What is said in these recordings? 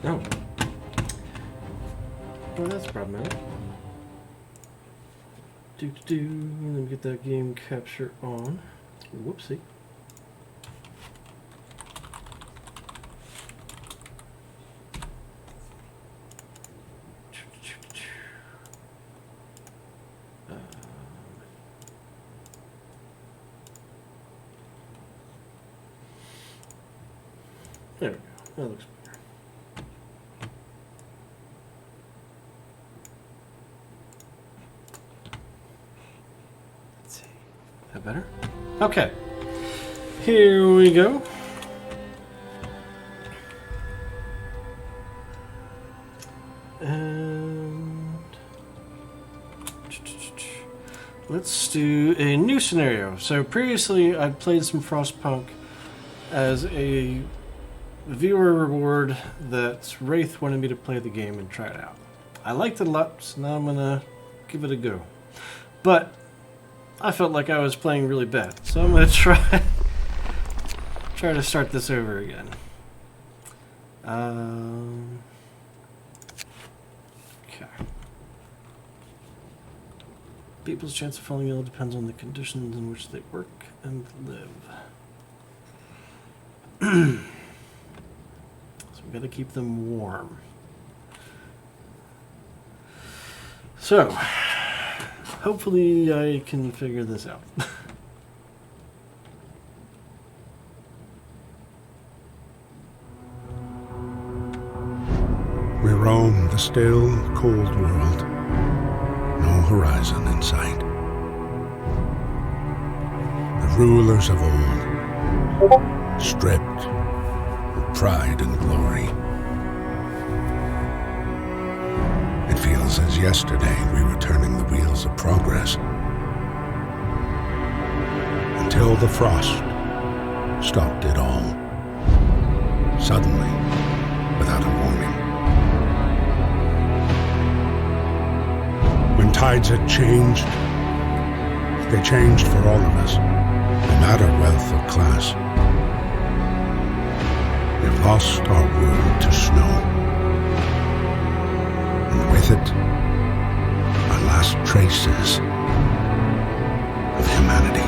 Oh. Well, that's problematic. Let me get that game capture on. Whoopsie. There we go. That looks better. Let's see. That better? Okay. Here we go. And let's do a new scenario. So previously I'd played some Frostpunk as a viewer reward that Wraith wanted me to play the game and try it out. I liked it a lot, so now I'm gonna give it a go. But I felt like I was playing really bad, so I'm gonna try to start this over again. Okay. People's chance of falling ill depends on the conditions in which they work and live. We've got to keep them warm. So, hopefully I can figure this out. We roam the still, cold world. No horizon in sight. The rulers of old, stripped pride and glory. It feels as yesterday we were turning the wheels of progress. Until the frost stopped it all. Suddenly, without a warning. When tides had changed, they changed for all of us, no matter wealth or class. We've lost our world to snow, and with it, our last traces of humanity.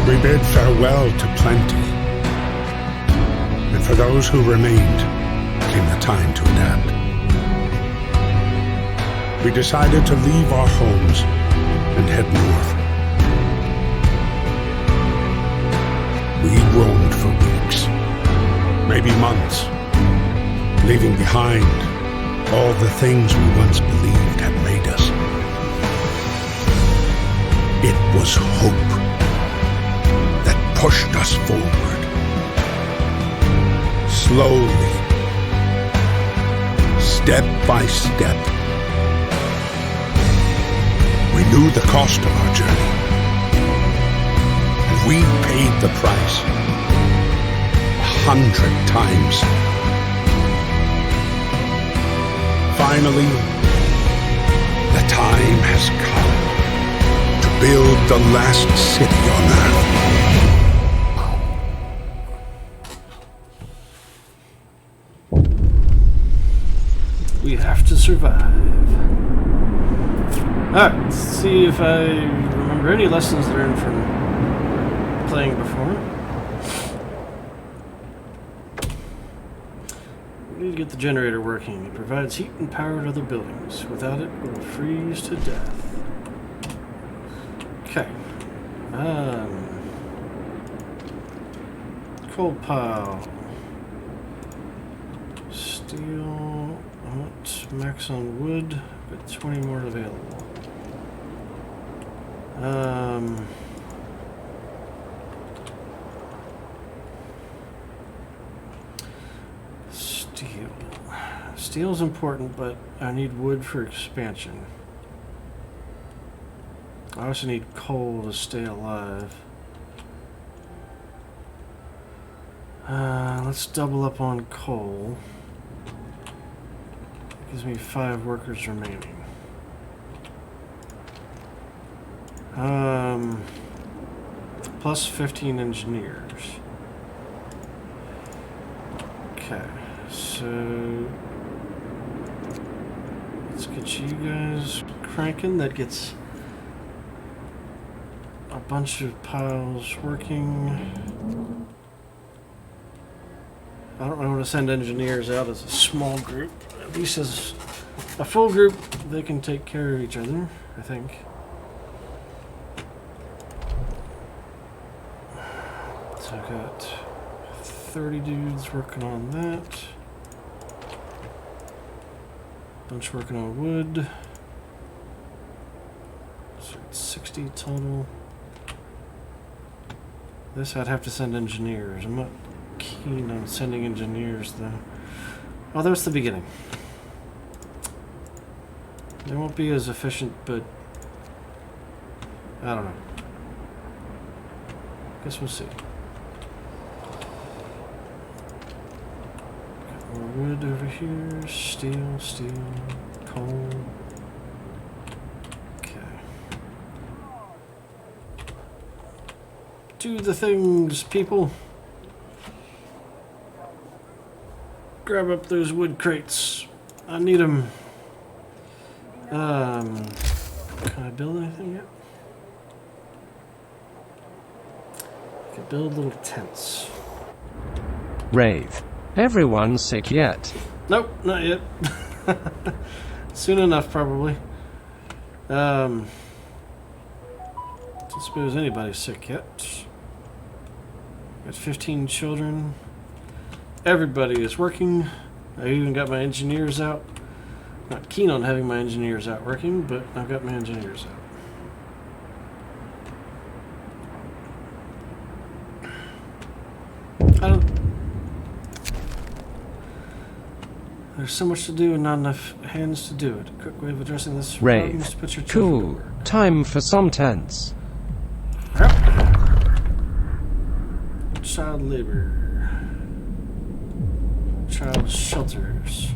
We bid farewell to plenty. And for those who remained, came the time to adapt. We decided to leave our homes and head north. We roamed for weeks, maybe months, leaving behind all the things we once believed had made us. It was hope that pushed us forward. Slowly, step by step, we knew the cost of our journey, and we paid the price 100 times. Finally, the time has come to build the last city on Earth. We have to survive. Alright, let's see if I remember any lessons learned from playing before. We need to get the generator working. It provides heat and power to other buildings. Without it, we'll freeze to death. Okay. Coal pile. Steel. I want max on wood, but 20 more available. Steel. Steel's important, but I need wood for expansion. I also need coal to stay alive. Let's double up on coal. Gives me 5 workers remaining. Plus 15 engineers. Okay, so let's get you guys cranking. That gets a bunch of piles working. I don't really want to send engineers out as a small group. At least as a full group, they can take care of each other, I think. So I've got 30 dudes working on that. Bunch working on wood. So it's 60 total. This I'd have to send engineers. I'm not keen on sending engineers though. Oh, that's the beginning. They won't be as efficient, but I don't know. Guess we'll see. Got more wood over here. Steel, coal. Okay. Do the things, people. Grab up those wood crates. I need them. Can I build anything yet? I can build little tents. Wraith. Everyone sick yet? Nope, not yet. Soon enough, probably. Don't suppose anybody's sick yet. Got 15 children. Everybody is working. I even got my engineers out. Not keen on having my engineers out working, but I've got my engineers out. There's so much to do and not enough hands to do it. A quick way of addressing this problem is to put your children to Cool. work. Time for some tents. Yep. Child labor. Child shelters.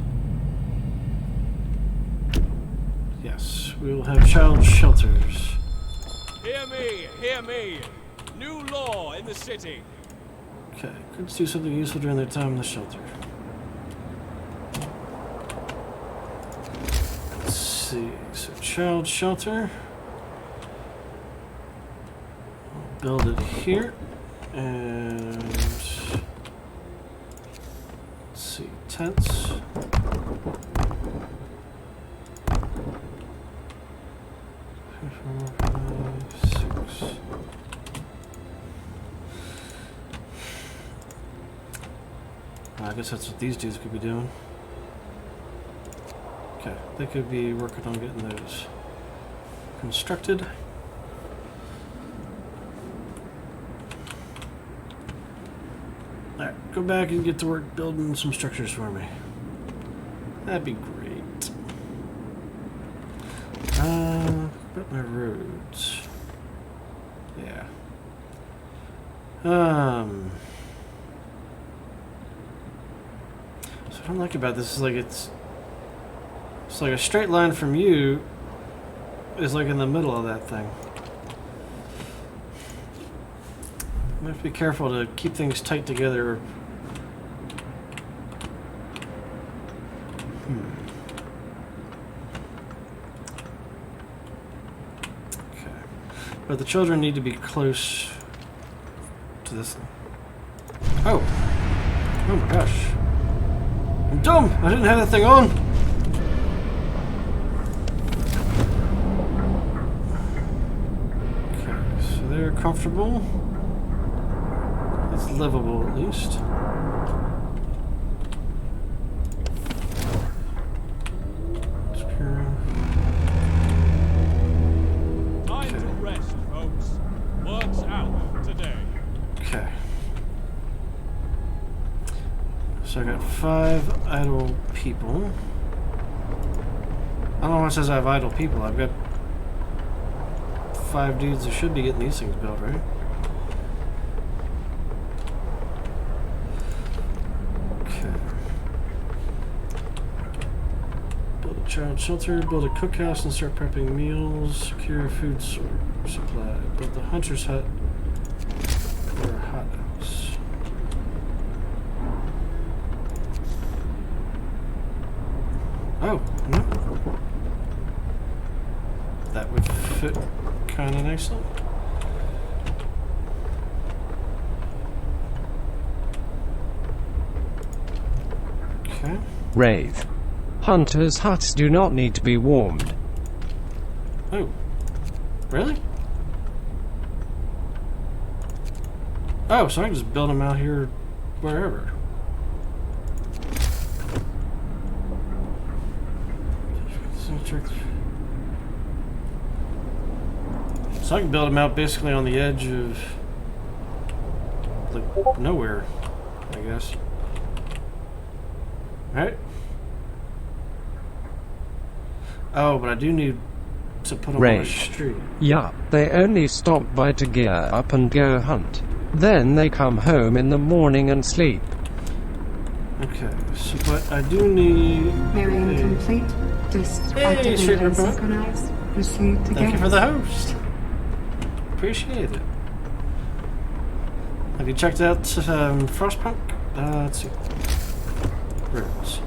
Yes, we will have child shelters. Hear me, hear me. New law in the city. Okay, kids do something useful during their time in the shelter. Let's see, so child shelter. I'll build it here. And let's see, tents. I guess that's what these dudes could be doing. Okay, they could be working on getting those constructed. Alright, go back and get to work building some structures for me. That'd be great. What about my roads? Yeah. So what I like about this is like it's like a straight line from you is like in the middle of that thing. You have to be careful to keep things tight together. Okay. But the children need to be close to this thing. Oh! Oh my gosh. I'm dumb! I didn't have that thing on! Okay, so they're comfortable. It's livable at least. Time to rest, folks. Work's out for today. Okay. So I got 5 idle people. I don't know why it says I have idle people. I've got 5 dudes that should be getting these things built, right? Okay. Child shelter, build a cookhouse and start prepping meals, secure food supply, build the hunter's hut or a hothouse. Oh, no. That would fit kind of nicely. Okay. Wraith. Hunters' huts do not need to be warmed. Oh, really? Oh, so I can just build them out here wherever. So I can build them out basically on the edge of, like, nowhere, I guess. Right? Oh, but I do need to put them on a Wraith. street. Yup, they only stop by to gear up and go hunt. Then they come home in the morning and sleep. Okay, so but I do need. Marion a- complete. Disk Hey, activated Sugar and Bro. synchronized. Proceed to Thank you for gas. the host. Appreciate it. Have you checked out Frostpunk? Let's see. Roads.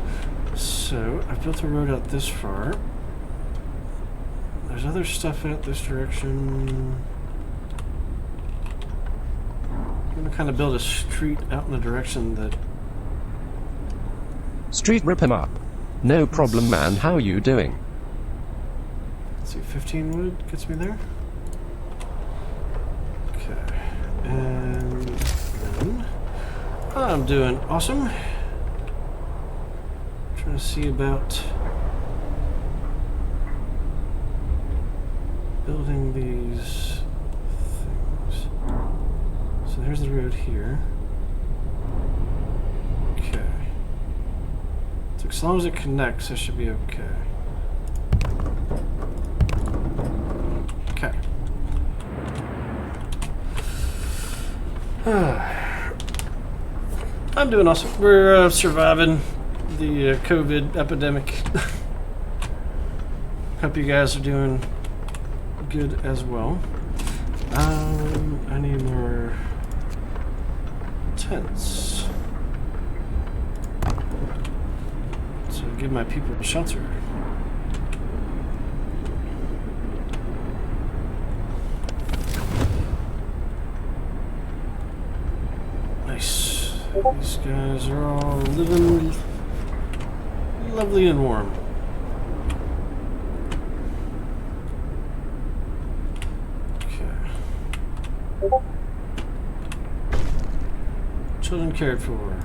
So I've built a road out this far. There's other stuff out this direction. I'm gonna kind of build a street out in the direction that. Street rip 'em up. No problem, man. How you doing? Let's see, 15 wood gets me there. Okay, and then I'm doing awesome. Trying to see about building these things. So there's the road here. Okay. So as long as it connects, it should be okay. Okay. I'm doing awesome. We're surviving the COVID epidemic. Hope you guys are doing good as well. I need more tents. So give my people shelter. Nice. These guys are all living lovely and warm. Okay. Children cared for.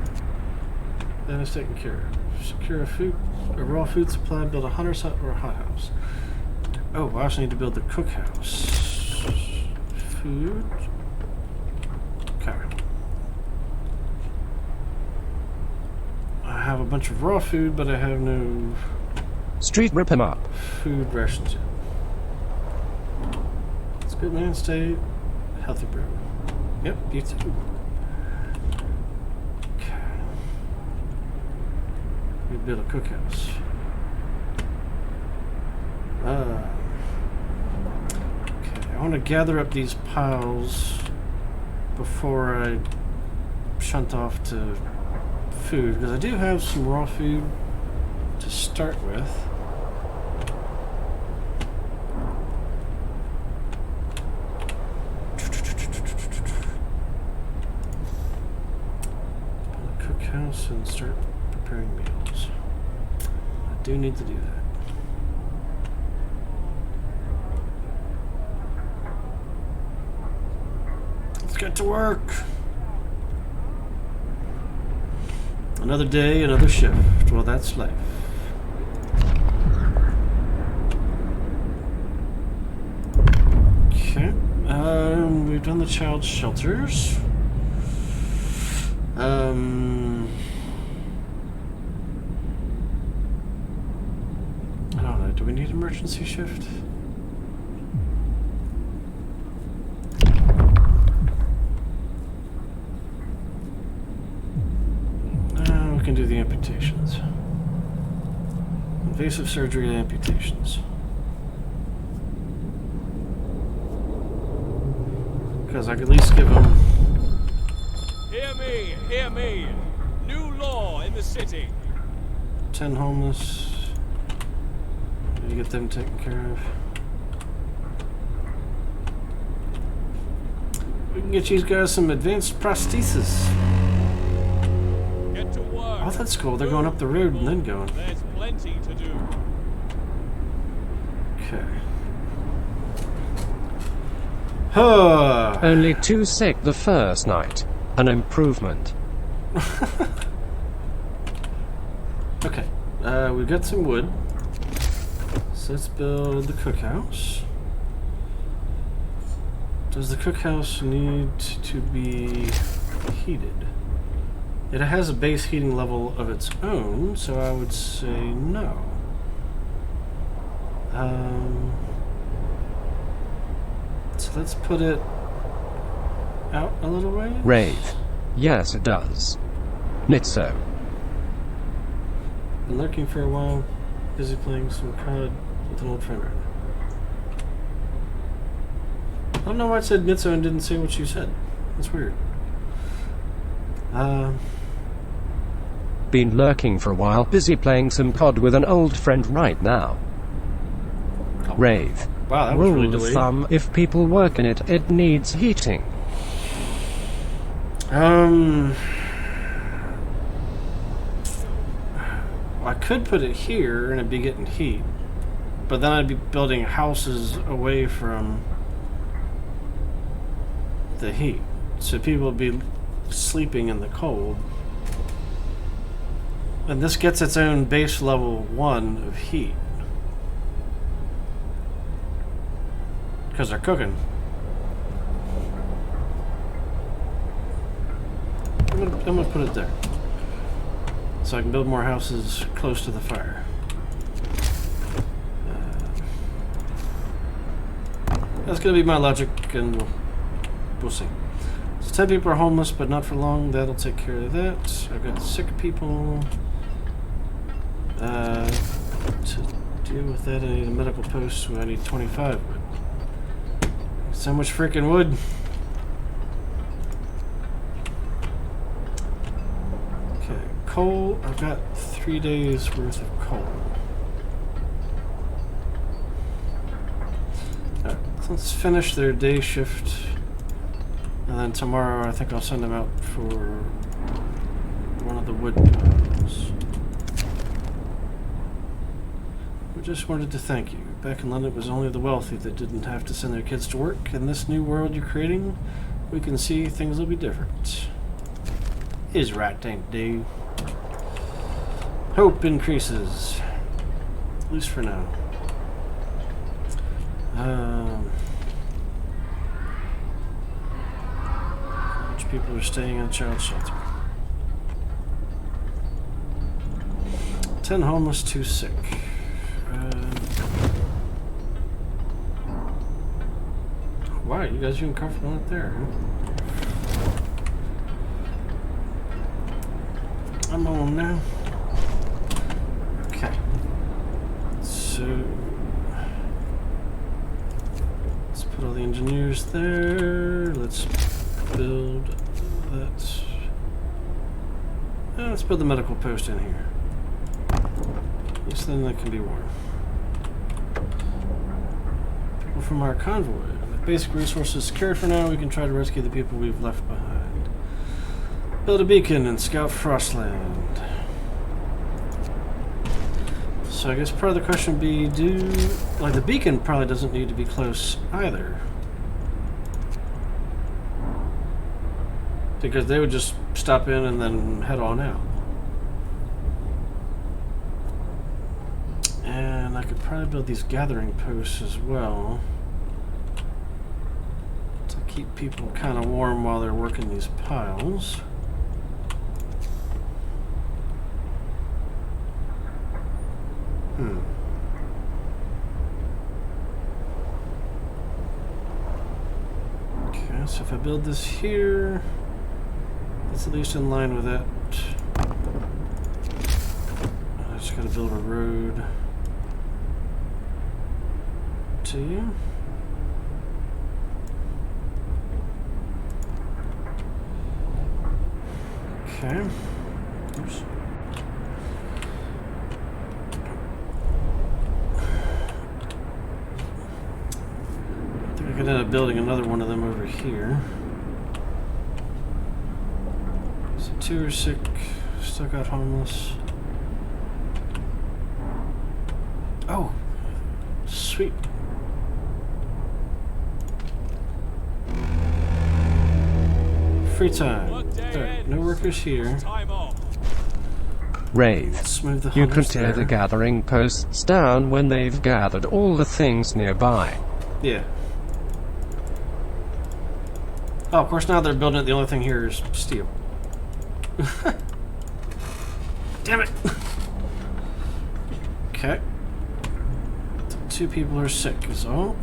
That is taken care of. Secure a raw food supply, build a hunter's hut or a hothouse. Oh, I also need to build the cookhouse. Food. Okay. I have a bunch of raw food, but I have no Street rip 'em up. food rations yet. It's good, man. Stay healthy, bro. Yep, you too. Okay. We build a cookhouse. Okay, I want to gather up these piles before I shunt off to food, because I do have some raw food to start with. Cookhouse and start preparing meals. I do need to do that. Let's get to work. Another day, another shift. Well, that's life. Okay. We've done the child shelters. I don't know. Do we need emergency shift? We can do the amputations. Invasive surgery and amputations. Because I could at least give them... Hear me, hear me. New law in the city. 10 homeless. Need to get them taken care of. We can get these guys some advanced prosthesis. Get to work. Oh, that's cool. They're going up the road and then going. There's plenty to do. Okay. Huh. Only 2 sick the first night. An improvement. Okay. We've got some wood. So let's build the cookhouse. Does the cookhouse need to be heated? It has a base heating level of its own, so I would say no. So let's put it out a little way. Wraith. Yes, it does. Nitso. Been lurking for a while. Busy playing some COD with an old friend right now. I don't know why it said Nitso and didn't say what you said. That's weird. Been lurking for a while, busy playing some COD with an old friend right now. Wraith. Wow, that was really Rule of delayed. thumb, if people work in it, it needs heating. I could put it here and it'd be getting heat, but then I'd be building houses away from the heat, so people would be sleeping in the cold. And this gets its own base level 1 of heat because they're cooking. I'm gonna put it there so I can build more houses close to the fire. That's gonna be my logic, and we'll see. So 10 people are homeless, but not for long. That'll take care of that. I've got sick people. To deal with that, I need a medical post, so I need 25 wood. So much freaking wood. Okay, coal. I've got 3 days worth of coal. Alright, so let's finish their day shift. And then tomorrow I think I'll send them out for one of the wood piles. We just wanted to thank you. Back in London, it was only the wealthy that didn't have to send their kids to work. In this new world you're creating, we can see things will be different. Is right, thank you. Hope increases. At least for now. Which people are staying in a child shelter. 10 homeless, 2 sick. Wow, you guys are uncomfortable out there, huh? I'm on now. Okay. So let's put all the engineers there. Let's build that. Let's build the medical post in here. At least then that can be warm. People from our convoy. With basic resources secured for now, we can try to rescue the people we've left behind. Build a beacon and scout Frostland. So I guess part of the question would be, the beacon probably doesn't need to be close either. Because they would just stop in and then head on out. And I could probably build these gathering posts as well to keep people kind of warm while they're working these piles. Okay, so if I build this here, that's at least in line with that. I just gotta build a road. to you. Okay. Oops. I think I could end up building another one of them over here. So 2 are sick, still got homeless. Oh, sweet. Free time. Alright, no workers here. Time off. Wraith. Smooth the You can hunters tear there. the gathering posts down when they've gathered all the things nearby. Yeah. Oh, of course now they're building it. The only thing here is steel. Damn it! Okay. 2 people are sick, is all.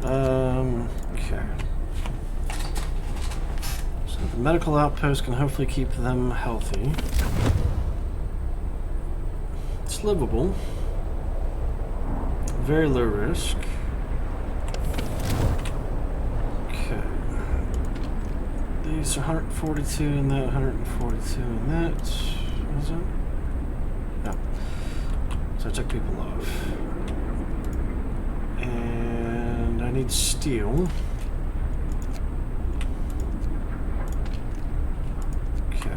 Okay. So the medical outpost can hopefully keep them healthy. It's livable. Very low risk. Okay. These are 142 and that, 142 and that. What is it? No. So I took people off. And I need steel. Okay.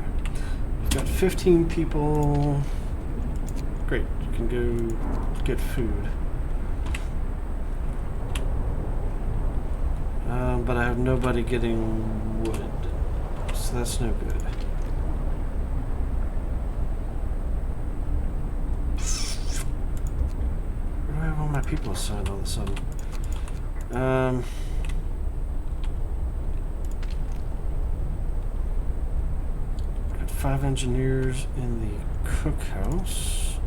We've got 15 people. Great. You can go get food. But I have nobody getting wood. So that's no good. Where do I have all my people assigned all of a sudden? Got 5 engineers in the cookhouse.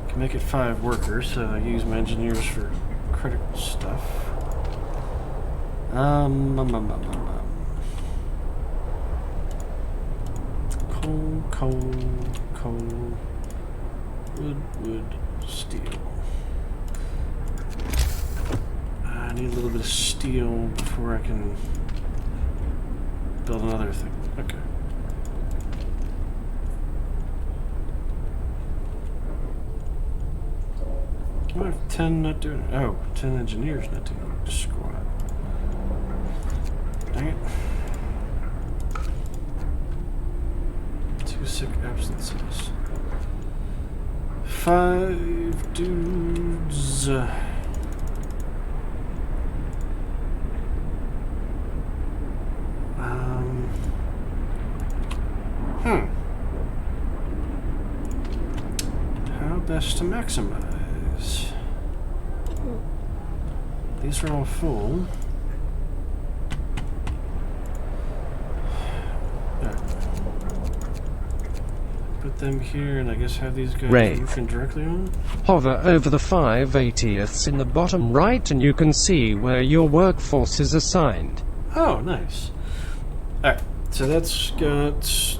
Can make it 5 workers, so I use my engineers for critical stuff. Coal, wood, steel. I need a little bit of steel before I can build another thing. Okay. I have 10 not doing it. Oh, 10 engineers not doing it. Squad. Dang it. 2 sick absences. 5 dudes. How best to maximize? These are all full. Put them here, and I guess have these guys Wraith. working directly on. Hover over the 5/80ths in the bottom right and you can see where your workforce is assigned. Oh, nice. Alright, so that's got...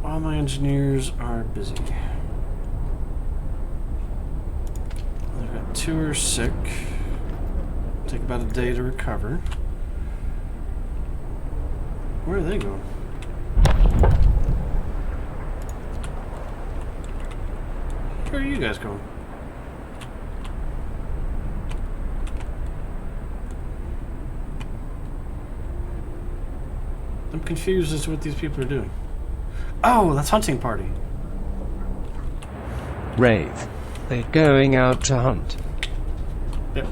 All my engineers are busy. I've got 2 are sick. Take about a day to recover. Where are they going? Where are you guys going? I'm confused as to what these people are doing. Oh, that's hunting party. Wraith. They're going out to hunt. Yep.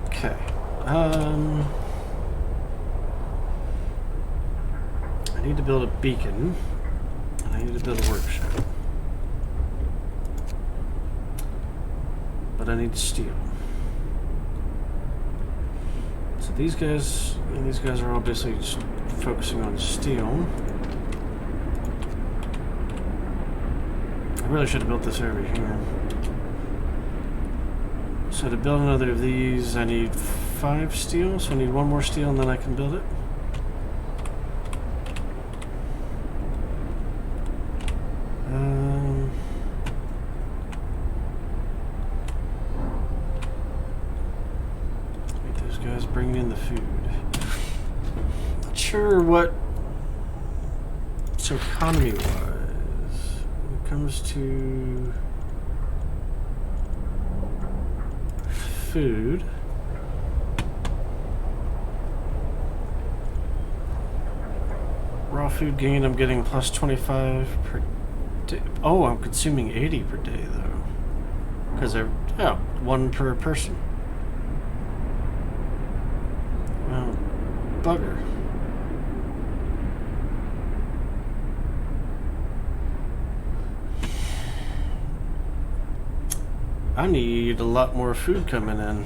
Okay. I need to build a beacon. And I need to build a workshop. But I need steel. So these guys and these guys are all basically just focusing on steel. I really should have built this over here. So to build another of these, I need 5 steel. So I need 1 more steel and then I can build it. guys bringing in the food. Not sure what. So economy-wise, when it comes to food, raw food gain, I'm getting plus 25 per day. Oh, I'm consuming 80 per day though, because they're one per person. Well, bugger. I need a lot more food coming in.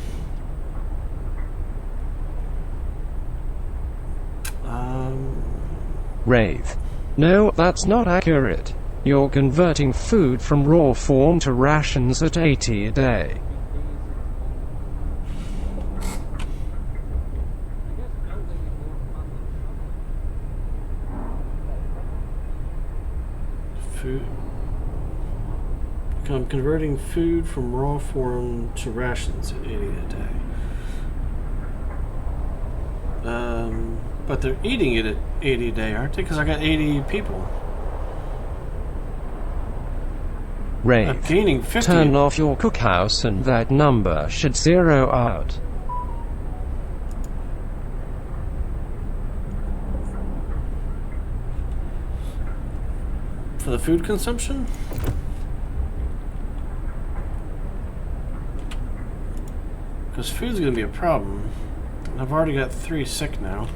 Wraith. No, that's not accurate. You're converting food from raw form to rations at 80 a day. Food. I'm converting food from raw form to rations at 80 a day. But they're eating it at 80 a day, aren't they? Because I got 80 people. I'm Wraith. gaining 50. Turn off your cookhouse and that number should zero out. For the food consumption? Because food's going to be a problem. I've already got 3 sick now.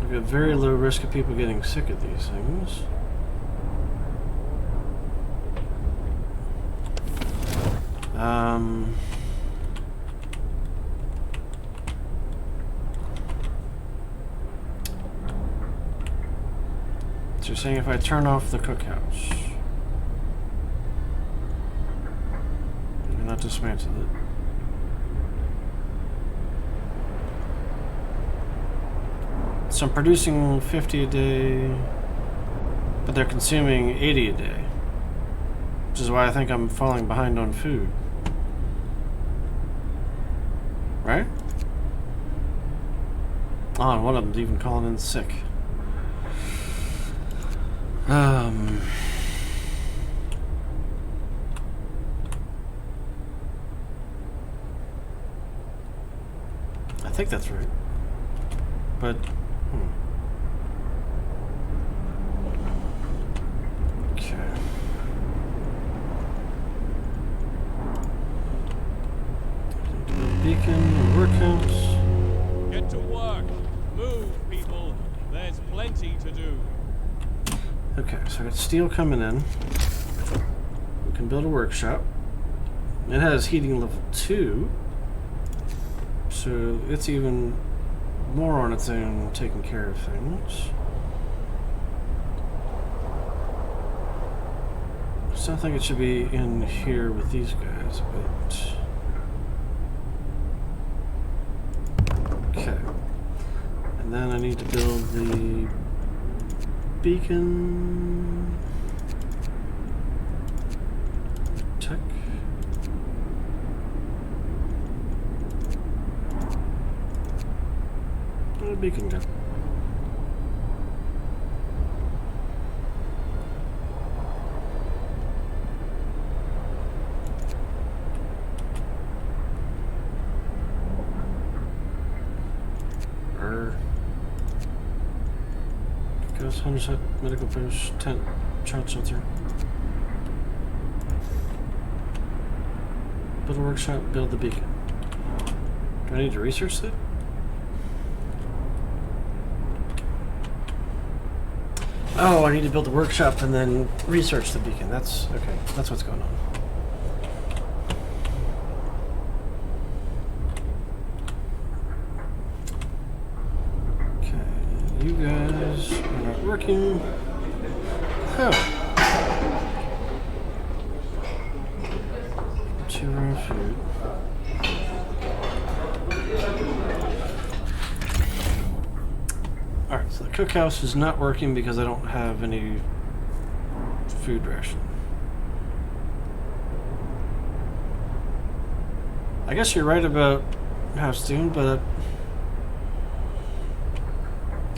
I've got very low risk of people getting sick at these things. So you're saying if I turn off the cookhouse, not dismantle it. So I'm producing 50 a day, but they're consuming 80 a day, which is why I think I'm falling behind on food. Right? Oh, and one of them's even calling in sick. I think that's right. But, okay. Beacon and workhouse. Get to work. Move, people. There's plenty to do. Okay, so I got steel coming in. We can build a workshop. It has heating level 2. So it's even more on its own taking care of things. I still think it should be in here with these guys, but... Okay. And then I need to build the beacon... Tech. Where'd the beacon go? Goes 100 medical post, tent, child shelter. Build a workshop, build the beacon. Do I need to research that? Oh, I need to build the workshop and then research the beacon. That's okay. That's what's going on. Okay, you guys are not working. Oh. 2 raw food. Alright, so the cookhouse is not working because I don't have any food ration. I guess you're right about House Doom, but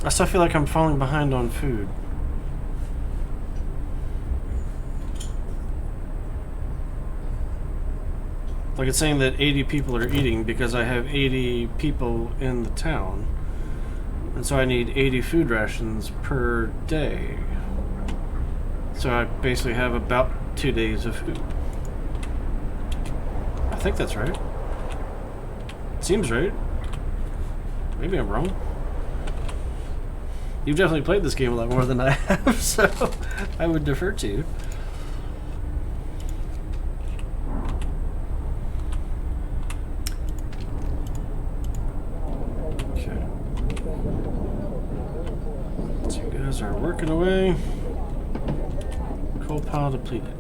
I still feel like I'm falling behind on food. Like it's saying that 80 people are eating because I have 80 people in the town. And so I need 80 food rations per day. So I basically have about 2 days of food. I think that's right. Seems right. Maybe I'm wrong. You've definitely played this game a lot more than I have, so I would defer to you. Okay. So you guys are working away. Coal pile depleted.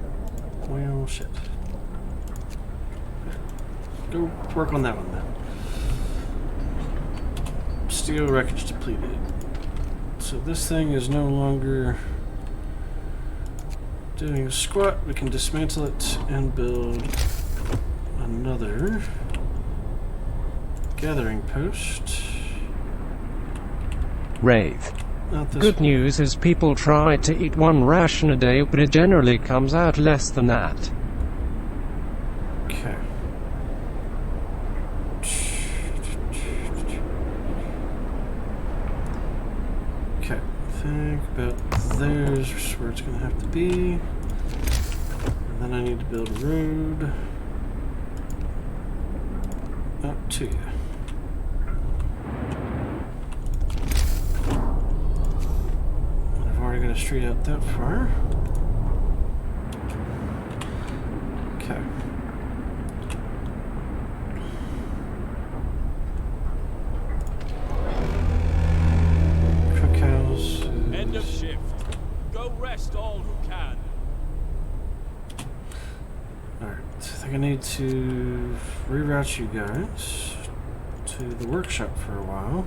Well, shit. Go work on that one then. Steel wreckage depleted. So this thing is no longer doing a squat. We can dismantle it and build another gathering post. Wraith. Not this Good one. news is people try to eat one ration a day, but it generally comes out less than that. Okay. Okay, think about there's where it's gonna have to be. And then I need to build a road up to you. I've already got a street out that far. Okay. Cookhouse. End of shift. Go rest all who can. Alright, I think I need to reroute you guys to the workshop for a while.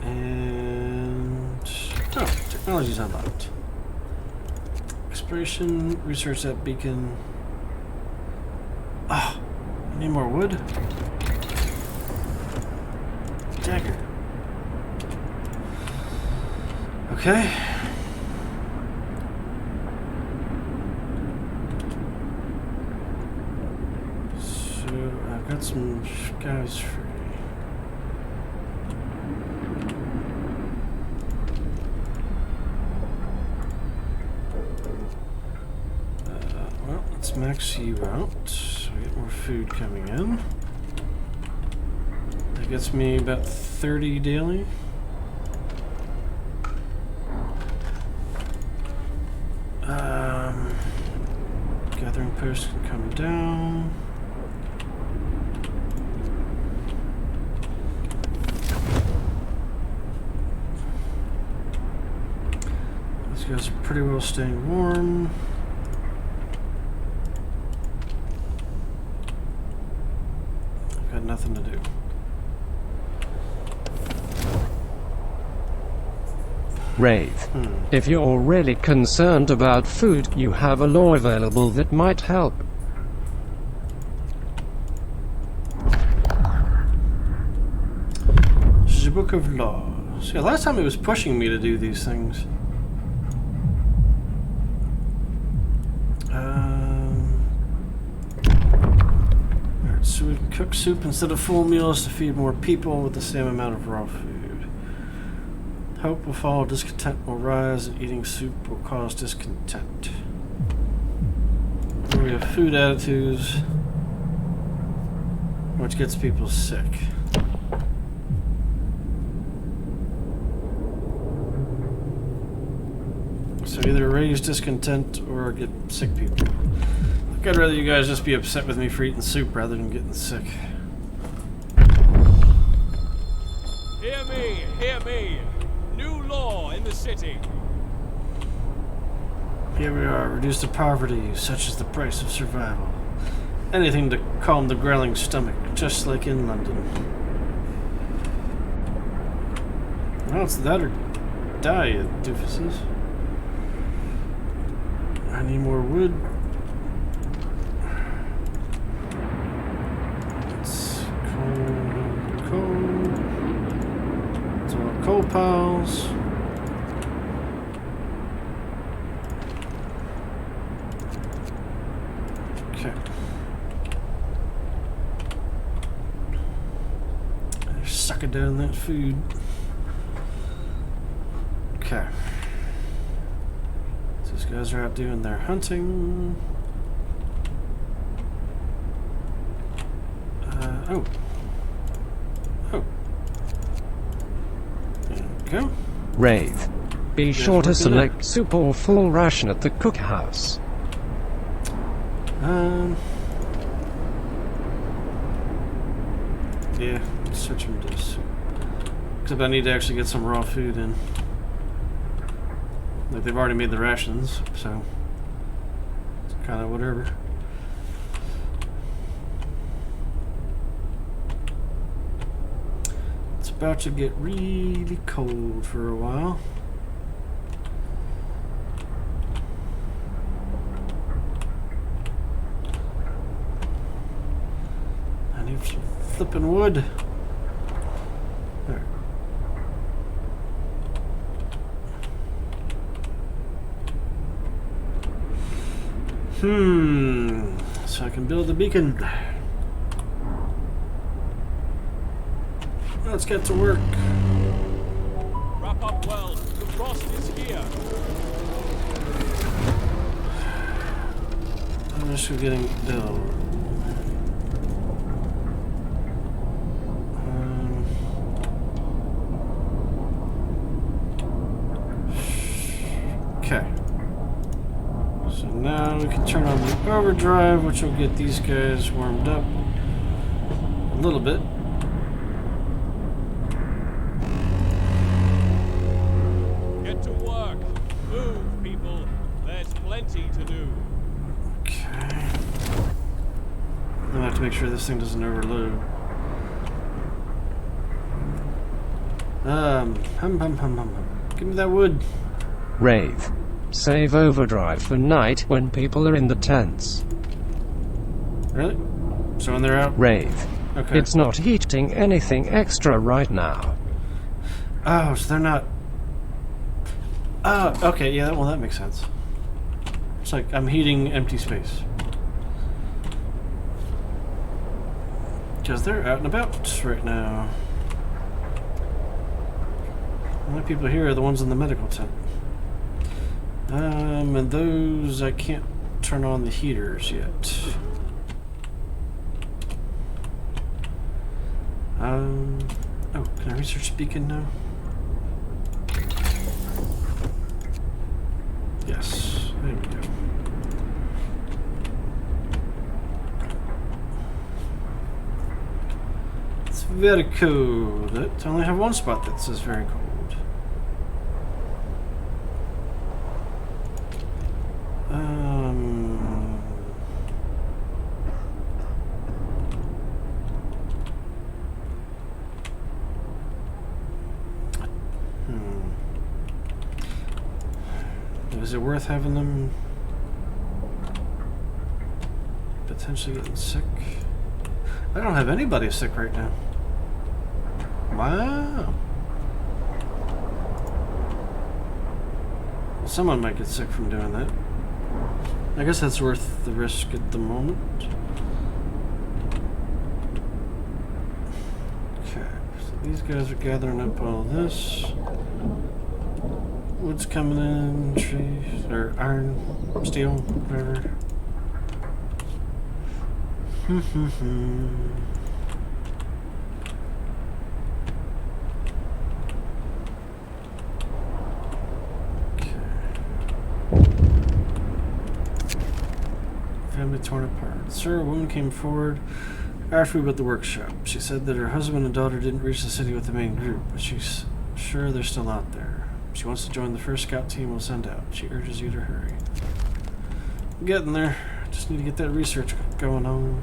And... oh, technology's unlocked. Exploration, research that beacon. Ah, I need more wood. Dagger. Okay. So I've got some guys free. Well, let's max you out so we get more food coming in. That gets me about 30 daily. Gathering post can come down. These guys are pretty well staying warm. I've got nothing to do. Wraith. If you're really concerned about food, you have a law available that might help. This is a book of laws. Yeah, last time it was pushing me to do these things. Alright, so we can cook soup instead of full meals to feed more people with the same amount of raw food. Hope will fall, discontent will rise, and eating soup will cause discontent. Then we have food attitudes, which gets people sick. So either raise discontent or get sick people. I'd rather you guys just be upset with me for eating soup rather than getting sick. Hear me, hear me. New law in the city. Here we are, reduced to poverty, such is the price of survival. Anything to calm the growling stomach, just like in London. Well, it's that or die, you doofuses. I need more wood. down that food. Okay. So these guys are out doing their hunting. Oh. There we go. Wraith. Be Yes, sure we're to good. select soup or full ration at the cookhouse. Yeah, let's switch them to soup. Except I need to actually get some raw food in. Like, they've already made the rations, so it's kind of whatever. It's about to get really cold for a while. I need some flipping wood. There. So I can build a beacon. Let's get to work. Wrap up well. The frost is here. I'm just getting ill. Okay. So now we can turn on the overdrive, which will get these guys warmed up a little bit. Get to work. Move, people. There's plenty to do. Okay. I'm gonna have to make sure this thing doesn't overload. Give me that wood. Wraith. Save overdrive for night when people are in the tents. Really? So when they're out? Wraith. Okay. It's not heating anything extra right now. Oh, so they're not. Oh, okay, yeah, well, that makes sense. It's like I'm heating empty space. Because they're out and about right now. The only people here are the ones in the medical tent. And those, I can't turn on the heaters yet. Oh, can I research beacon now? Yes, there we go. It's very cold. I only have one spot that says very cold. Is it worth having them potentially getting sick? I don't have anybody sick right now. Wow. Someone might get sick from doing that. I guess that's worth the risk at the moment. Okay, so these guys are gathering up all this. Wood's coming in, trees, or iron, steel, whatever. Family torn apart. Sir, a woman came forward after we were at the workshop. She said that her husband and daughter didn't reach the city with the main group, but she's sure they're still out there. She wants to join the first scout team we'll send out. She urges you to hurry. I'm getting there. Just need to get that research going on.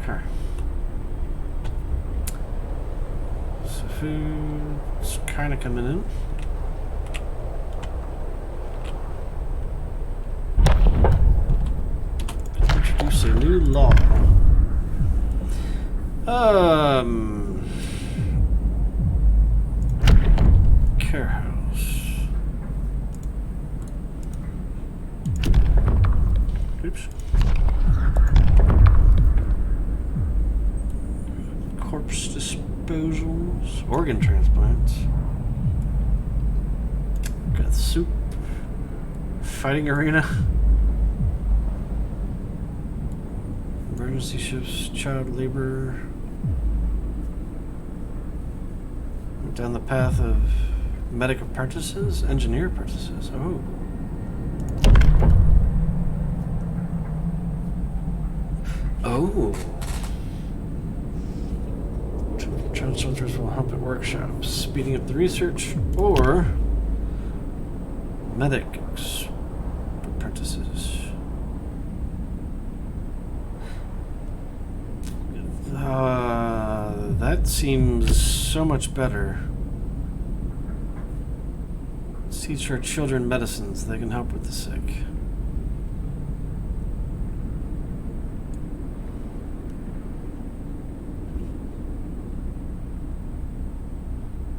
Okay. So food's kind of coming in. Introduce a new law. Care house. Oops. proposals. Organ transplants. Got soup. Fighting arena. Emergency shifts, child labor. Down the path of medic apprentices, engineer apprentices. Oh. Oh. Child soldiers will help at workshops, speeding up the research, or medic apprentices. That seems so much better. Let's teach our children medicines. They can help with the sick.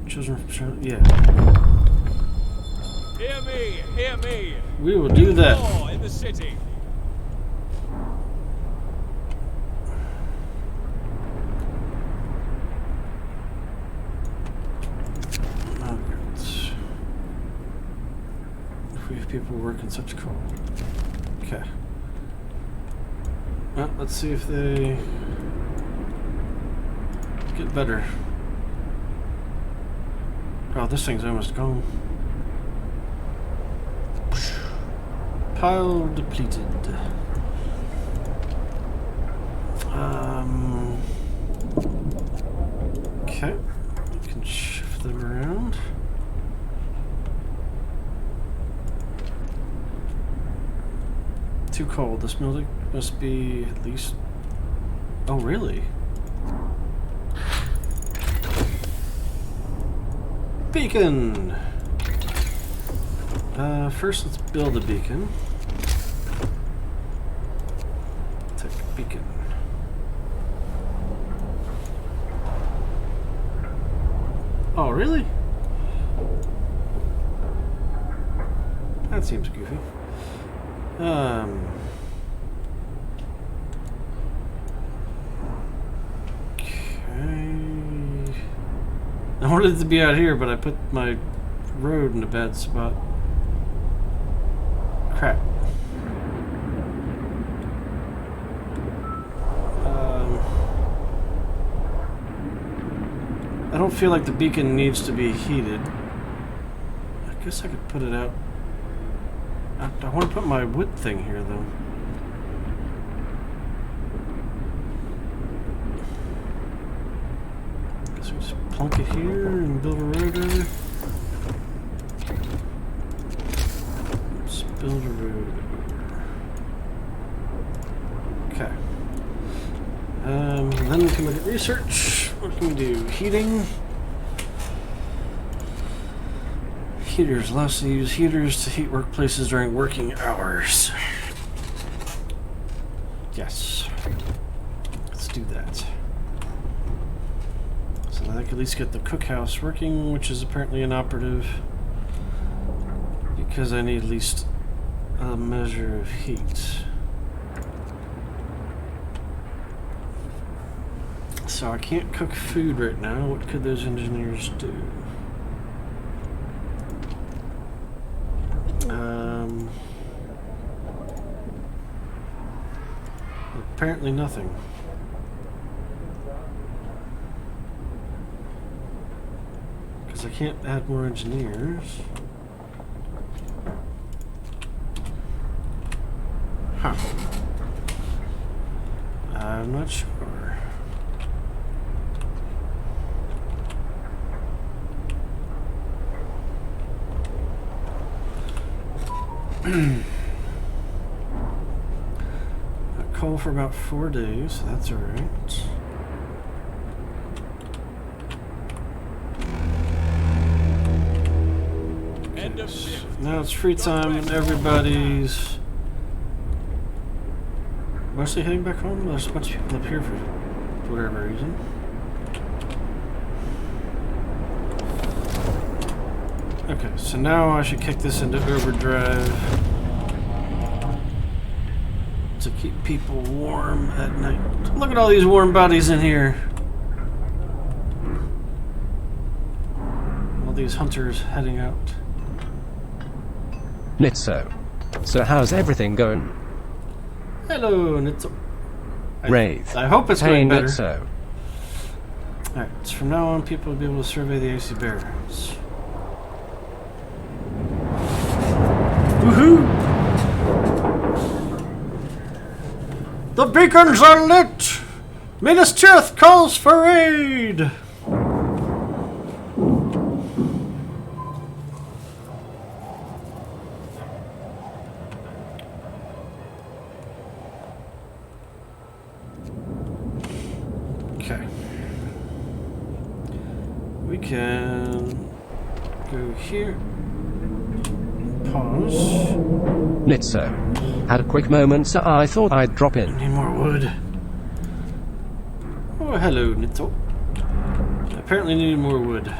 Children from yeah. Hear me, hear me. We will do that. War in the city. People work in such cold. Okay. Well, let's see if they get better. Oh, this thing's almost gone. Pile depleted. Okay. We can shift them around. Too cold. This building must be at least... Oh, really? Beacon! First let's build a beacon. Take a beacon. Oh, really? That seems goofy. Okay. I wanted it to be out here, but I put my road in a bad spot. Crap. I don't feel like the beacon needs to be heated. I guess I could put it out. I want to put my wood thing here, though. Guess we just plunk it here and build a road over. Let's build a road. Okay. Then we can look at research. What can we do? Heating. Heaters. Allows to use heaters to heat workplaces during working hours. Yes. Let's do that. So that I can at least get the cookhouse working, which is apparently inoperative. Because I need at least a measure of heat. So I can't cook food right now. What could those engineers do? Apparently nothing. Because I can't add more engineers. Huh. I'm not sure. Coal for about 4 days, so that's alright. End of shift. Now it's free time and everybody's mostly heading back home. There's a bunch of people up here for whatever reason. Okay, so now I should kick this into overdrive to keep people warm at night. Look at all these warm bodies in here. all these hunters heading out. Nitso. So how's everything going? Hello, Nitso. Wraith. I hope it's Hey, going better. Nitso. Alright, so from now on people will be able to survey the AC barrens. Woohoo! The beacons are lit! Minas Tirith calls for aid! Okay. We can go here. Pause. Nitso. Had a quick moment, so I thought I'd drop in. Need more wood. Oh, hello, Nitso. Apparently needed more wood.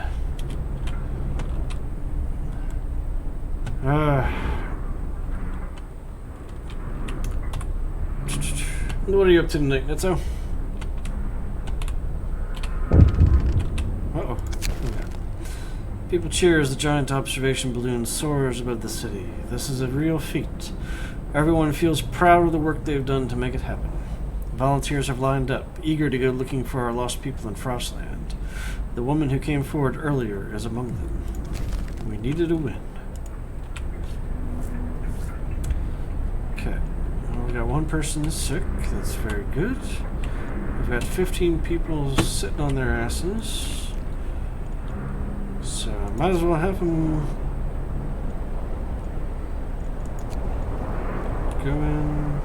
What are you up to tonight, Nitso? Uh-oh. Okay. People cheer as the giant observation balloon soars above the city. This is a real feat. Everyone feels proud of the work they've done to make it happen. Volunteers have lined up, eager to go looking for our lost people in Frostland. The woman who came forward earlier is among them. We needed a win. Okay. Well, we got one person sick. That's very good. We've got 15 people sitting on their asses. So, might as well have them go in.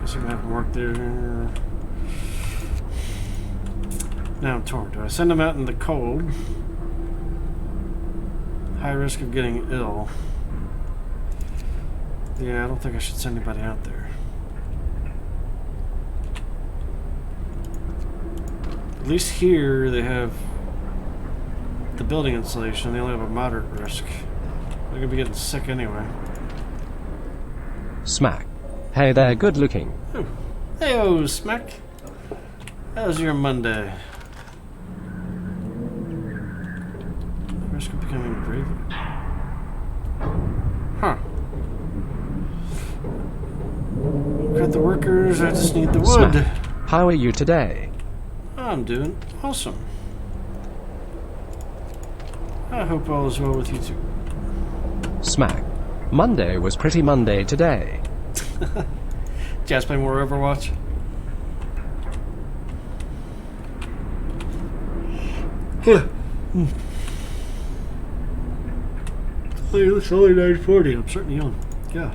Guess I can have them work there. Now I'm torn. Do I send them out in the cold? High risk of getting ill. Yeah, I don't think I should send anybody out there. At least here they have the building insulation. They only have a moderate risk. They're gonna be getting sick anyway. Smack. Hey there, good looking. Ooh. Hey-o, Smack. How's your Monday? Risk of becoming brave. Huh. Got the workers, I just need the wood. Smack. How are you today? I'm doing awesome. I hope all is well with you too. Smack. Monday was pretty Monday today. Did you guys play more Overwatch? It's only 9:40. I'm starting to yawn. Yeah.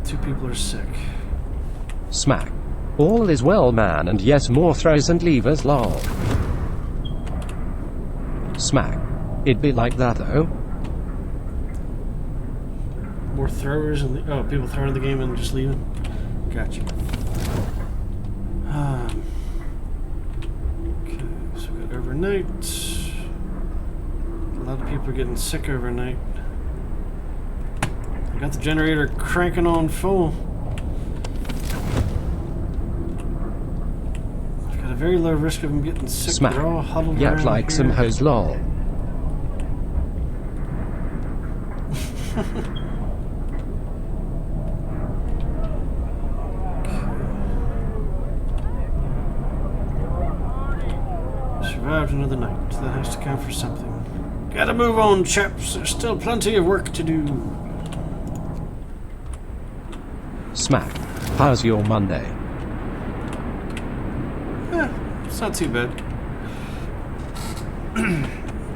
Two people are sick. Smack. All is well, man, and yes, more throws and levers, lol. Smack. It'd be like that, though. More throwers and people throwing the game and just leaving. Gotcha. Okay, so we got overnight. A lot of people are getting sick overnight. I got the generator cranking on full. I've got a very low risk of them getting sick. Smack. They're all huddled Yep, around like here. some hose, lol. Survived another night. That has to count for something. Gotta move on, chaps. There's still plenty of work to do. Smack. How's your Monday? It's not too bad.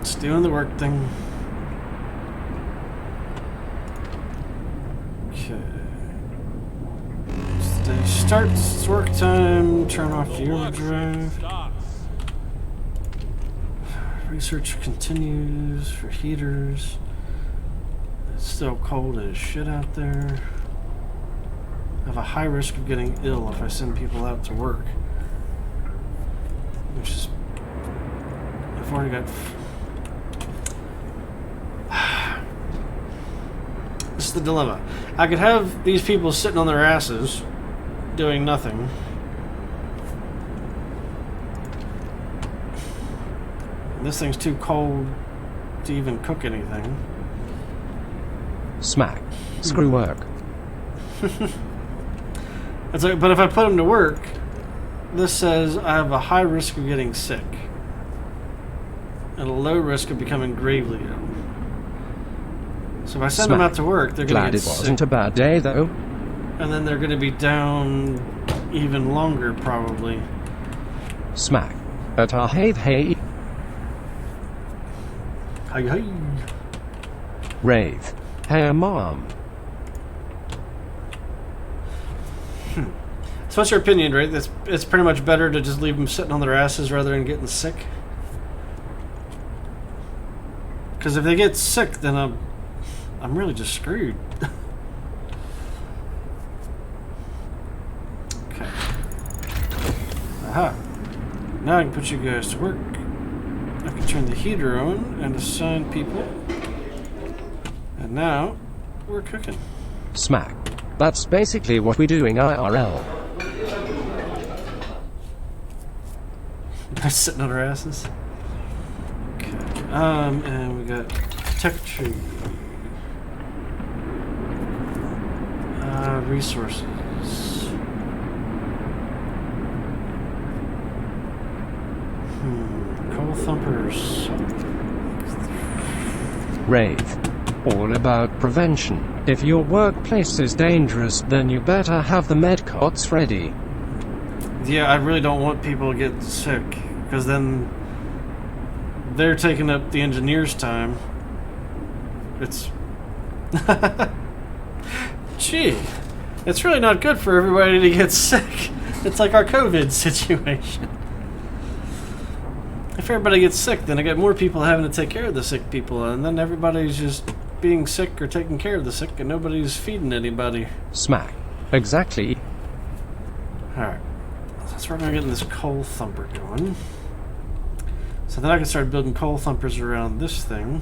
Just doing the work thing. Okay. As the day starts, it's work time. Turn off the overdrive. Starts. Research continues for heaters. It's still cold as shit out there. I have a high risk of getting ill if I send people out to work. Which is... I've already got... that's the dilemma. I could have these people sitting on their asses, doing nothing. This thing's too cold to even cook anything. Smack. Screw work. It's like, but if I put them to work, this says I have a high risk of getting sick and a low risk of becoming gravely ill. So if I send them out to work, they're going to Glad get it sick. wasn't a bad day, though. And then they're going to be down even longer, probably. Smack. At our hey. Hi, hi. Wraith. Hey, Mom. So what's your opinion, right? It's pretty much better to just leave them sitting on their asses rather than getting sick? Because if they get sick, then I'm really just screwed. Okay. Aha. Now I can put you guys to work. I can turn the heater on and assign people. And now we're cooking. Smack. That's basically what we're doing IRL. They're sitting on our asses. Okay. And we got tech tree. Resources. Coal thumpers. Wraith. All about prevention. If your workplace is dangerous, then you better have the medcots ready. Yeah, I really don't want people to get sick, because then they're taking up the engineer's time. It's... Gee, it's really not good for everybody to get sick. It's like our COVID situation. If everybody gets sick, then I get more people having to take care of the sick people, and then everybody's just being sick or taking care of the sick, and nobody's feeding anybody. Smack. Exactly. Alright. So we're going to get this coal thumper going. So then I can start building coal thumpers around this thing.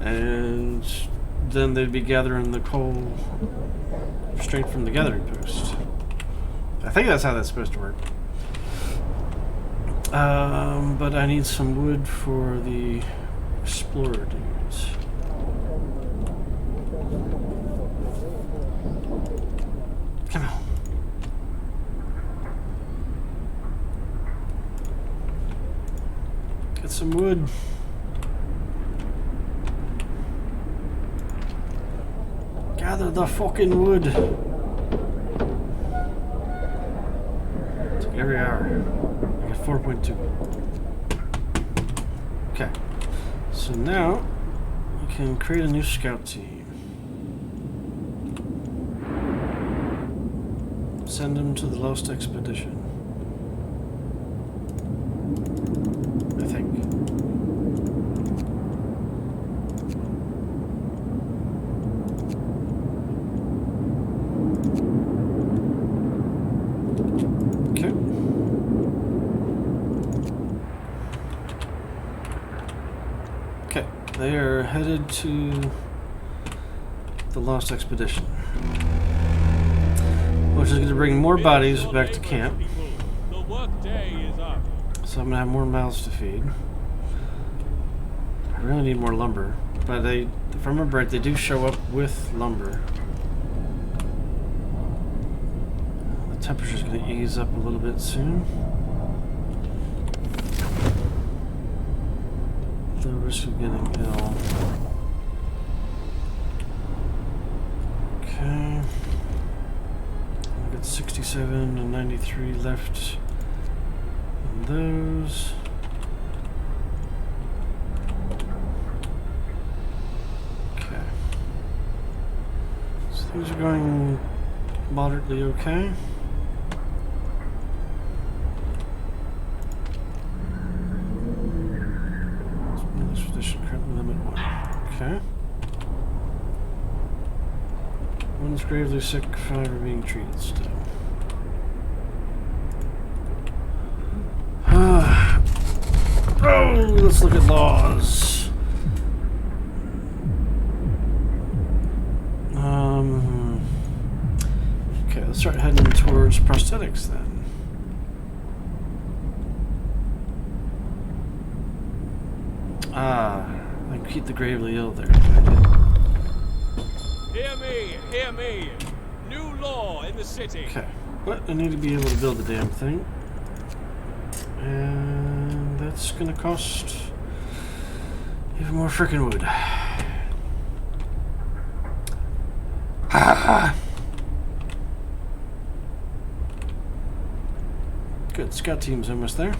And then they'd be gathering the coal straight from the gathering post. I think that's how that's supposed to work. But I need some wood for the explorer dudes. Come on. Get some wood. Gather the fucking wood. It's like every hour. I get 4.2. Okay. So now we can create a new scout team. Send them to the Lost Expedition. I think. Okay. Okay, they are headed to the Lost Expedition, which is going to bring more bodies back to camp. The work day is up. So I'm going to have more mouths to feed. I really need more lumber, but if I remember right, they do show up with lumber. The temperature's going to ease up a little bit soon. The risk of getting ill. Okay. I've got 67 and 93 left in those. Okay. So things are going moderately okay. Expedition currently limit 1. Okay. One's gravely sick, 5 are being treated still. Oh, let's look at laws. let's start heading towards prosthetics then. I keep the gravely ill there. Hear me. New law in the city. Okay, but I need to be able to build the damn thing. And that's gonna cost even more freaking wood. Good, scout team's almost there.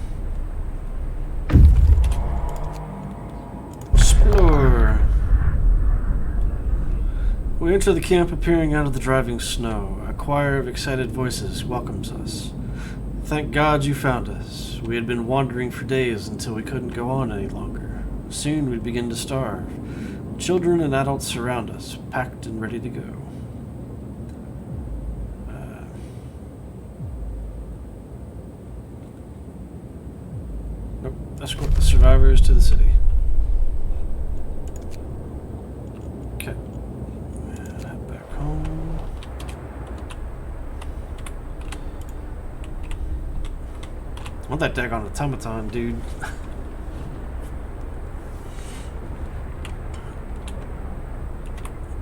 Explore. We enter the camp appearing out of the driving snow. A choir of excited voices welcomes us. Thank God you found us. We had been wandering for days until we couldn't go on any longer. Soon we'd begin to starve. Children and adults surround us, packed and ready to go. Nope. Escort the survivors to the city. Okay. And head back home. I want that daggone automaton, dude.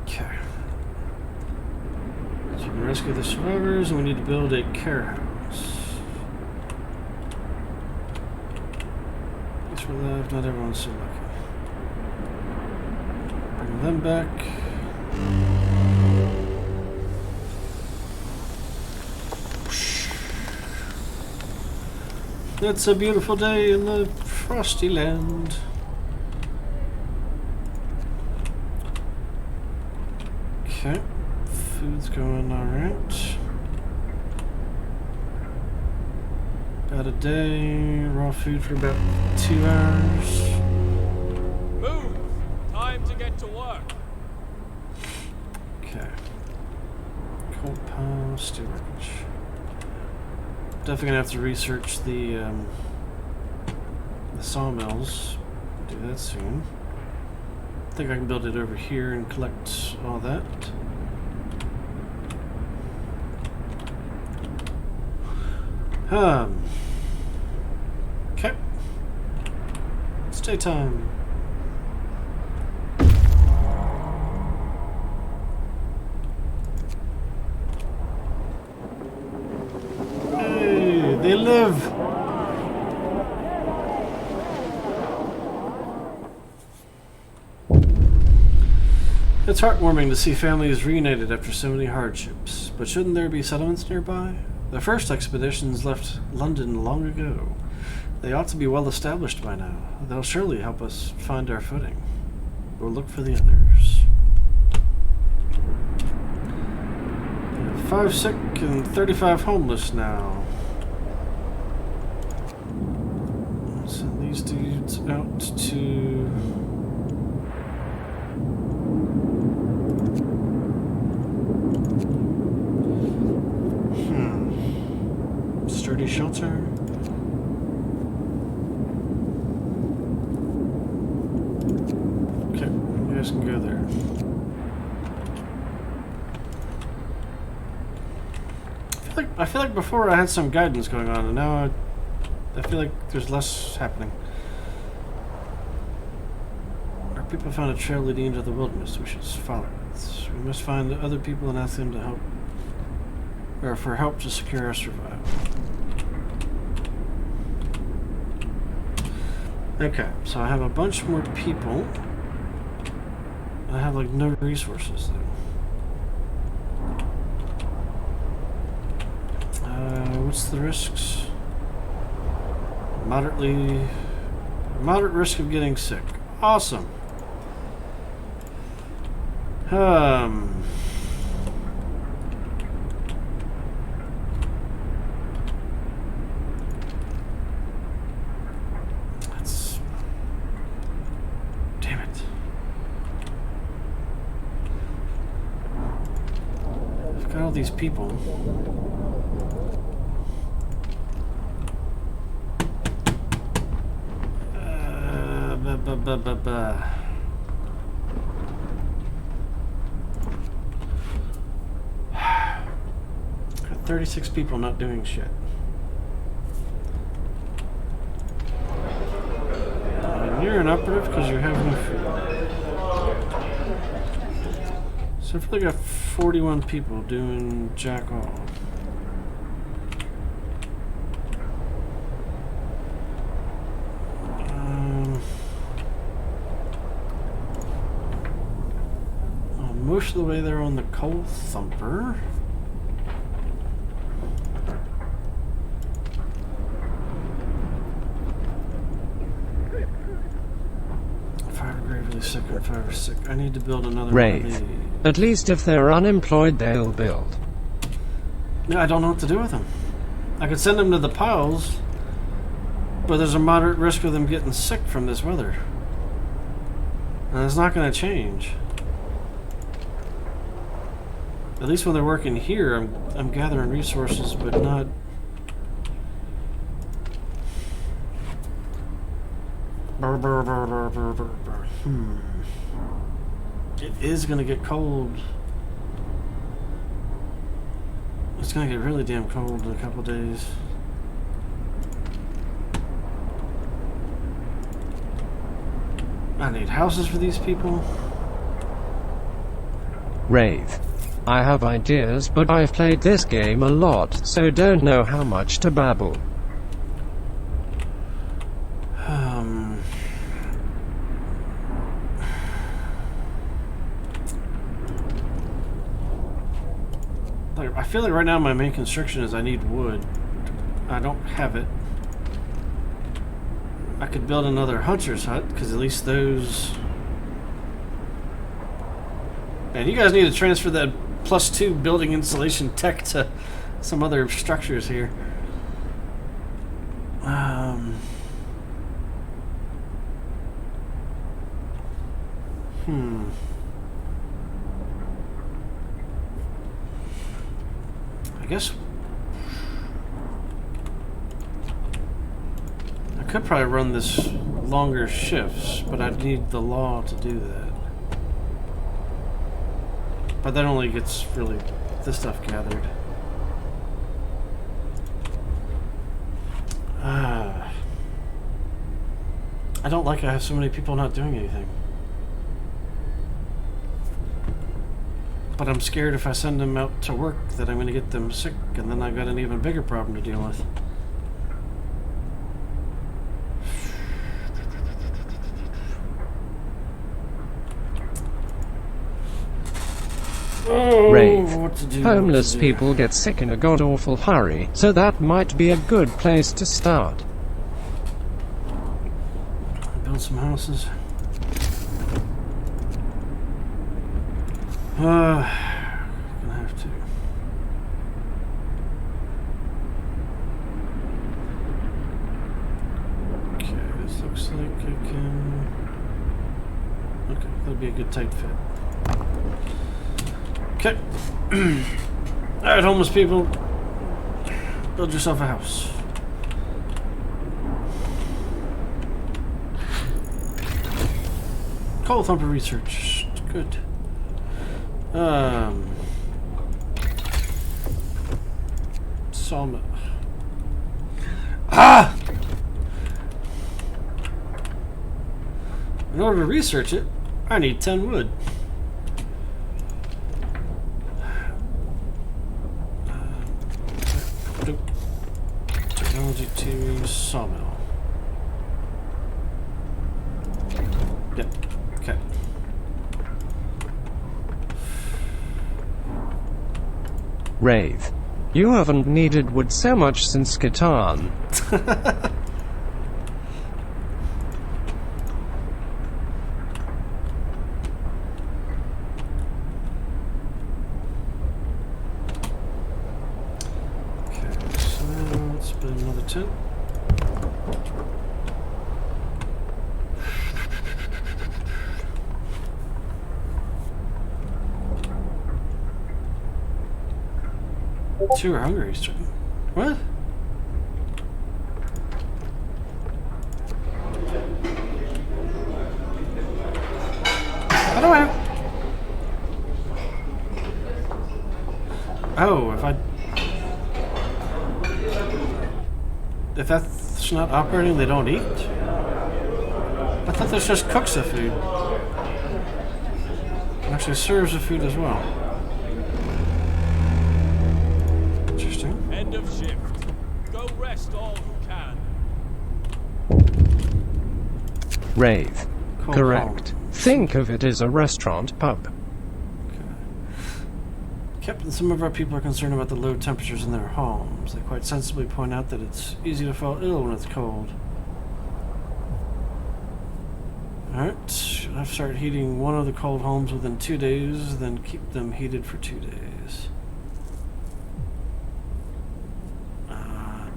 Okay. So we can rescue the survivors, and we need to build a care house. Guess we're alive, not everyone's so lucky. Bring them back. It's a beautiful day in the frosty land. Okay, food's going alright. About a day, raw food for about 2 hours. Move! Time to get to work. Okay. Coal pile, steel wreckage. Definitely gonna have to research the sawmills. Do that soon. I think I can build it over here and collect all that. Okay. It's daytime. Hey, they live. It's heartwarming to see families reunited after so many hardships, but shouldn't there be settlements nearby? The first expeditions left London long ago. They ought to be well established by now. They'll surely help us find our footing. We'll look for the others. 5 sick and 35 homeless now. Let's send these dudes out to... Sturdy shelter. Okay, you guys can go there. I feel like before I had some guidance going on, and now I feel like there's less happening. Our people found a trail leading into the wilderness. We should follow it. We must find other people and ask them to help, or for help to secure our survival. Okay, so I have a bunch more people. I have like no resources though. What's the risks? Moderate risk of getting sick. Awesome. Damn it. I've got all these people. 36 people not doing shit. And you're an operative because you have no food. So I've really got 41 people doing jack all. Most of the way there on the coal thumper. If I were gravely sick or if I were sick, I need to build another one of these. At least if they're unemployed, they'll build. Yeah, I don't know what to do with them. I could send them to the piles, but there's a moderate risk of them getting sick from this weather. And it's not going to change. At least when they're working here, I'm gathering resources, but not... It is going to get cold. It's going to get really damn cold in a couple days. I need houses for these people. Wraith. I have ideas, but I've played this game a lot, so don't know how much to babble. I feel like right now my main constriction is I need wood. I don't have it. I could build another hunter's hut, because at least those... Man, you guys need to transfer that +2 building installation tech to some other structures here. I guess I could probably run this longer shifts, but I'd need the law to do that. But that only gets really this stuff gathered. I don't like I have so many people not doing anything. But I'm scared if I send them out to work that I'm going to get them sick, and then I've got an even bigger problem to deal with. Wraith. What to do, Homeless what to do. people get sick in a god-awful hurry, so that might be a good place to start. Build some houses. Gonna have to. Okay, this looks like I can... Okay, that'll be a good tight fit. Okay. Alright, homeless people. Build yourself a house. Coal thumper research. Good. Sawmill. Ah! In order to research it, I need 10 wood. Technology to sawmill. Yep. Okay. Wraith. You haven't needed wood so much since Catan. Okay, so let's build another tent. Two are hungry. What? How do I... Oh, if I... if that's not operating, they don't eat? I thought this just cooks the food. It actually serves the food as well. Interesting. End of shift. Go rest all who can. Wraith. Cold Correct. home. Think of it as a restaurant pub. Captain, some of our people are concerned about the low temperatures in their homes. They quite sensibly point out that it's easy to fall ill when it's cold. Alright, I've started heating one of the cold homes within 2 days, then keep them heated for 2 days.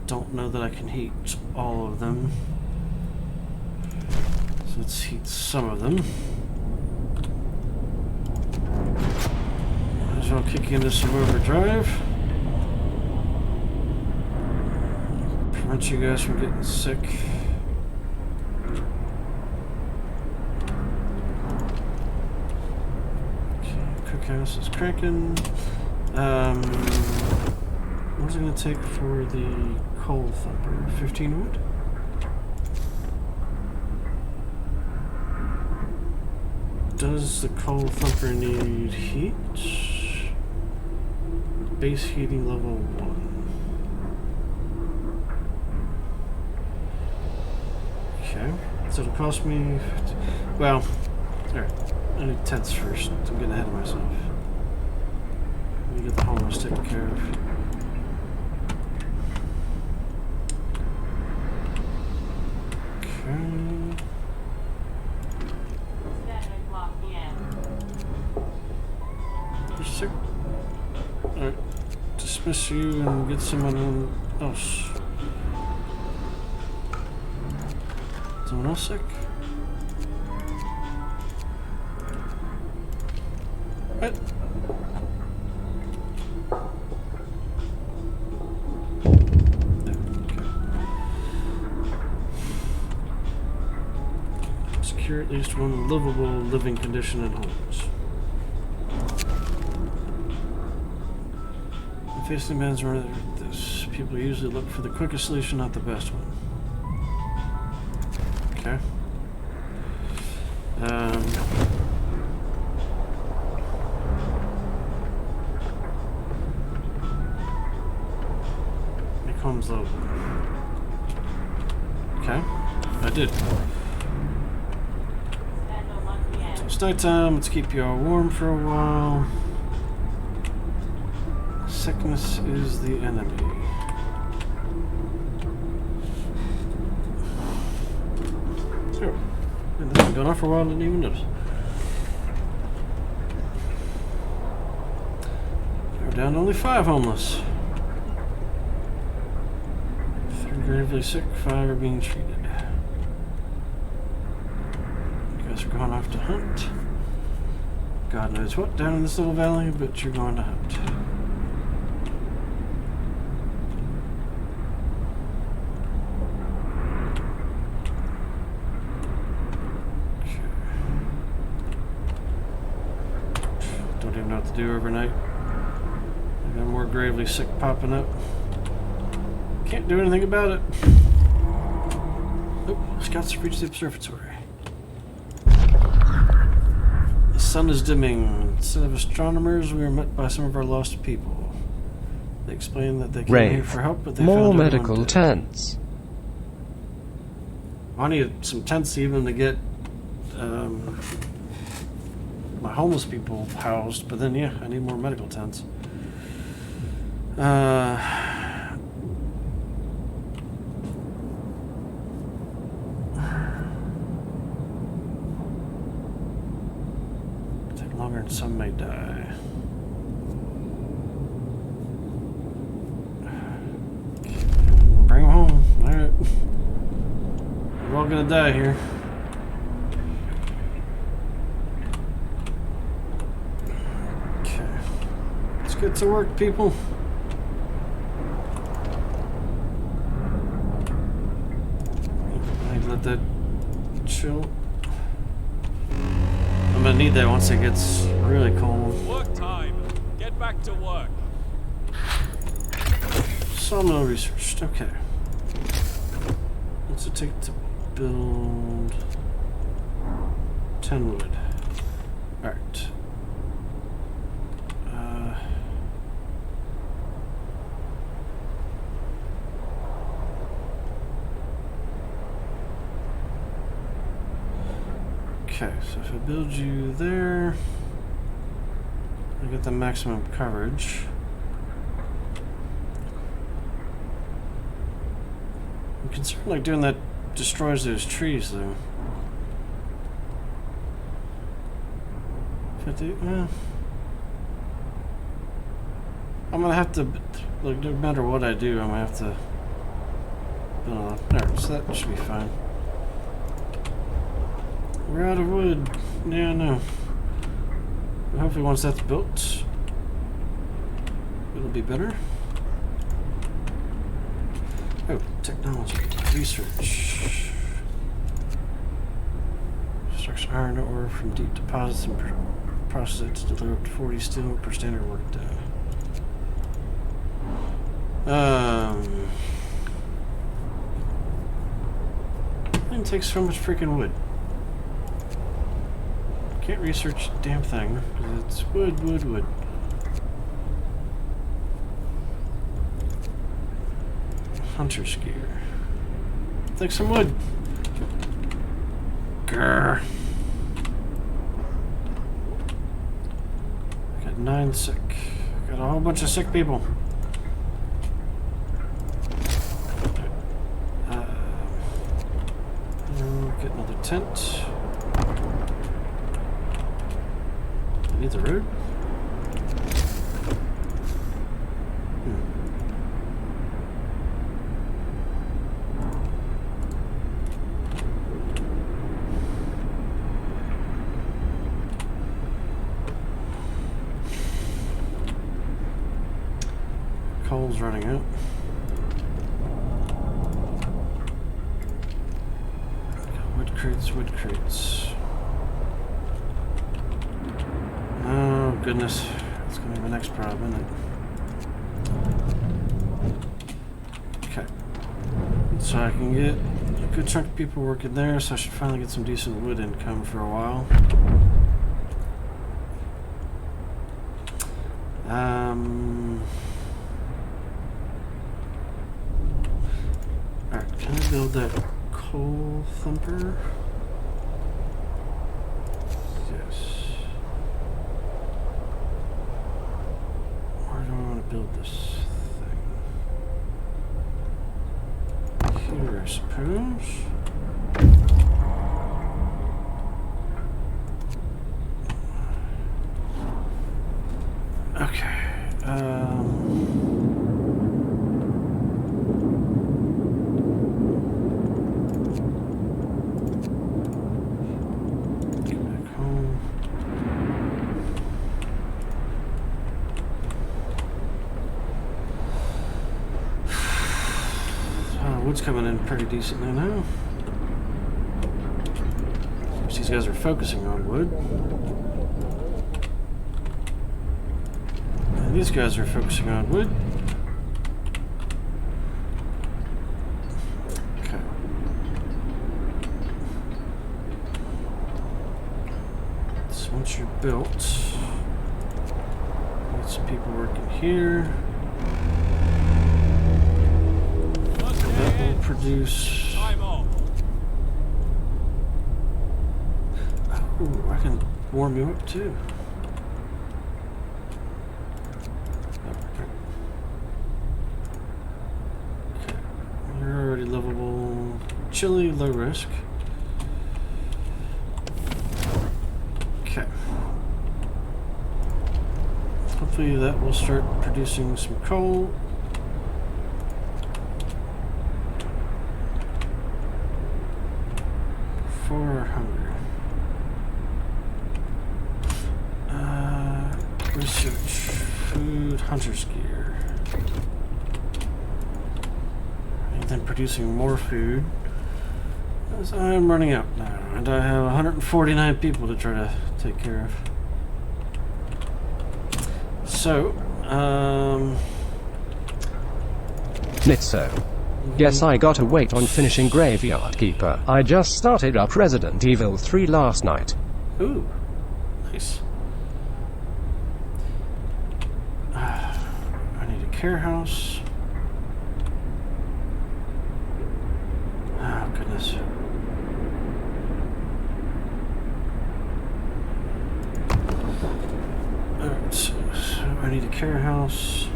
Don't know that I can heat all of them. So let's heat some of them. Might as well kick into some overdrive. Prevent you guys from getting sick. Cookhouse is cranking. What's it going to take for the coal thumper? 15 wood? Does the coal thumper need heat? Base heating level 1. Okay, so it'll cost me 50. Well, alright. I need tents first. I'm getting ahead of myself. Let me get the homeless taken care of. Okay. Just a sec. Alright. Dismiss you and get someone else. Someone else sick? What? Secure at least one livable living condition at homes. The facing bands are this. People usually look for the quickest solution, not the best one. Okay. Home's low. Okay, I did. So it's nighttime. Let's keep you all warm for a while. Sickness is the enemy. Sure. And this has been going on for a while. Didn't even notice. We're down to only 5 homeless. Gravely sick, 5 are being treated. You guys are going off to hunt. God knows what down in this little valley, but you're going to hunt. Okay. Don't even know what to do overnight. I got more gravely sick popping up. Can't do anything about it. Oh, scouts have reached the observatory. The sun is dimming. Instead of astronomers, we are met by some of our lost people. They explain that they came here Wraith. for help, but they More found medical everyone dead. tents. I need some tents even to get my homeless people housed, but then yeah, I need more medical tents. Longer and some may die. Bring them home. Alright. We're all gonna die here. Okay. Let's get to work, people. I let that chill. I'm gonna need that once it gets really cold. Work time. Get back to work. Sawmill researched. Okay. What's it take to build 10 wood? Alright. Okay, so if I build you there, I get the maximum coverage. I'm concerned like doing that destroys those trees though. 50, well, I'm gonna have to, like, no matter what I do, I'm gonna have to build on. Alright, so that should be fine. We're out of wood. Yeah, no. Hopefully once that's built, it'll be better. Oh, technology. Research. Extracts iron ore from deep deposits and process it to deliver up to 40 steel per standard work day. It takes so much freaking wood. Can't research a damn thing because it's wood, wood, wood. Hunter's gear. Take some wood. Grr. Got 9 sick. Got a whole bunch of sick people. Get another tent. Need the road? Coal's running out. Wood crates, wood crates. Oh goodness, that's gonna be my next problem, isn't it? Okay. So I can get a good chunk of people working there, so I should finally get some decent wood income for a while. Alright, can I build that coal thumper? Yes. Where do I want to build this thing? Here, I suppose. Okay. Get back home. Wood's coming in pretty decently now. These guys are focusing on wood. And these guys are focusing on wood. Okay. So once you're built, get some people working here. That will produce. Oh, I can warm you up too. Okay, you're already livable. Chilly, low risk. Okay. Hopefully that will start producing some coal. For hunger. Research, food, hunter's gear. And then producing more food. As I'm running out now, and I have 149 people to try to take care of. So, Nitso. Guess I gotta wait on finishing Graveyard Keeper. I just started up Resident Evil 3 last night. Ooh, nice. I need a care house. Oh, goodness. Alright, so I need a care house.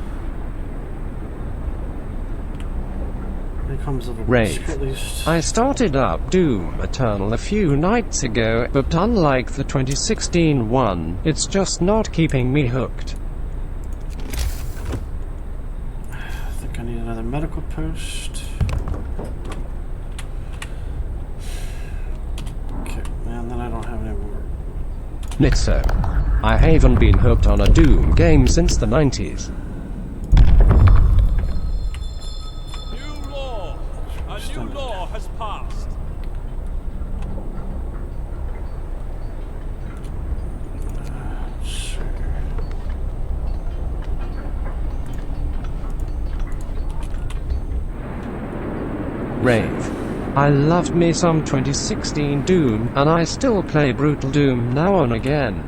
Here comes a little Wraith. at least. I started up Doom Eternal a few nights ago, but unlike the 2016 one, it's just not keeping me hooked. I think I need another medical post. Okay, and then I don't have any more. Nixo. I haven't been hooked on a Doom game since the 90s. New law. A new law has passed. Sure. Wraith. I loved me some 2016 Doom, and I still play Brutal Doom now and again.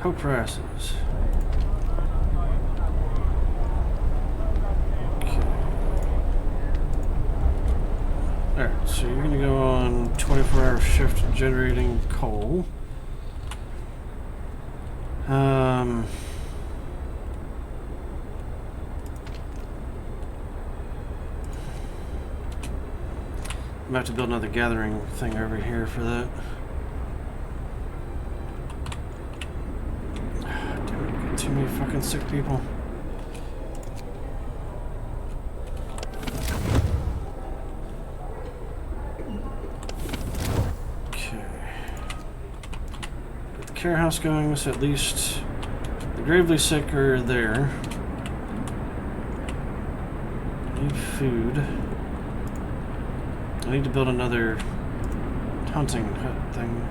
Hope rises. Okay. Alright, so you're gonna go on 24-hour shift generating coal. I'm about to build another gathering thing over here for that. Damn it, got too many fucking sick people. Okay. Get the care house going, so at least the gravely sick are there. I need food. I need to build another hunting hut thing.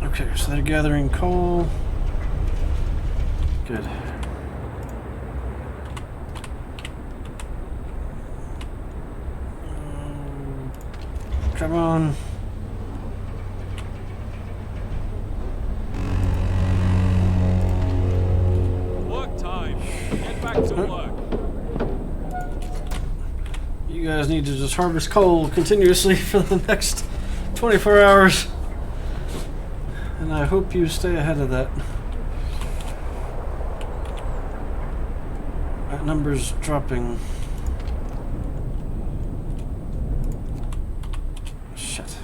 Okay, so they're gathering coal. Good. Come on. You guys need to just harvest coal continuously for the next 24 hours. And I hope you stay ahead of that. That number's dropping. Shit.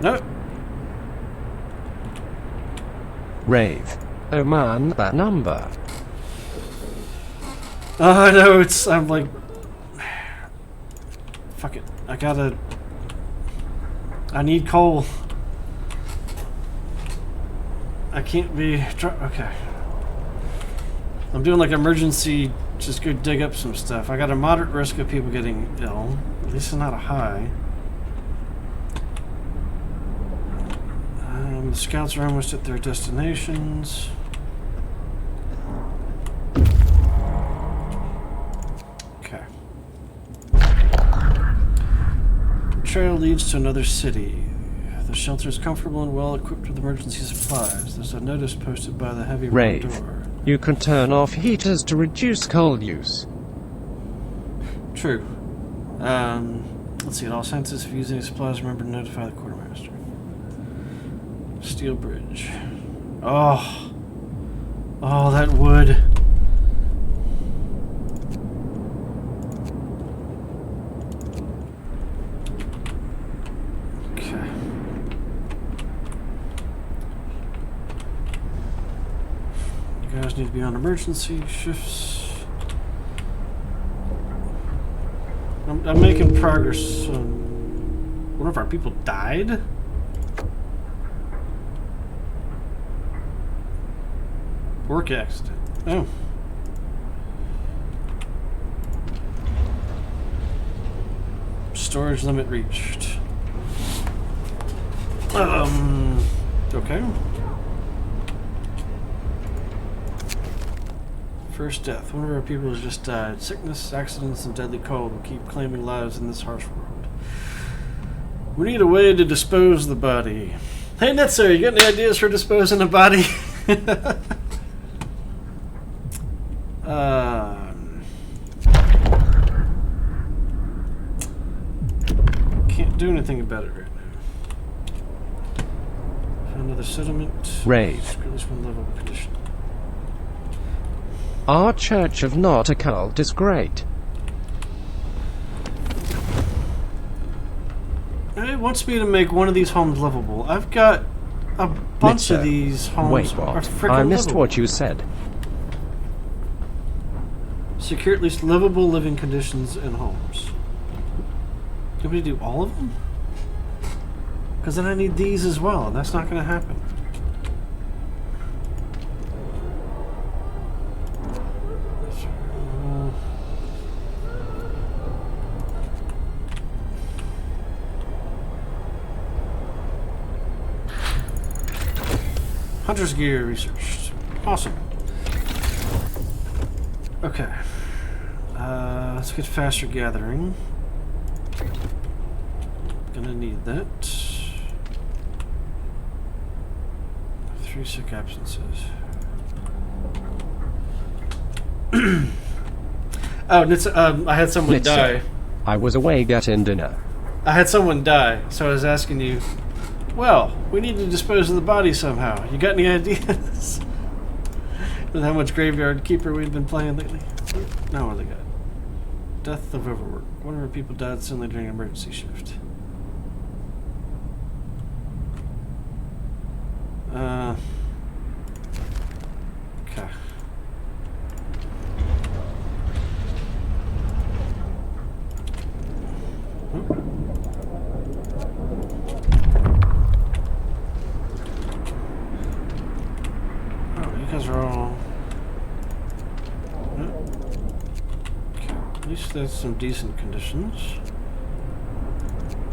No. Wraith. Oh man, that number. I know, I'm like... Fuck it. I need coal. I can't be... Okay. I'm doing like emergency, just go dig up some stuff. I got a moderate risk of people getting ill. At least it's not a high. The scouts are almost at their destinations. Okay. The trail leads to another city. The shelter is comfortable and well equipped with emergency supplies. There's a notice posted by the heavy Wraith. door. You can turn off heaters to reduce coal use. True. Let's see. At all senses, if using supplies, remember to notify the quartermaster. Steel bridge. Oh. Oh, that wood. Okay. You guys need to be on emergency shifts. I'm making progress. One of our people died? Work accident. Oh. Storage limit reached. Okay. First death. One of our people has just died. Sickness, accidents, and deadly cold will keep claiming lives in this harsh world. We need a way to dispose of the body. Hey, Netzer, you got any ideas for disposing a body? Can't do anything about it right now. Another settlement. Wraith. Screw this one level condition. Our Church of Not a Cult is great. It wants me to make one of these homes livable. I've got a bunch of Nitso. these homes Wait, are what? freaking I missed livable. what you said. Secure at least livable living conditions in homes. Do we do all of them? Because then I need these as well, and that's not going to happen. Hunter's gear researched. Awesome. Okay. Let's get faster gathering. Gonna need that. 3 sick absences. Oh, I had someone Nitso. die. I was away getting dinner. I had someone die, so I was asking you, well, we need to dispose of the body somehow. You got any ideas? With how much Graveyard Keeper we've been playing lately? No, what do they got? Death of overwork. One of our people died suddenly during an emergency shift. Okay. Oh, you guys are all... Okay. At least there's some decent conditions.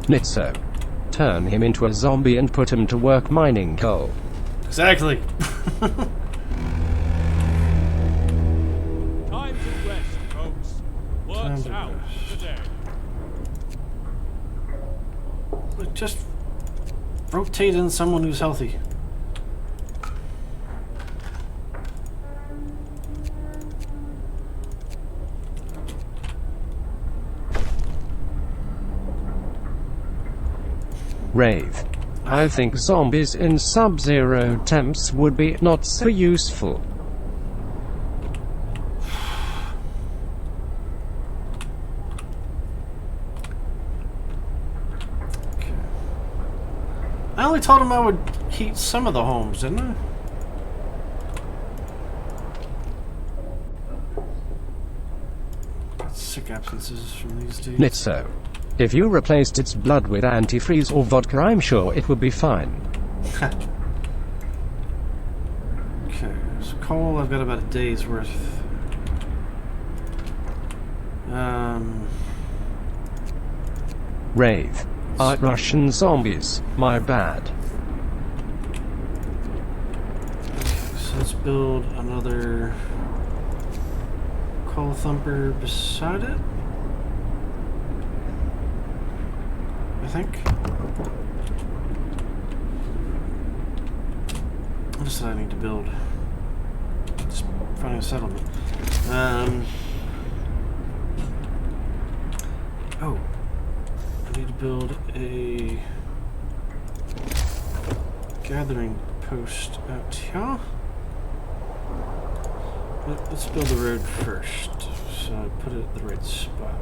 Nitso. Turn him into a zombie and put him to work mining coal. Exactly. Time to rest, folks. Time Work's to out rest. today. Just rotate in someone who's healthy. Wraith. I think zombies in sub-zero temps would be not so useful. I only told him I would heat some of the homes, didn't I? Got sick absences from these dudes. Nitso. If you replaced its blood with antifreeze or vodka, I'm sure it would be fine. Okay, so coal, I've got about a day's worth. Wraith. Russian zombies. My bad. So let's build another coal thumper beside it. I think. What else did I need to build? Just finding a settlement. Oh. I need to build a gathering post out here. Let's build the road first, so I put it at the right spot.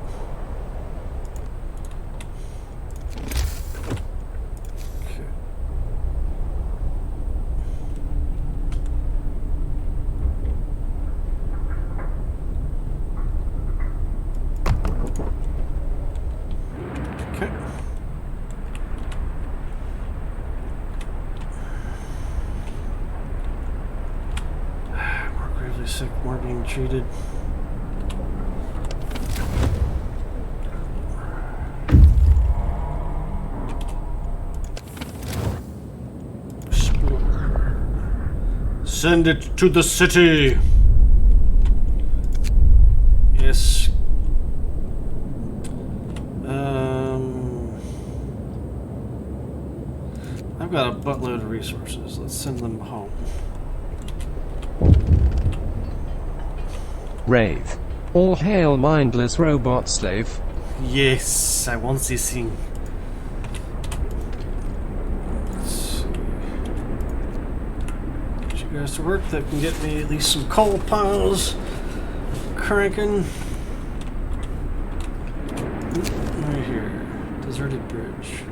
Okay. Okay. More gravely sick, more being treated. Send it to the city. Yes. I've got a buttload of resources. Let's send them home. Wraith. All hail, mindless robot slave. Yes, I want this thing. Let's see. Get you guys to work that can get me at least some coal piles cranking. Right here. Deserted bridge.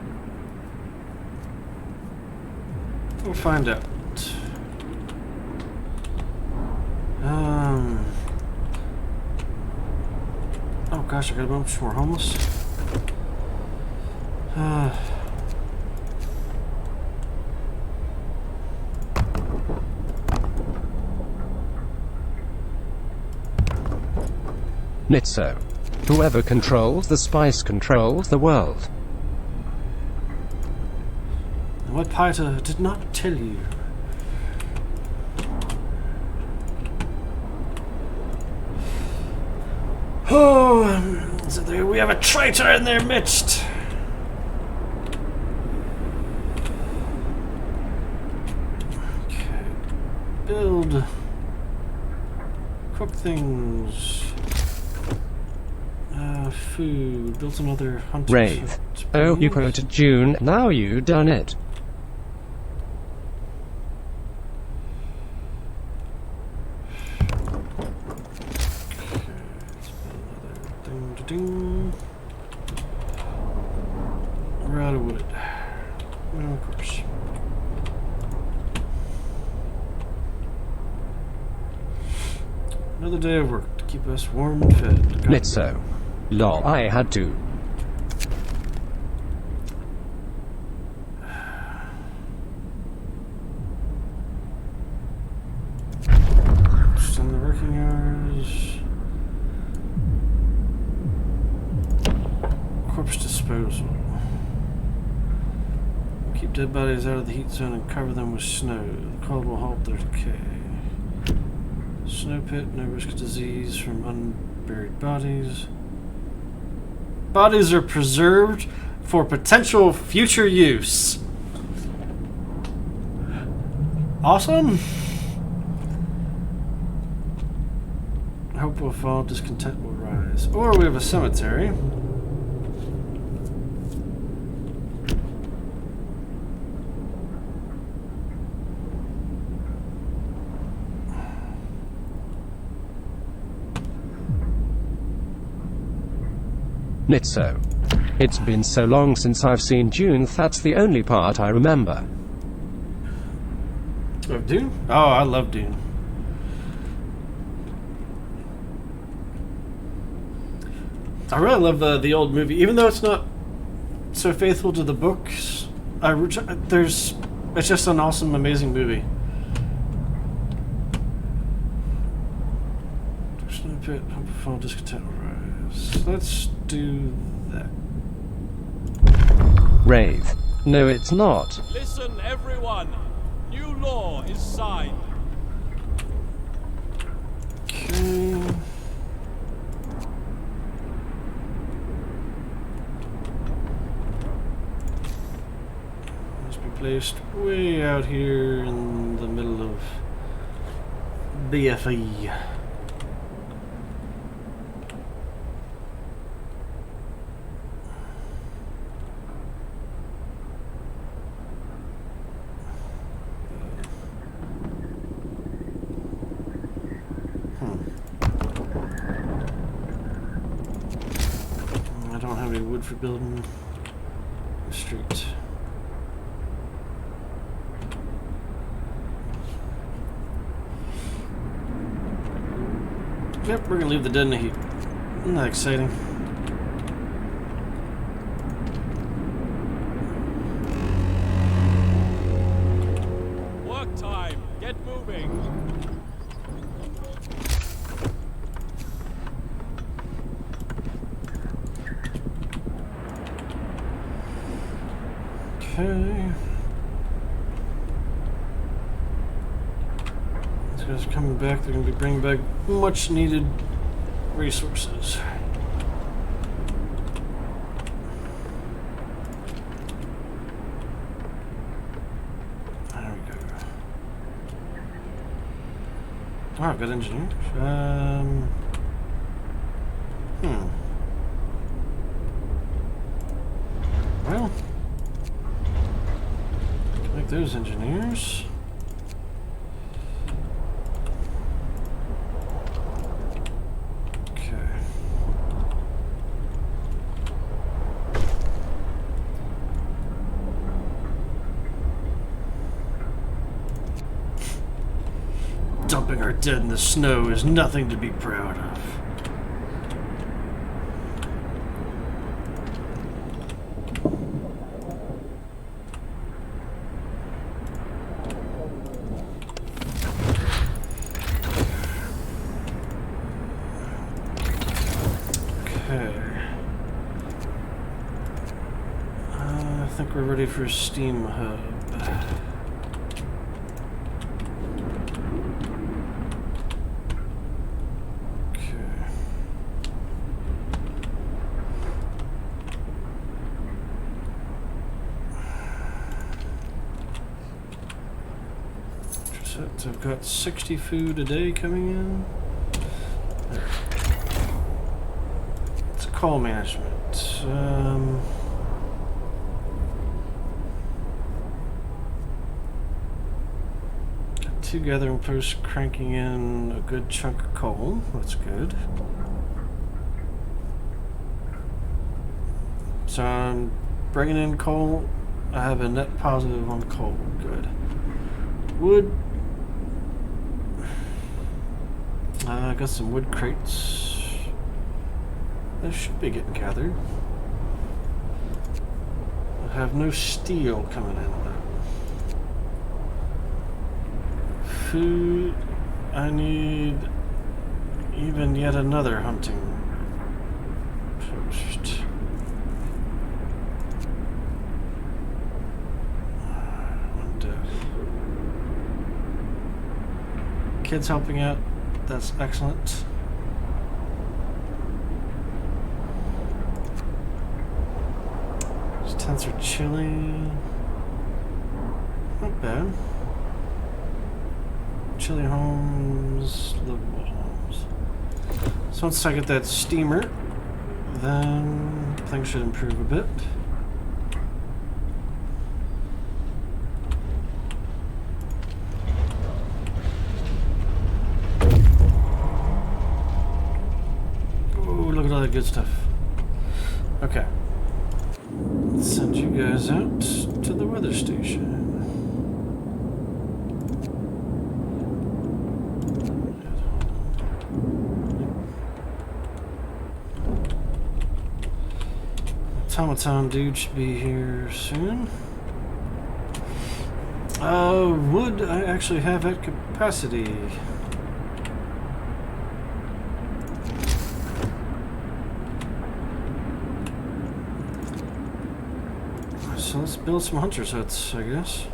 We'll find out. Oh gosh, I got a bunch more homeless. Nitso. Whoever controls the spice controls the world. What Paita did not tell you. Oh, so there we have a traitor in their midst. Okay. Build. Cook things. Food. Build some other hunting. Wraith. Oh, you quoted June, now you done it. We're out of wood. Well, of course. Another day of work to keep us warm and fed. Nitso. Lol, I had to. Extend the working hours. Corpse disposal. Keep dead bodies out of the heat zone and cover them with snow. The cold will halt their decay. Snow pit, no risk of disease from unburied bodies. Bodies are preserved for potential future use. Awesome. Hope will fall, discontent will rise. Or we have a cemetery. Nitso. It's been so long since I've seen June, that's the only part I remember. Of Dune? Oh, I love Dune. I really love the old movie, even though it's not so faithful to the books. It's just an awesome, amazing movie. Snow pit, hope will fall, discontent will rise. Let's do that. Wraith. No, it's not. Listen, everyone. New law is signed. Okay. Must be placed way out here in the middle of BFE. I don't have any wood for building the street. Yep, we're gonna leave the dead in the heat. Isn't that exciting? Work time. Get moving. Okay. guys are coming back. They're going to be bringing back much needed resources. There we go. Oh, I've got engineers. Well, make those engineers. Okay. Dumping our dead in the snow is nothing to be proud of. I think we're ready for a steam hub. Okay. So I've got 60 food a day coming in. It's coal management. Got 2 gathering posts cranking in a good chunk of coal. That's good. So I'm bringing in coal. I have a net positive on coal. Good. Wood. I got some wood crates. They should be getting gathered. I have no steel coming in though. Food. I need even yet another hunting post. One death. Kids helping out. That's excellent. These tents are chilly. Not bad. Chilly homes, livable homes. So once I get that steamer, then things should improve a bit. Look at all that good stuff. Okay. Let's send you guys out to the weather station. Automaton dude should be here soon. Wood I actually have at capacity. So let's build some hunter's huts, I guess.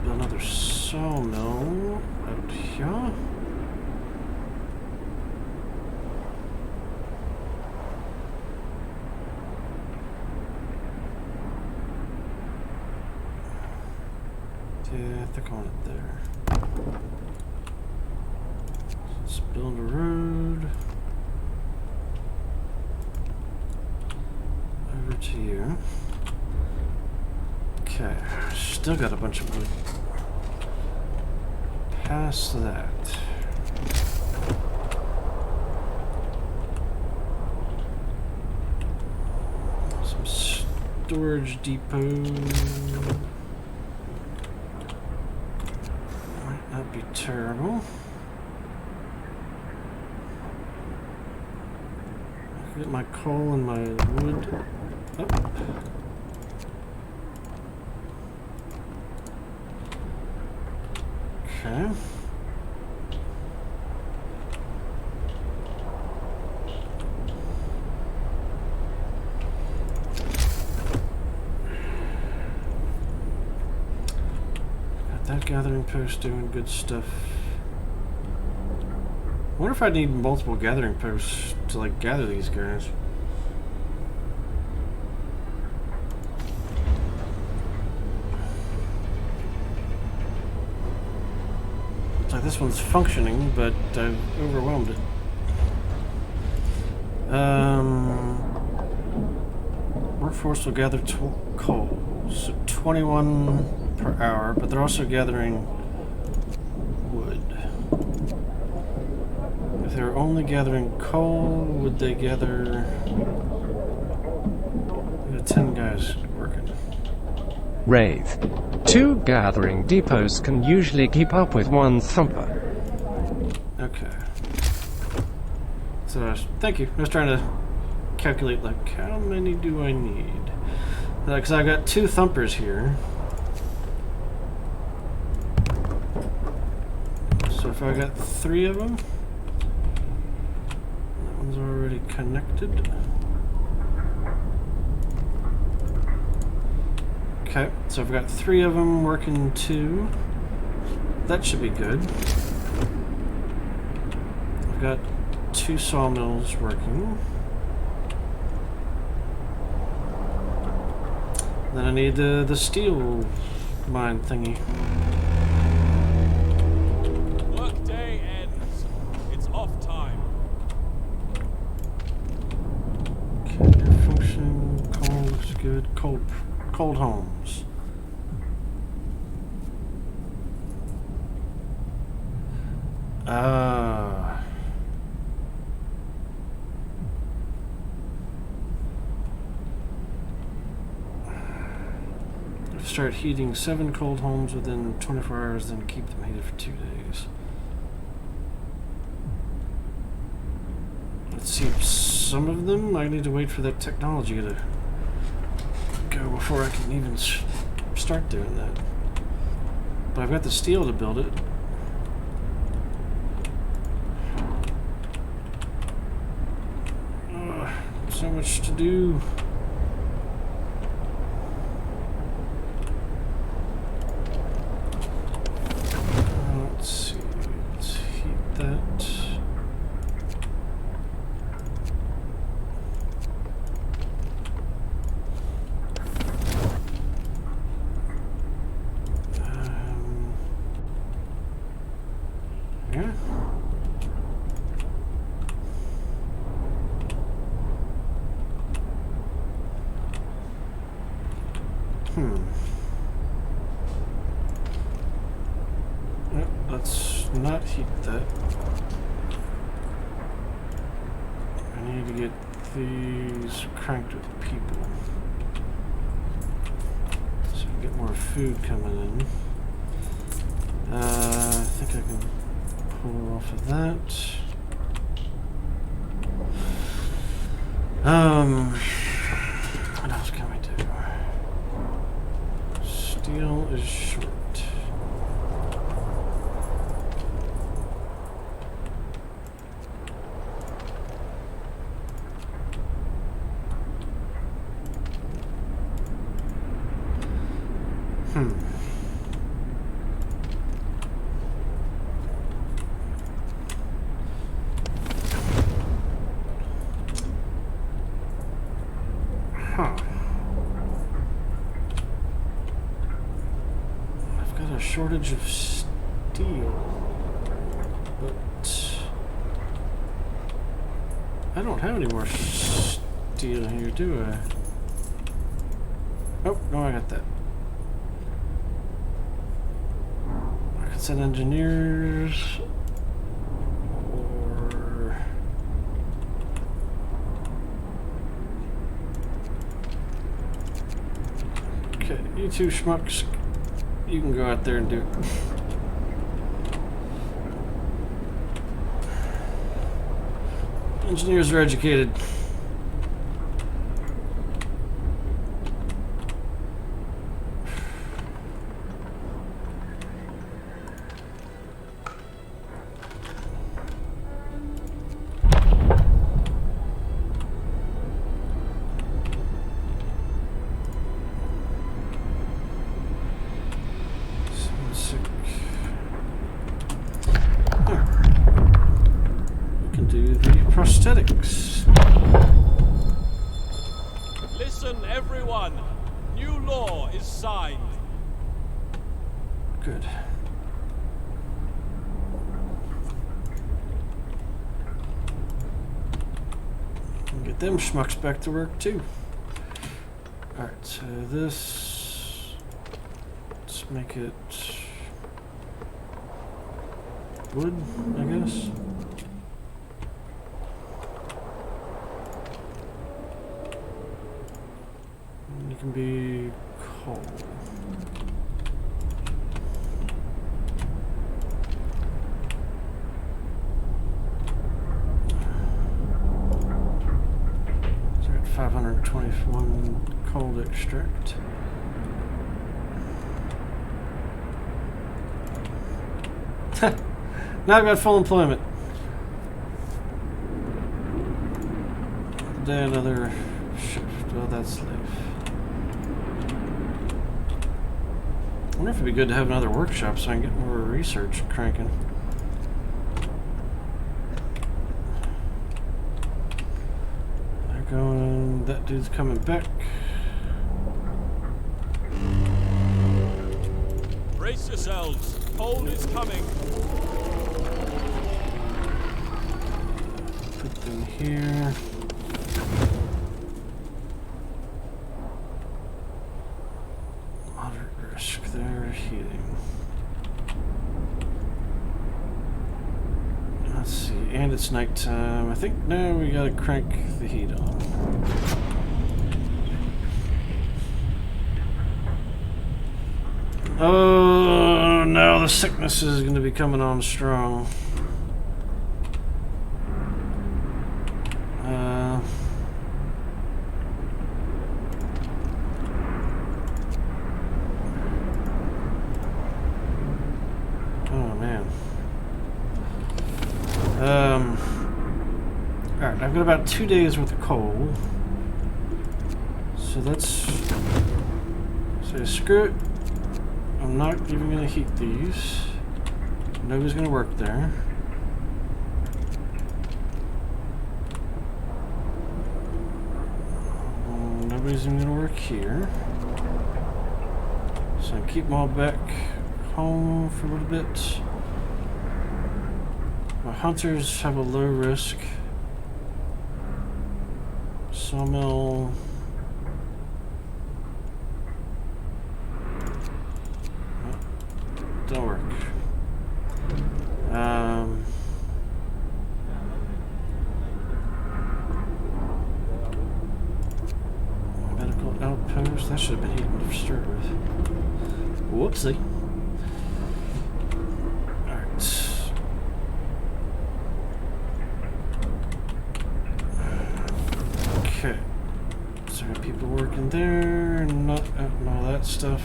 Another sawmill out here. Yeah, I think I want it there. Let's build a road over to you. Okay, still got a bunch of wood. Past that. Some storage depot. Might not be terrible. Get my coal and my wood up. Okay. Got that gathering post doing good stuff. I wonder if I need multiple gathering posts to like gather these guys. Looks like this one's functioning, but I've overwhelmed it. Workforce will gather coal, so 21 per hour, but they're also gathering wood. If they're only gathering coal, would they gather... We got 10 guys working. Wraith. 2 gathering depots can usually keep up with 1 thumper. Okay. So, thank you. I was trying to calculate, like, how many do I need? Because I've got 2 thumpers here. So if I got 3 of them, that one's already connected. Okay, so I've got 3 of them working 2. That should be good. I've got 2 sawmills working. Then I need the steel mine thingy. Workday ends. It's off time. Okay, function, coal looks good. Cold homes. Start heating 7 cold homes within 24 hours, then keep them heated for 2 days. Let's see, some of them I need to wait for that technology to go before I can even start doing that. But I've got the steel to build it. So much to do. Let's see, let's heat that. Yeah. Let's not heat that. I need to get these cranked with people. So I can get more food coming in. I think I can pull off of that. What else can we do? Steel is short. I've got a shortage of steel, but I don't have any more steel here, do I? Oh, no, I got that. I could send engineers, or okay, you two schmucks, you can go out there and do it. Engineers are educated. prosthetics. Listen, everyone. New law is signed. Good. And get them schmucks back to work too. Alright, so this... let's make it... wood, I guess. And it can be coal. So I got 521 coal to extract. Now I've got full employment. Then another shift. Well, that's slave. I wonder if it'd be good to have another workshop so I can get more research cranking. They're going. That dude's coming back. Brace yourselves. Coal is coming. Put them here. Moderate risk. They're heating. Let's see. And it's nighttime. I think now we gotta crank the heat on. Oh, now the sickness is gonna be coming on strong. Alright, I've got about 2 days worth of coal. So let's say screw it. I'm not even going to heat these. Nobody's going to work there. Nobody's even going to work here. So I keep them all back home for a little bit. My hunters have a low risk. Sawmill. Don't work. Medical outpost. That should have been heating to start with. Whoopsie. Alright. Okay. So I got people working there, not out and all that stuff.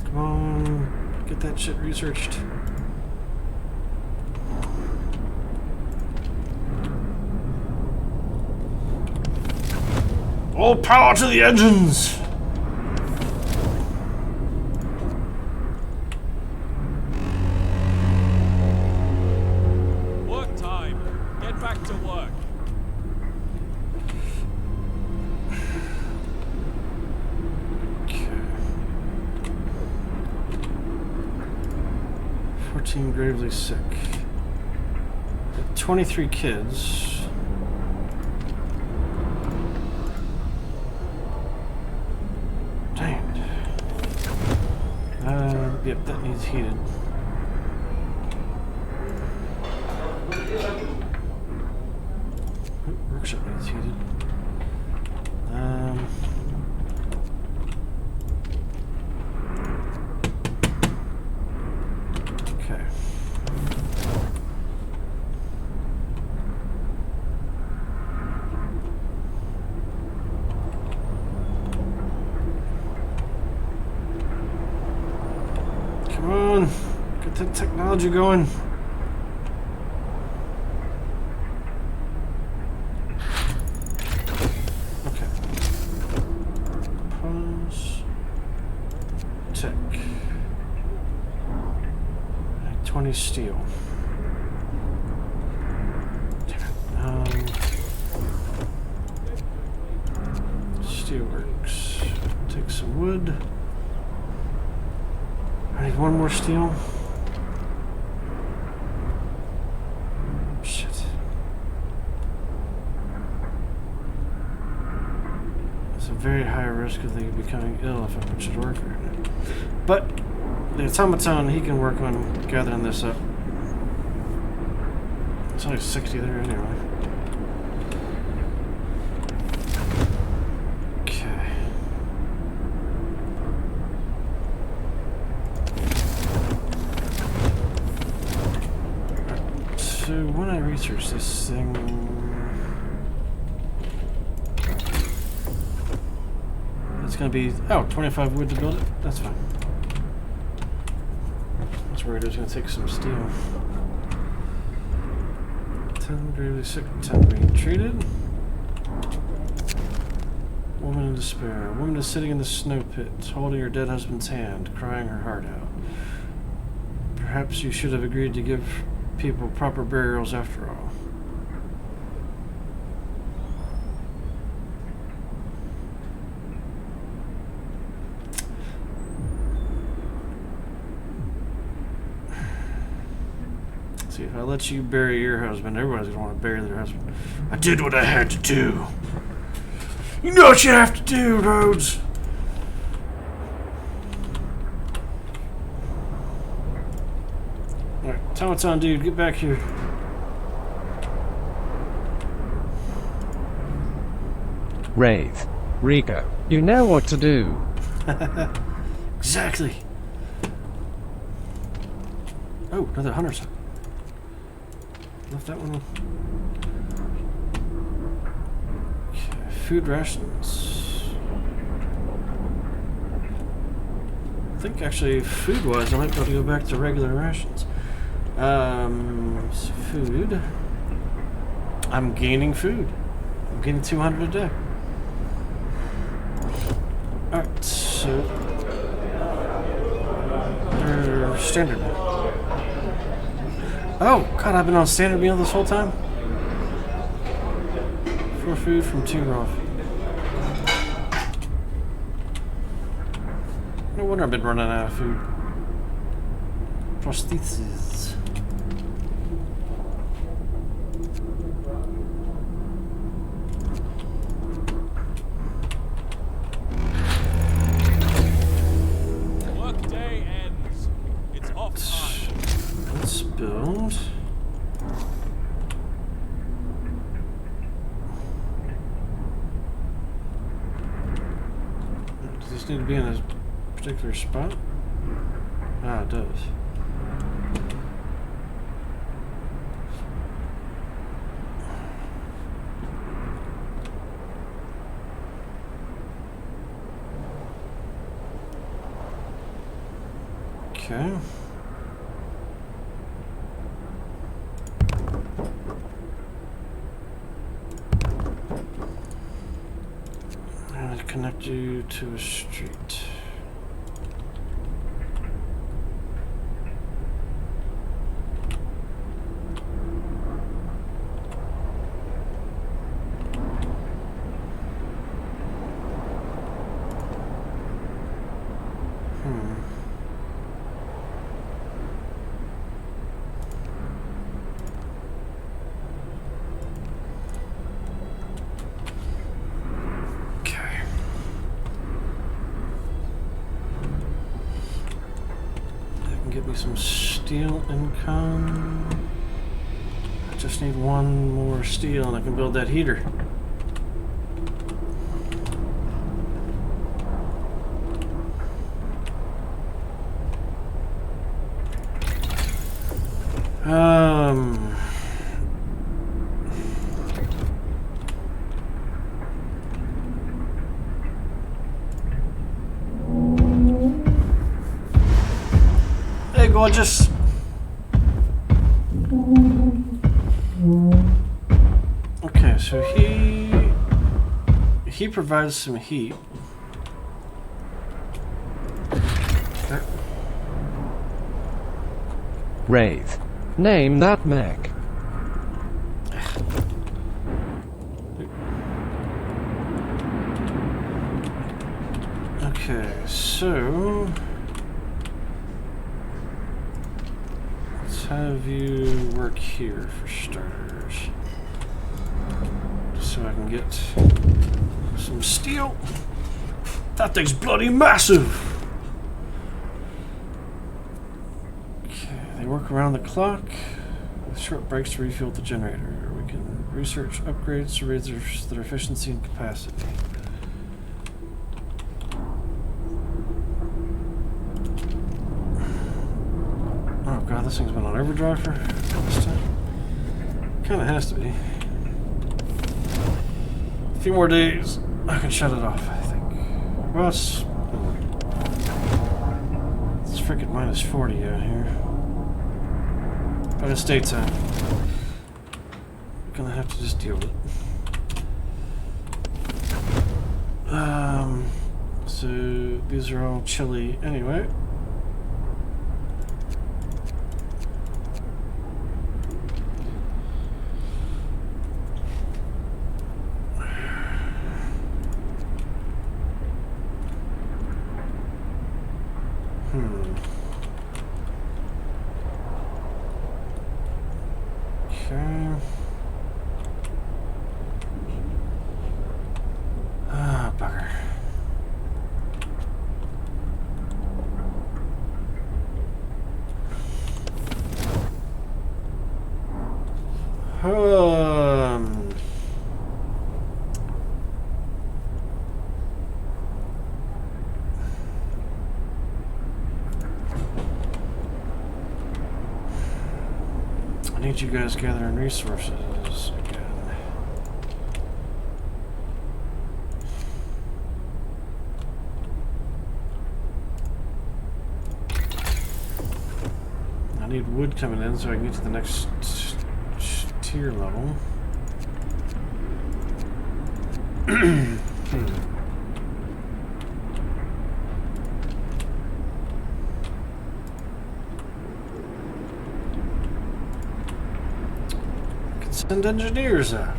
Come on, get that shit researched. All power to the engines! Work time. Get back to work. Okay. 14 gravely sick. Got 23 kids. Yep, that needs heated. Workshop needs heated. Okay. Come on, get the technology going. Okay. Pause. Tech. 20 steel. Steelworks. Take some wood. I need one more steel. Shit. There's a very high risk of them becoming ill if I put you to work right now. But the automaton, he can work on gathering this up. It's only 60 there anyway. Okay. Right. So when I research this thing, it's going to be 25 wood to build it. That's fine. That's where it is going to take some steel. 10 gravely sick, 10 being treated. Woman in despair. Woman is sitting in the snow pit, holding her dead husband's hand, crying her heart out. Perhaps you should have agreed to give people proper burials after all. If I let you bury your husband, everybody's gonna want to bury their husband. I did what I had to do. You know what you have to do, Rhodes. Alright, automaton dude, get back here. Wraith. Rico, you know what to do. Exactly. Oh, another hunter's. Left that one. Okay, food rations. I think actually, food-wise, I might be able to go back to regular rations. So food. I'm gaining food. I'm getting 200 a day. Alright, so standard. Oh, God, I've been on standard meal this whole time? 4 food from 2 raw food. No wonder I've been running out of food. Prostheses. Workday ends. It's off time. Let's build. Does this need to be in a particular spot? Ah, it does. Okay. I'm going to connect you to a street. Get me some steel income. I just need one more steel and I can build that heater. Gorgeous. Okay, so he provides some heat. Okay. Wraith. Name that mech. Okay, so let's have you work here for starters, just so I can get some steel. That thing's bloody massive. Okay, they work around the clock with short breaks to refuel the generator. We can research upgrades to raise their efficiency and capacity. Oh god, this thing's been on overdrive for all this time. Kinda has to be. A few more days, I can shut it off, I think. Well, it's freaking minus 40 out here. But it's daytime. Gonna have to just deal with it. So these are all chilly anyway. Okay. Ah, bugger. I need you guys gathering resources again. I need wood coming in so I can get to the next tier level. Send engineers out.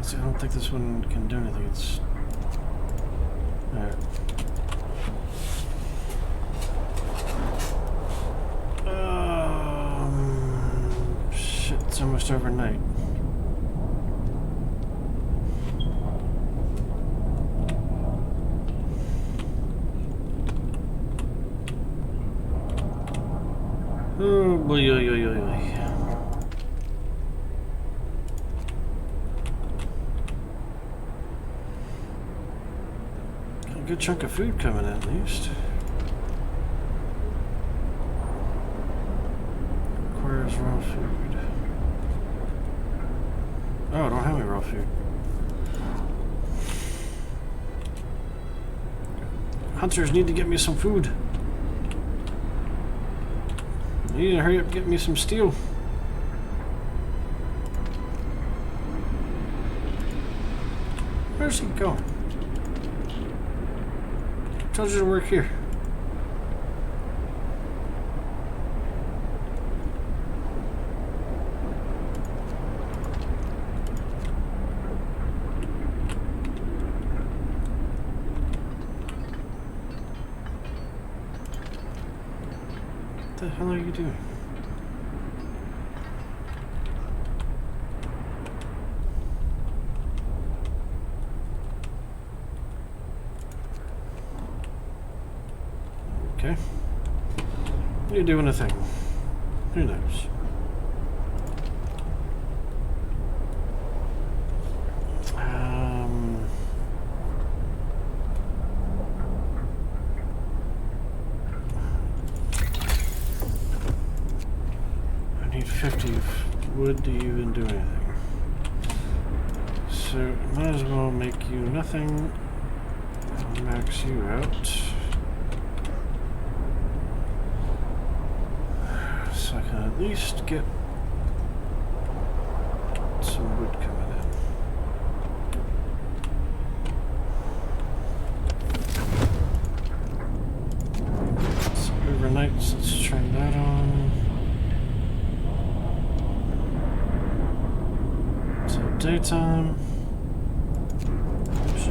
See, I don't think this one can do anything. It's alright. Shit, it's almost overnight. Oh boy, oy, oy, oy, oy. Got a good chunk of food coming in, at least. Requires raw food. Oh, I don't have any raw food. Hunters need to get me some food. You need to hurry up and get me some steel. Where's he going? I told you to work here. What the hell are you doing? Okay. You're doing a thing. Who knows? I need 50 wood to even do anything. So, might as well make you nothing. I'll max you out. So I can at least get some wood coming in. So overnight, so let's turn that on. So daytime. Oops.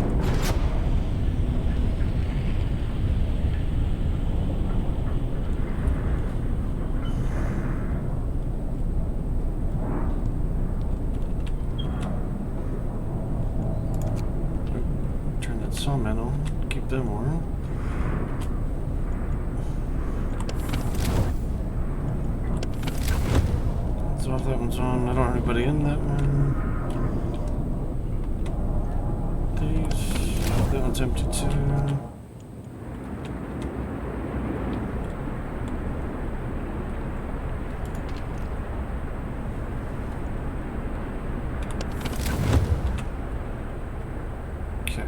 Turn that sawmill on, keep them warm. So if that one's on, I don't have anybody in that one. That one's empty too. Okay.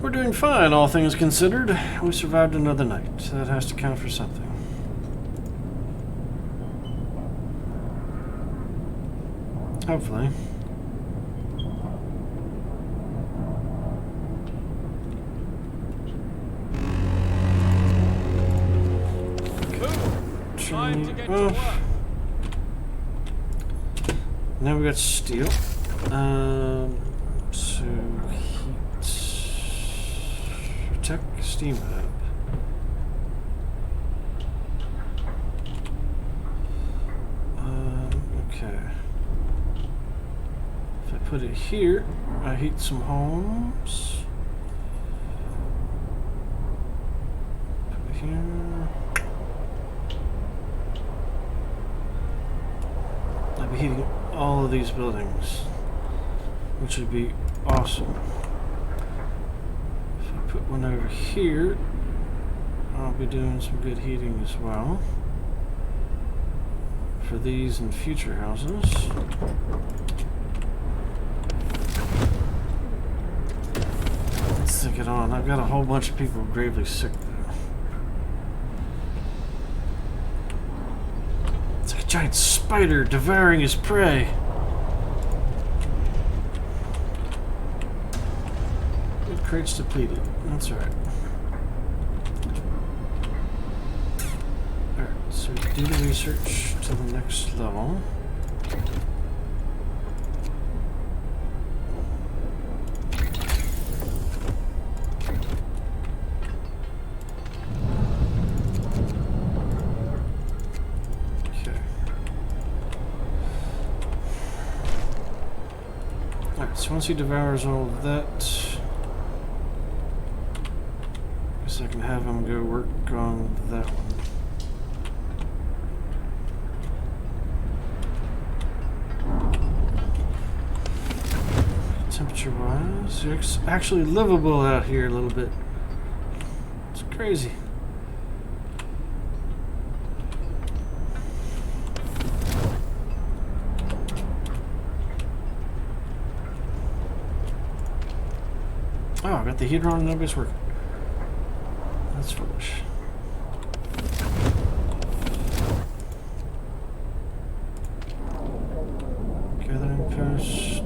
We're doing fine, all things considered. We survived another night. That has to count for something. Hopefully. Time to get to Well, work. now we got steel. So heat. Tech steam hub. Okay. If I put it here, I heat some homes. Put it here. I'll be heating all of these buildings, which would be awesome. If I put one over here, I'll be doing some good heating as well for these and future houses. Let's stick it on. I've got a whole bunch of people gravely sick though. It's like a giant spider devouring his prey. Good crates depleted. That's alright. Alright, so do the research to the next level. So once he devours all of that, I guess I can have him go work on that one. Temperature-wise, it's actually livable out here a little bit. It's crazy. Oh, I got the heater on and nobody's working. That's foolish. Gathering post.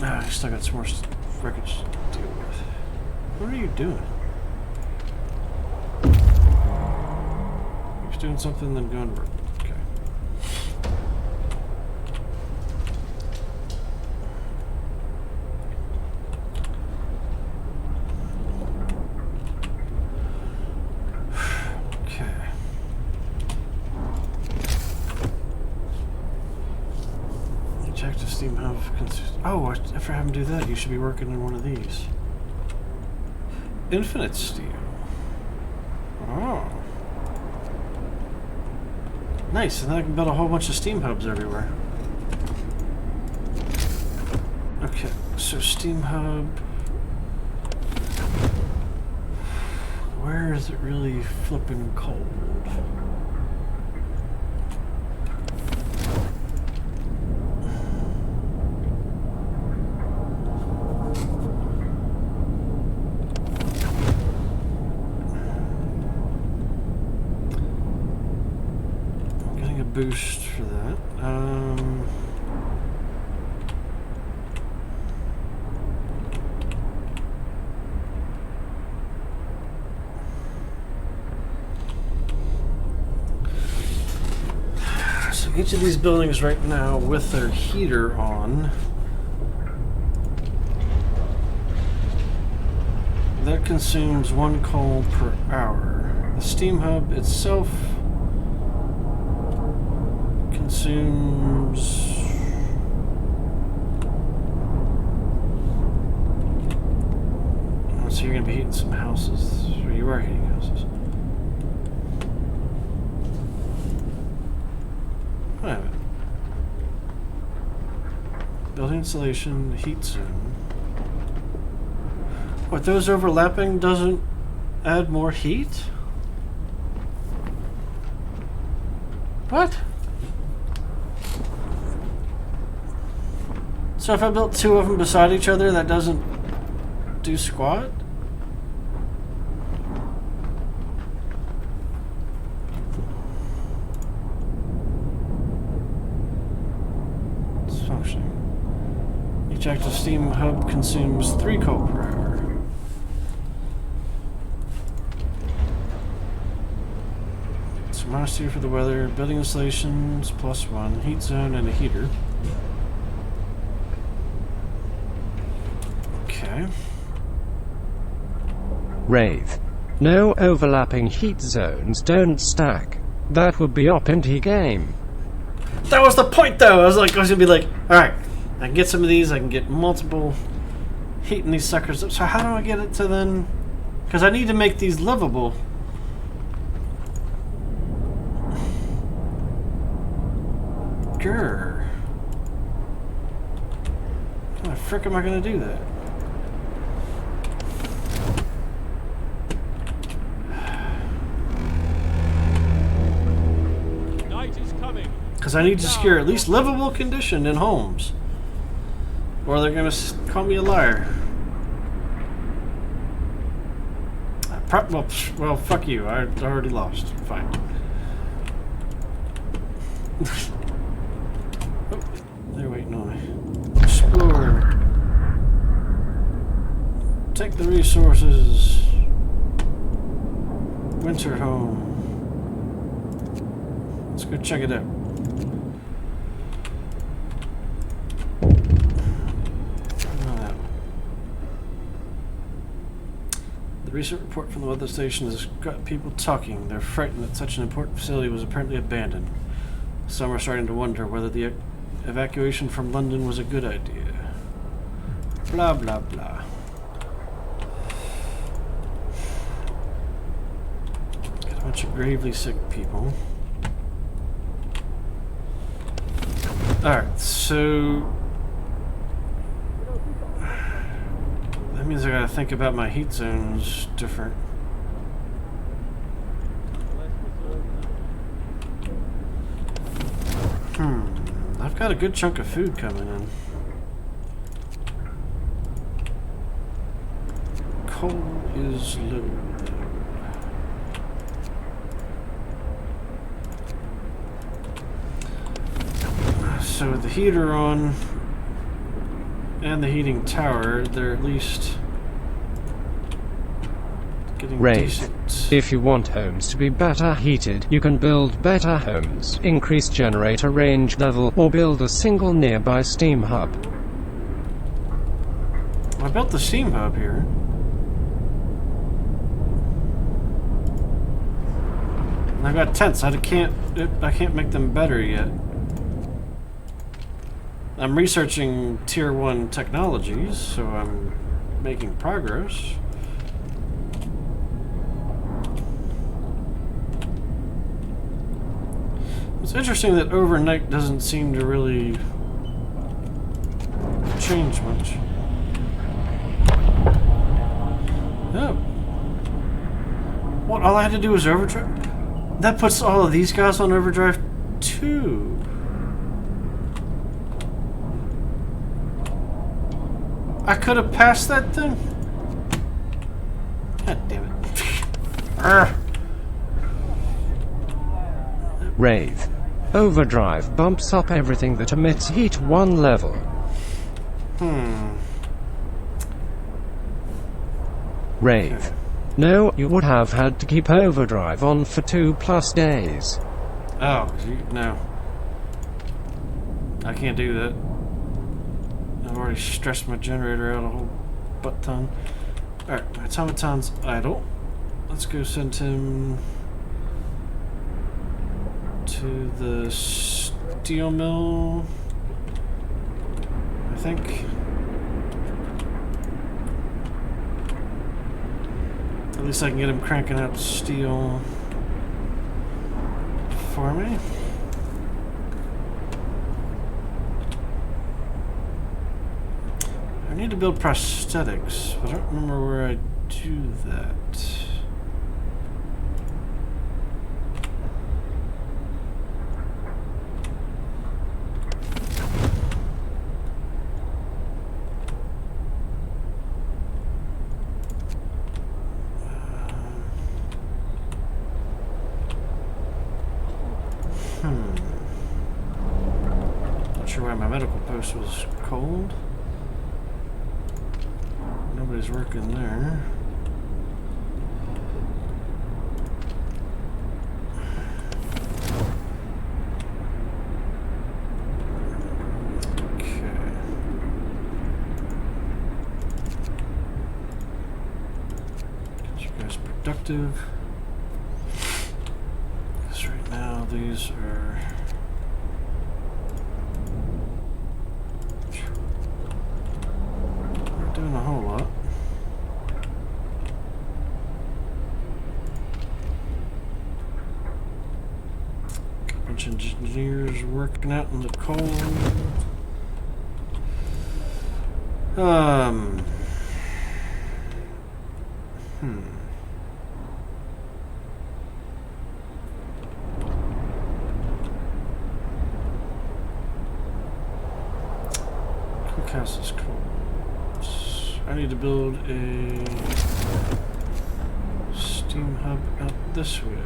Ah, I still got some more wreckage to deal with. What are you doing? Doing something, then going to work. Okay. Okay. Ejective steam hub. Oh, after having to do that, you should be working in one of these. Infinite steel. Oh. Nice, and then I can build a whole bunch of steam hubs everywhere. Okay, so steam hub. Where is it really flipping cold? boost for that. So each of these buildings right now with their heater on, that consumes 1 coal per hour. The steam hub itself consumes so you're going to be heating some houses, or you are heating houses. Wait a minute. Building installation, heat zone. What, those overlapping doesn't add more heat? What? So if I built 2 of them beside each other, that doesn't do squat? It's functioning. Each active steam hub consumes 3 coal per hour. So -2 for the weather, building installations +1, heat zone, and a heater. Okay. Wraith. No overlapping heat zones, don't stack. That would be op indie game. That was the point, though. I was gonna be like, all right, I can get some of these. I can get multiple heating these suckers up. So how do I get it to then? Because I need to make these livable. Grr. How the frick am I gonna do that? Night is coming. Because I need to secure at least livable condition in homes, or they're gonna call me a liar. Well, fuck you. I already lost. Fine. Oh, they're waiting on me. Explore. Take the resources. Winter home. Let's go check it out. The recent report from the weather station has got people talking. They're frightened that such an important facility was apparently abandoned. Some are starting to wonder whether the evacuation from London was a good idea. Blah, blah, blah. Got a bunch of gravely sick people. Alright, so that means I gotta think about my heat zones different. I've got a good chunk of food coming in. Coal is low. So with the heater on and the heating tower, they're at least getting Wraith. decent. If you want homes to be better heated, you can build better homes, increase generator range level, or build a single nearby steam hub. I built the steam hub here. And I've got tents. I can't make them better yet. I'm researching tier 1 technologies, so I'm making progress. It's interesting that overnight doesn't seem to really change much. Oh. What, all I had to do was overdrive? That puts all of these guys on overdrive too. I could have passed that thing? God damn it. Wraith. Overdrive bumps up everything that emits heat 1 level. Wraith. No, you would have had to keep overdrive on for 2+ days. Oh, no. I can't do that. I've already stressed my generator out a whole butt ton. Alright, my automaton's idle. Let's go send him to the steel mill, I think. At least I can get him cranking out steel for me. I need to build prosthetics, but I don't remember where I do that. Not sure why my medical post was cold. Nobody's working there. Okay. Get you guys productive. Because right now these are... not doing a whole lot. Bunch of engineers working out in the cold. Cookhouse is cold. I need to build a steam hub out this way.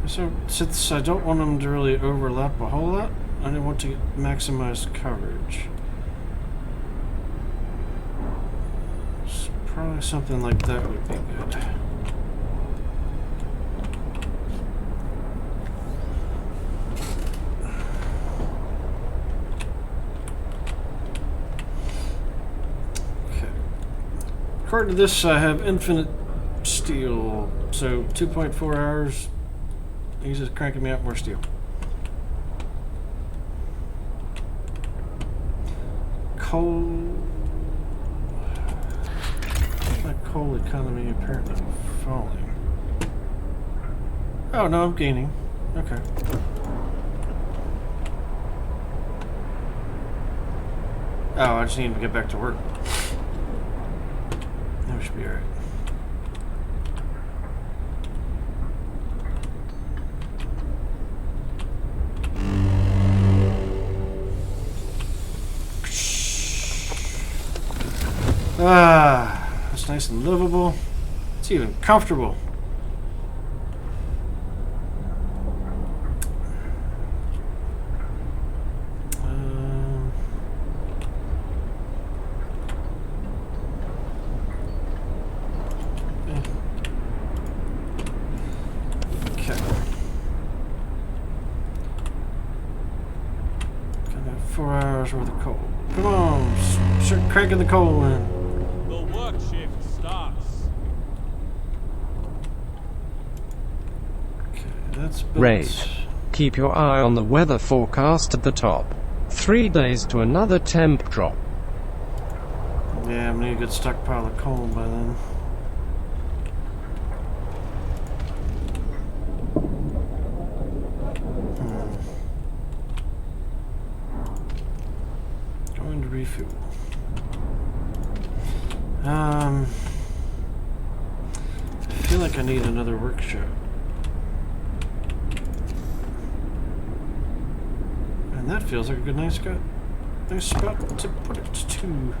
So, since I don't want them to really overlap a whole lot, I don't want to get maximized coverage. So probably something like that would be good. Okay. According to this, I have infinite steel, so 2.4 hours. He's just cranking me out more steel. Coal. My coal economy apparently falling. Oh no, I'm gaining. Okay. Oh, I just need to get back to work. That should be alright. Ah, that's nice and livable. It's even comfortable. Okay. Got 4 hours worth of coal. Come on, start cranking the coal in. Work shift starts. Okay, that's built. Raid. Keep your eye on the weather forecast at the top. 3 days to another temp drop. Yeah, I'm gonna need a good stockpile of coal by then. Going to refuel. I feel like I need another workshop. And that feels like a good nice spot to put it to.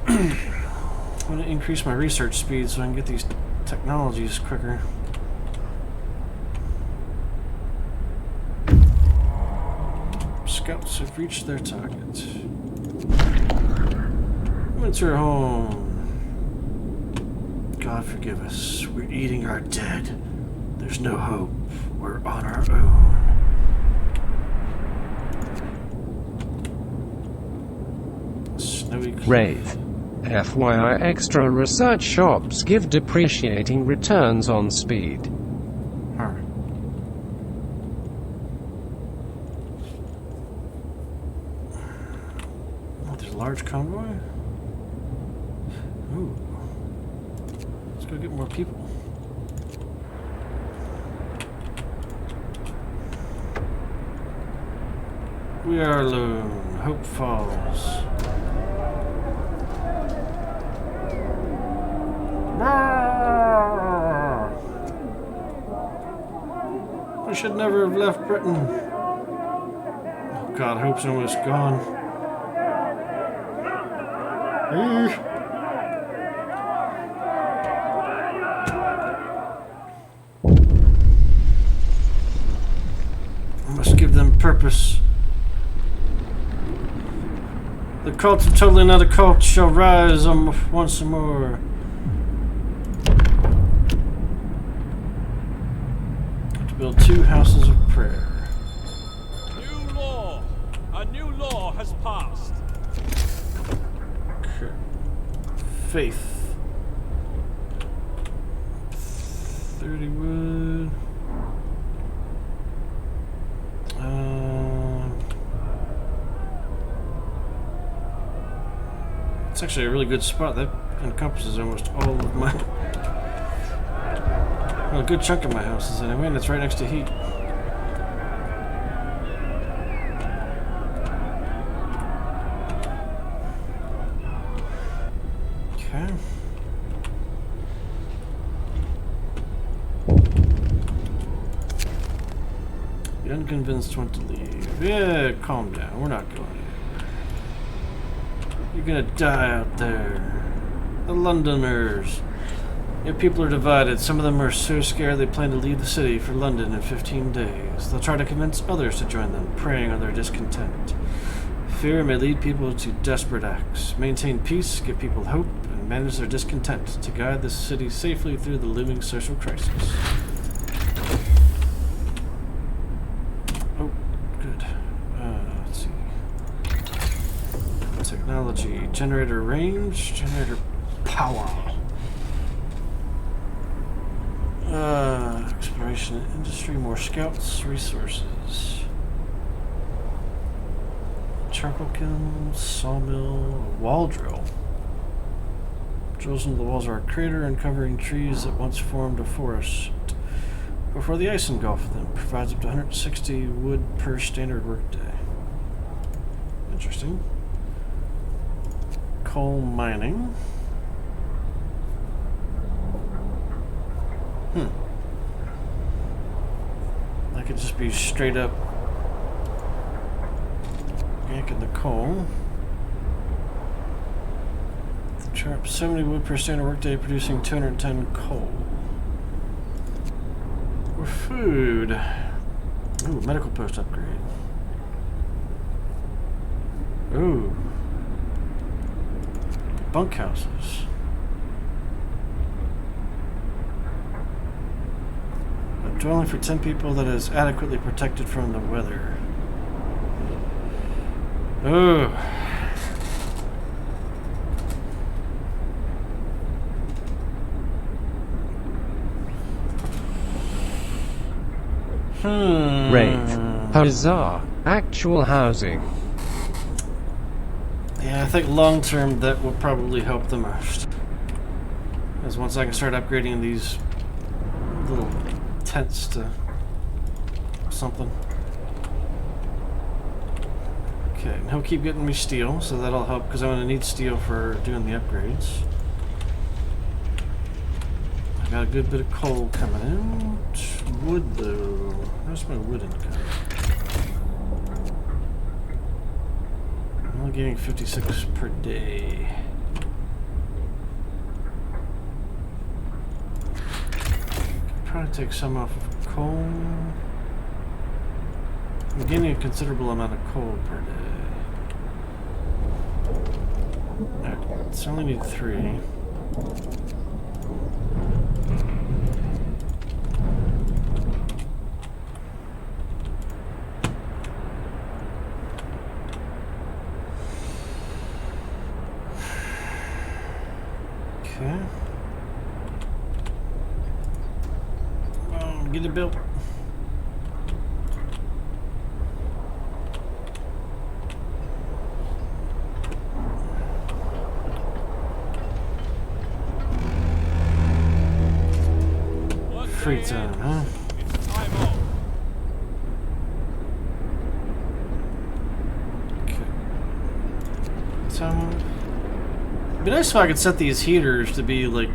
I want to increase my research speed so I can get these Technology is quicker. Scouts have reached their target. Winter home. God forgive us. We're eating our dead. There's no hope. We're on our own. Snowy cliff. Wraith. FYI, extra research shops give depreciating returns on speed. Huh. Oh, there's a large convoy? Ooh. Let's go get more people. We are alone. Hope falls. We should never have left Britain. Oh God, Hope's almost gone. I must give them purpose. The cult of totally another cult shall rise once more. To build 2 houses of prayer. New law! A new law has passed. Okay. Faith. 30 wood. It's actually a really good spot. That encompasses almost all of my... Well, a good chunk of my houses anyway, and it's right next to heat. Okay. The unconvinced want to leave. Yeah, calm down. We're not going anywhere. You're gonna die out there. The Londoners. Your people are divided. Some of them are so scared they plan to leave the city for London in 15 days. They'll try to convince others to join them, preying on their discontent. Fear may lead people to desperate acts. Maintain peace, give people hope, and manage their discontent to guide the city safely through the looming social crisis. Oh, good. Let's see. Technology, generator range, generator power. Exploration and industry, more scouts, resources. Charcoal kiln, sawmill, wall drill. Drills into the walls of our crater, uncovering trees that once formed a forest. Before the ice engulfed them, provides up to 160 wood per standard workday. Interesting. Coal mining. That could just be straight up yanking the coal. The chart 70 wood per standard workday, producing 210 coal. Or food. Ooh, medical post upgrade. Ooh. Bunkhouses. A dwelling for 10 people that is adequately protected from the weather. Ooh. Wraith. Huzzah. Actual housing. Yeah, I think long term that will probably help the most. Because once I can start upgrading these little tents to something. Okay, and he'll keep getting me steel, so that'll help because I'm going to need steel for doing the upgrades. I got a good bit of coal coming in. Wood though. Where's my wood income? I'm only getting 56 per day. Probably take some off of coal. I'm getting a considerable amount of coal per day. Alright, so I only need 3. Okay. Get it built. Free time, huh? It's time off. Okay. So, it'd be nice if I could set these heaters to be like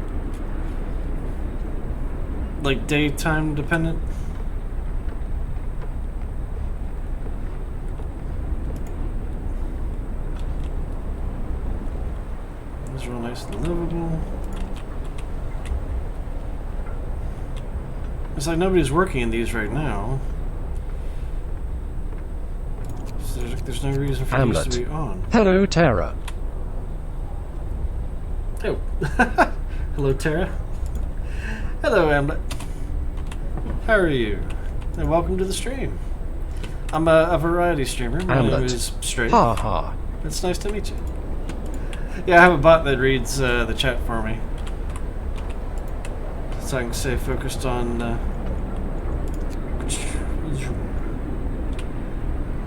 daytime dependent. This is real nice and livable. It's like nobody's working in these right now. So there's no reason for these to be on. Hello, Tara. Oh. Hello, Tara. Hello, Hamlet. How are you? And welcome to the stream. I'm a variety streamer. My name is Straight. Ha ha. It's nice to meet you. Yeah, I have a bot that reads the chat for me, so I can stay focused on.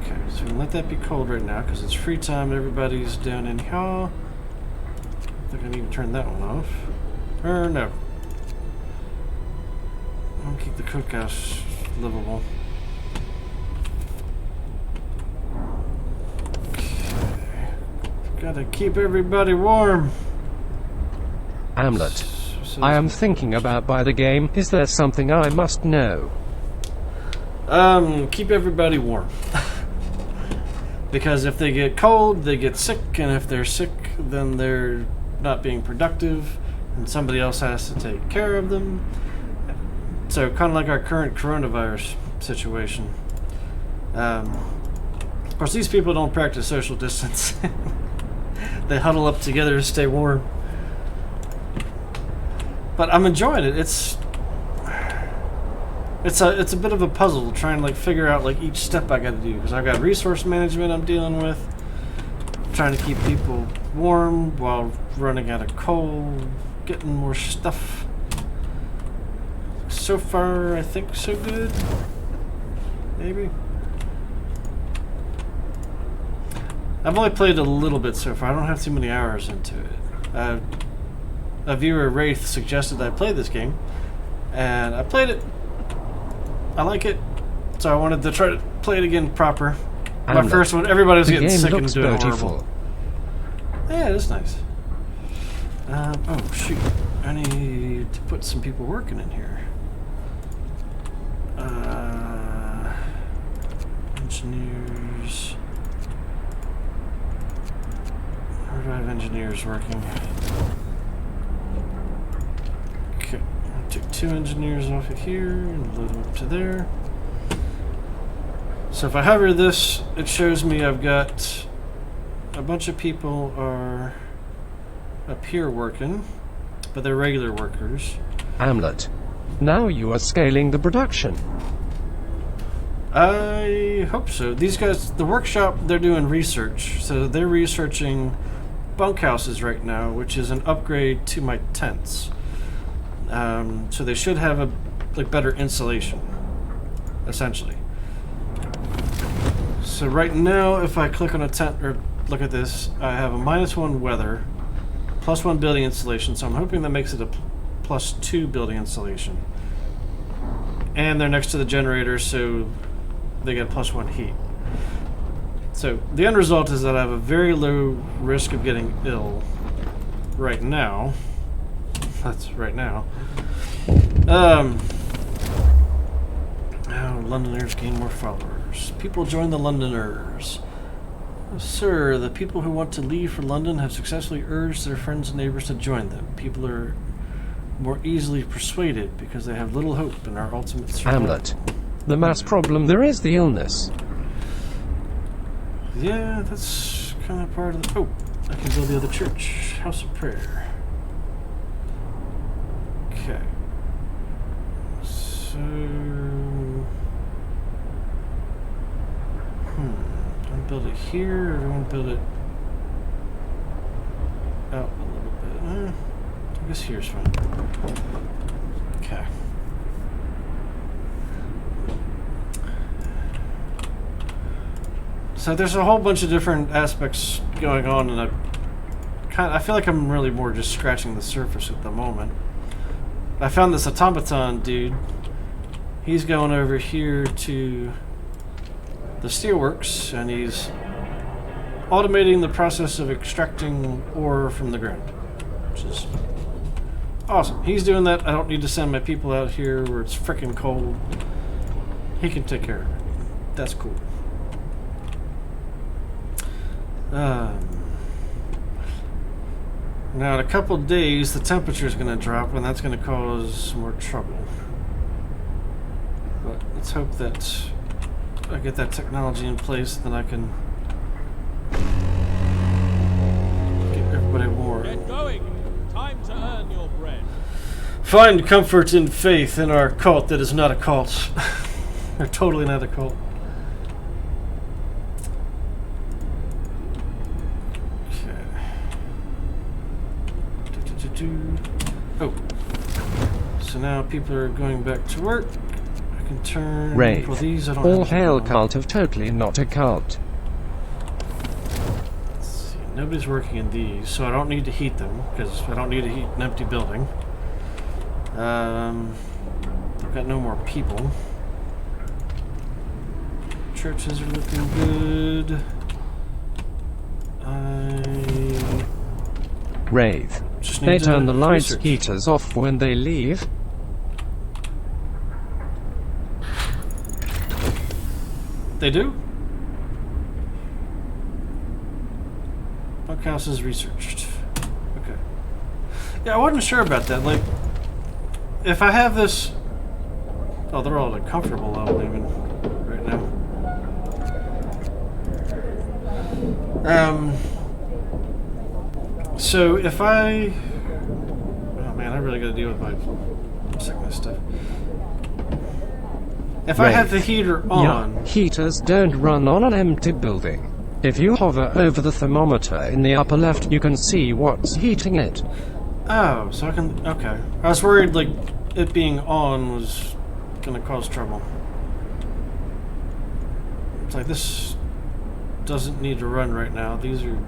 Okay, so we can let that be cold right now because it's free time. Everybody's down in here. I think I need to turn that one off. Or no. I'll keep the cookhouse livable. Okay. Gotta keep everybody warm. Hamlet. So I am thinking about buy the game. Is there something I must know? keep everybody warm. Because if they get cold, they get sick, and if they're sick, then they're not being productive, and somebody else has to take care of them. So kind of like our current coronavirus situation. Of course, these people don't practice social distance. They huddle up together to stay warm. But I'm enjoying it. It's a bit of a puzzle trying to like figure out like each step I got to do, because I've got resource management I'm dealing with, trying to keep people warm while running out of coal, getting more stuff. So far, I think so good. Maybe. I've only played a little bit so far. I don't have too many hours into it. A viewer, Wraith, suggested I play this game, and I played it. I like it, so I wanted to try to play it again proper. My first one, everybody was getting sick and doing horrible. Yeah, it is nice. Oh shoot, I need to put some people working in here. Engineers. Where do I have engineers working? Okay, I'll take 2 engineers off of here and load them up to there. So if I hover this, it shows me I've got a bunch of people are up here working, but they're regular workers. Hamlet. Now you are scaling the production. I hope so. These guys, the workshop, they're doing research. So they're researching bunkhouses right now, which is an upgrade to my tents. So they should have a better insulation, essentially. So right now, if I click on a tent or look at this, I have a -1 weather, +1 building insulation. So I'm hoping that makes it a +2 building insulation. And they're next to the generator, so they get +1 heat. So the end result is that I have a very low risk of getting ill right now. That's right now. Oh, Londoners gain more followers. People join the Londoners. Sir, the people who want to leave for London have successfully urged their friends and neighbors to join them. People are more easily persuaded because they have little hope in our ultimate survival. Hamlet. The mass problem there is the illness. Yeah, that's kind of part of the... Oh, I can build the other church. House of Prayer. Okay. So... Do I want to build it here, or do I want to build it out a little bit? I guess here's fine. Okay. So there's a whole bunch of different aspects going on, and I feel like I'm really more just scratching the surface at the moment. I found this automaton dude. He's going over here to the steelworks, and he's automating the process of extracting ore from the ground, which is awesome. He's doing that. I don't need to send my people out here where it's frickin' cold. He can take care of it. That's cool. Now in a couple days the temperature is going to drop, and that's going to cause more trouble. But let's hope that I get that technology in place, then I can get everybody warm. Get going. Time to earn your bread. Find comfort in faith in our cult that is not a cult. They're totally not a cult. Oh, so now people are going back to work. I can turn Wraith. well, these. I don't All have hail to cult of totally not a cult. Let's see. Nobody's working in these, so I don't need to heat them because I don't need to heat an empty building. I've got no more people. Churches are looking good. Wraith. Just They need to turn the lights research. heaters off when they leave. They do? Bunkhouse is researched. Okay. Yeah, I wasn't sure about that. Like, if I have this... Oh, they're all at a comfortable level even right now. So if I... Oh man, I really gotta deal with my sickness stuff. If I have the heater on... Yeah, heaters don't run on an empty building. If you hover over the thermometer in the upper left, you can see what's heating it. Oh, so I can... Okay. I was worried, like, it being on was gonna cause trouble. It's like, this doesn't need to run right now. These are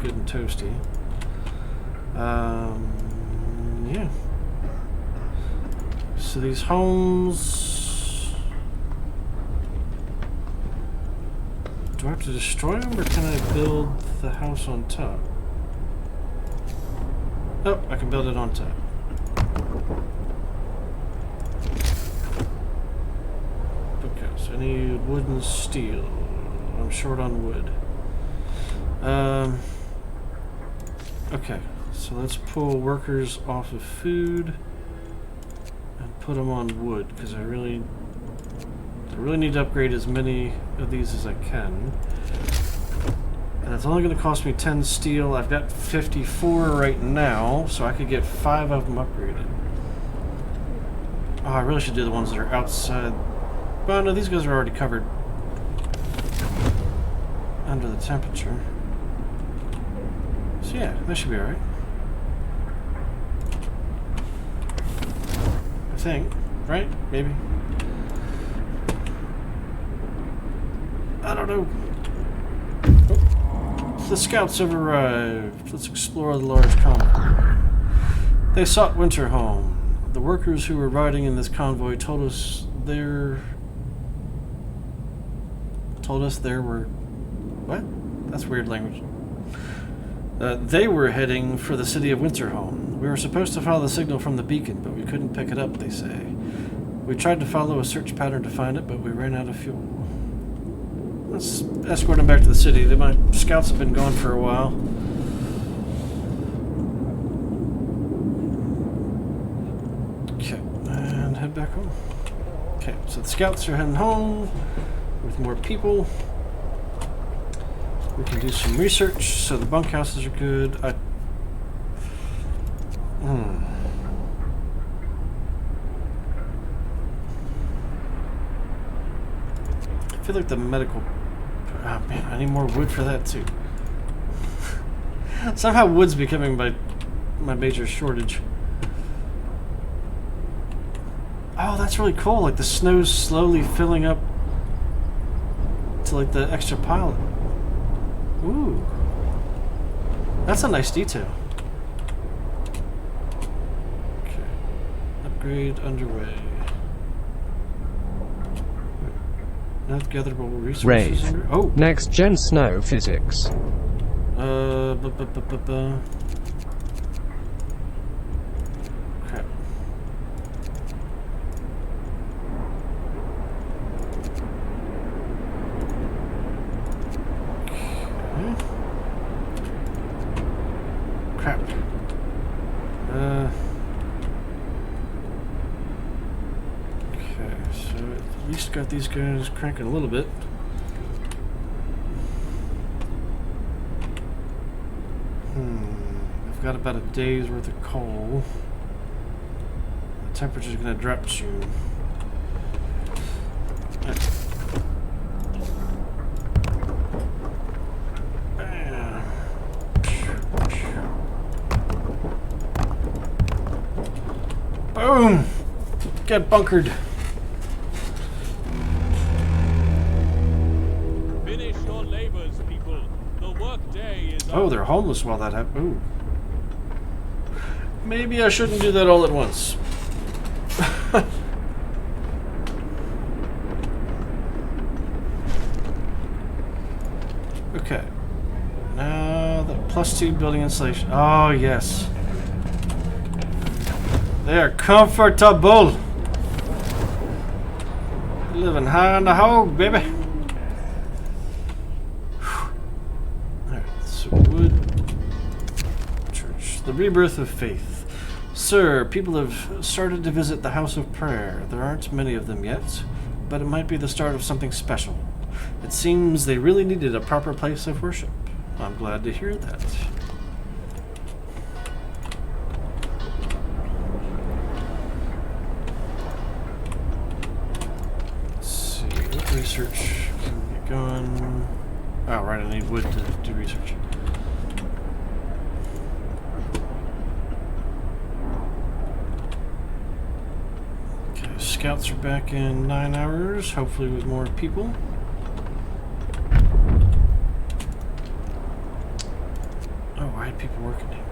good and toasty. Yeah. So these homes... Do I have to destroy them, or can I build the house on top? Oh, I can build it on top. Okay, so I need wood and steel. I'm short on wood. Okay, so let's pull workers off of food and put them on wood, because I really need to upgrade as many of these as I can. And it's only going to cost me 10 steel. I've got 54 right now, so I could get 5 of them upgraded. Oh, I really should do the ones that are outside. Well, no, these guys are already covered under the temperature. So yeah, that should be alright. I think. Right? Maybe. I don't know. Oh. The scouts have arrived. Let's explore the large convoy. They sought Winterhome. The workers who were riding in this convoy told us there were... What? That's weird language. They were heading for the city of Winterhome. We were supposed to follow the signal from the beacon, but we couldn't pick it up, they say. We tried to follow a search pattern to find it, but we ran out of fuel. Let's escort them back to the city. My scouts have been gone for a while. Okay, and head back home. Okay, so the scouts are heading home with more people. We can do some research, so the bunkhouses are good. I feel like the medical... Oh man, I need more wood for that too. Somehow wood's becoming my major shortage. Oh, that's really cool. Like the snow's slowly filling up to like the extra pile. Ooh. That's a nice detail. Okay. Upgrade underway. Not gatherable resources. Wraith. Oh. Next gen snow physics. Crap. Crap. Okay, so at least got these guys cranking a little bit. I've got about a day's worth of coal. The temperature's gonna drop soon. Boom! Get bunkered. Finish your labors, people. The work day is Oh, they're homeless while that happens. Ooh. Maybe I shouldn't do that all at once. Okay. Now the +2 building insulation. Oh, yes. They are comfortable. Living high on the hog, baby. Alright, so wood. Church. The rebirth of faith. Sir, people have started to visit the House of Prayer. There aren't many of them yet, but it might be the start of something special. It seems they really needed a proper place of worship. I'm glad to hear that. Let's see, what research can we get going? Oh, right, I need wood to do research. Scouts are back in 9 hours, hopefully with more people. Oh, I had people working here.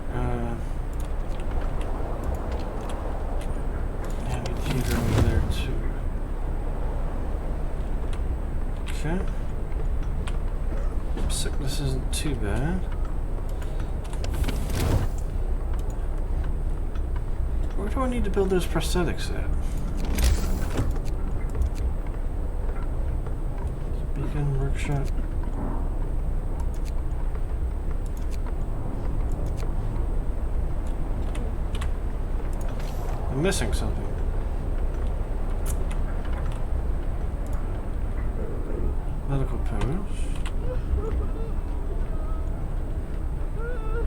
I need the heater over there too. Okay. Sickness isn't too bad. Where do I need to build those prosthetics at? Beacon workshop. I'm missing something. Medical post.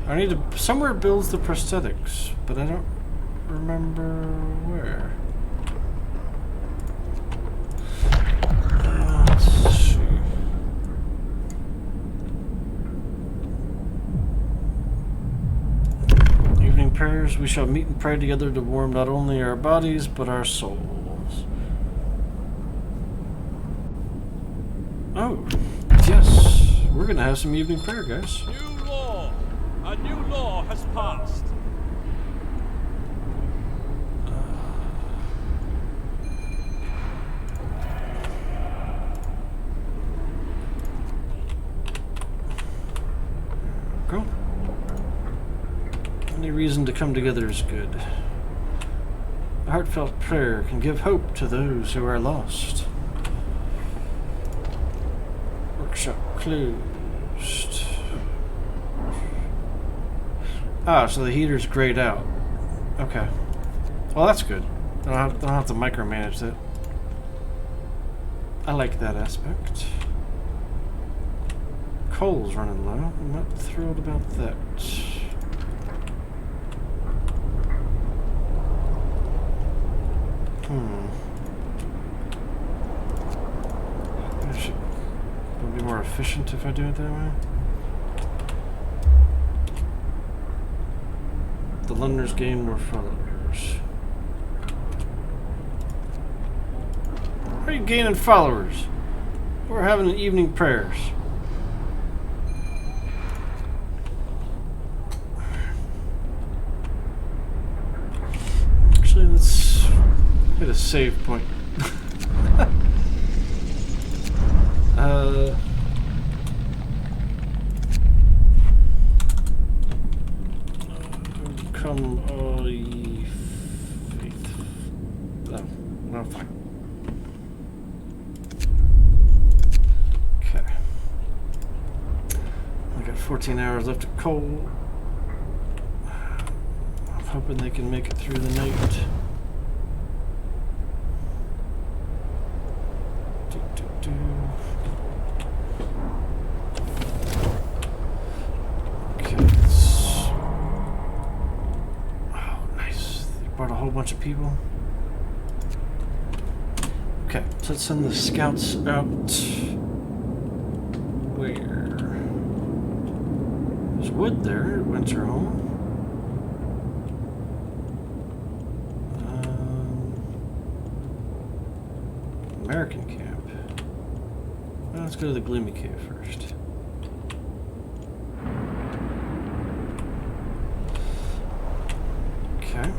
I need to somewhere builds the prosthetics, but I don't remember where. Let's see. Evening prayers. We shall meet and pray together to warm not only our bodies but our souls. Oh, yes. We're gonna have some evening prayer, guys. new law. A new law has passed. Go. Any reason to come together is good. A heartfelt prayer can give hope to those who are lost. Workshop closed. Ah, so the heater's grayed out. Okay. Well, that's good. I don't have to micromanage that. I like that aspect. Coal's running low. I'm not thrilled about that. It'll be more efficient if I do it that way. The Londoners gain more followers. Why are you gaining followers? We're having evening prayers. Actually, let's hit a save point. Come all ye faith. No, fine. Okay. I got 14 hours left of coal. I'm hoping they can make it through the night. Bunch of people. Okay, so let's send the scouts out. Where? There's wood there at Winter Home. American camp. Well, let's go to the Gloomy Cave first. Okay.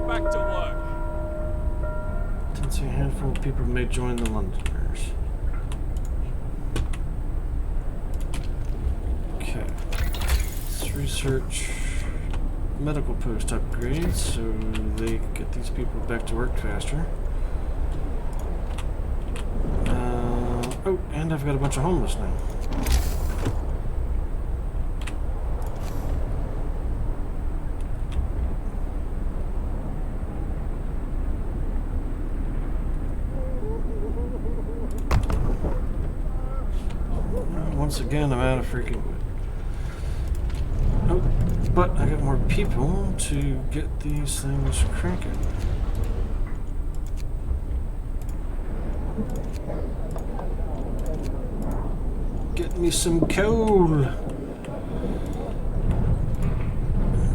Back to work. Since a handful of people may join the Londoners. Okay. Let's research medical post upgrades so they get these people back to work faster. Oh, and I've got a bunch of homeless now. Once again, I'm out of freaking wood. Oh, but I got more people to get these things cranking. Get me some coal.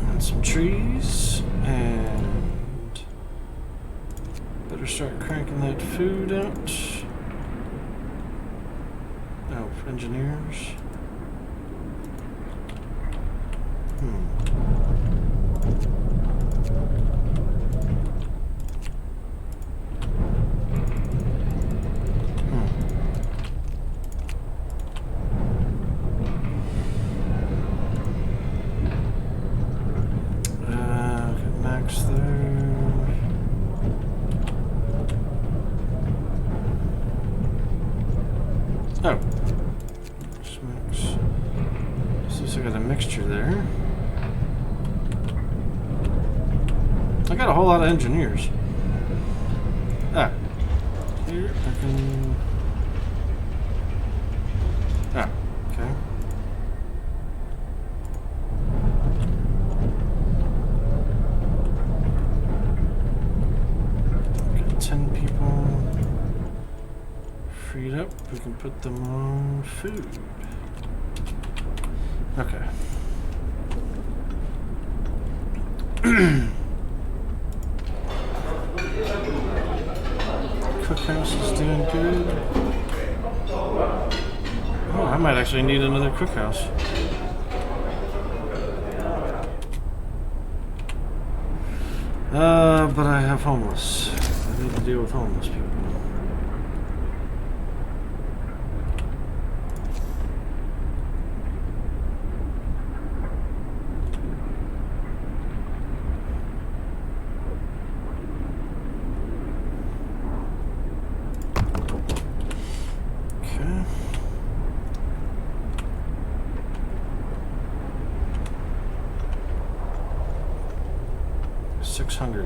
And some trees. And better start cranking that food out. Oh, for engineers. Got Max there. Oh. I got a mixture there. I got a whole lot of engineers. Ah. Here I can... Ah, okay. Got 10 people freed up. We can put them on food. Okay. Cookhouse is doing good. Oh, I might actually need another cookhouse. But I have homeless. I need to deal with homeless people. 6 hungry.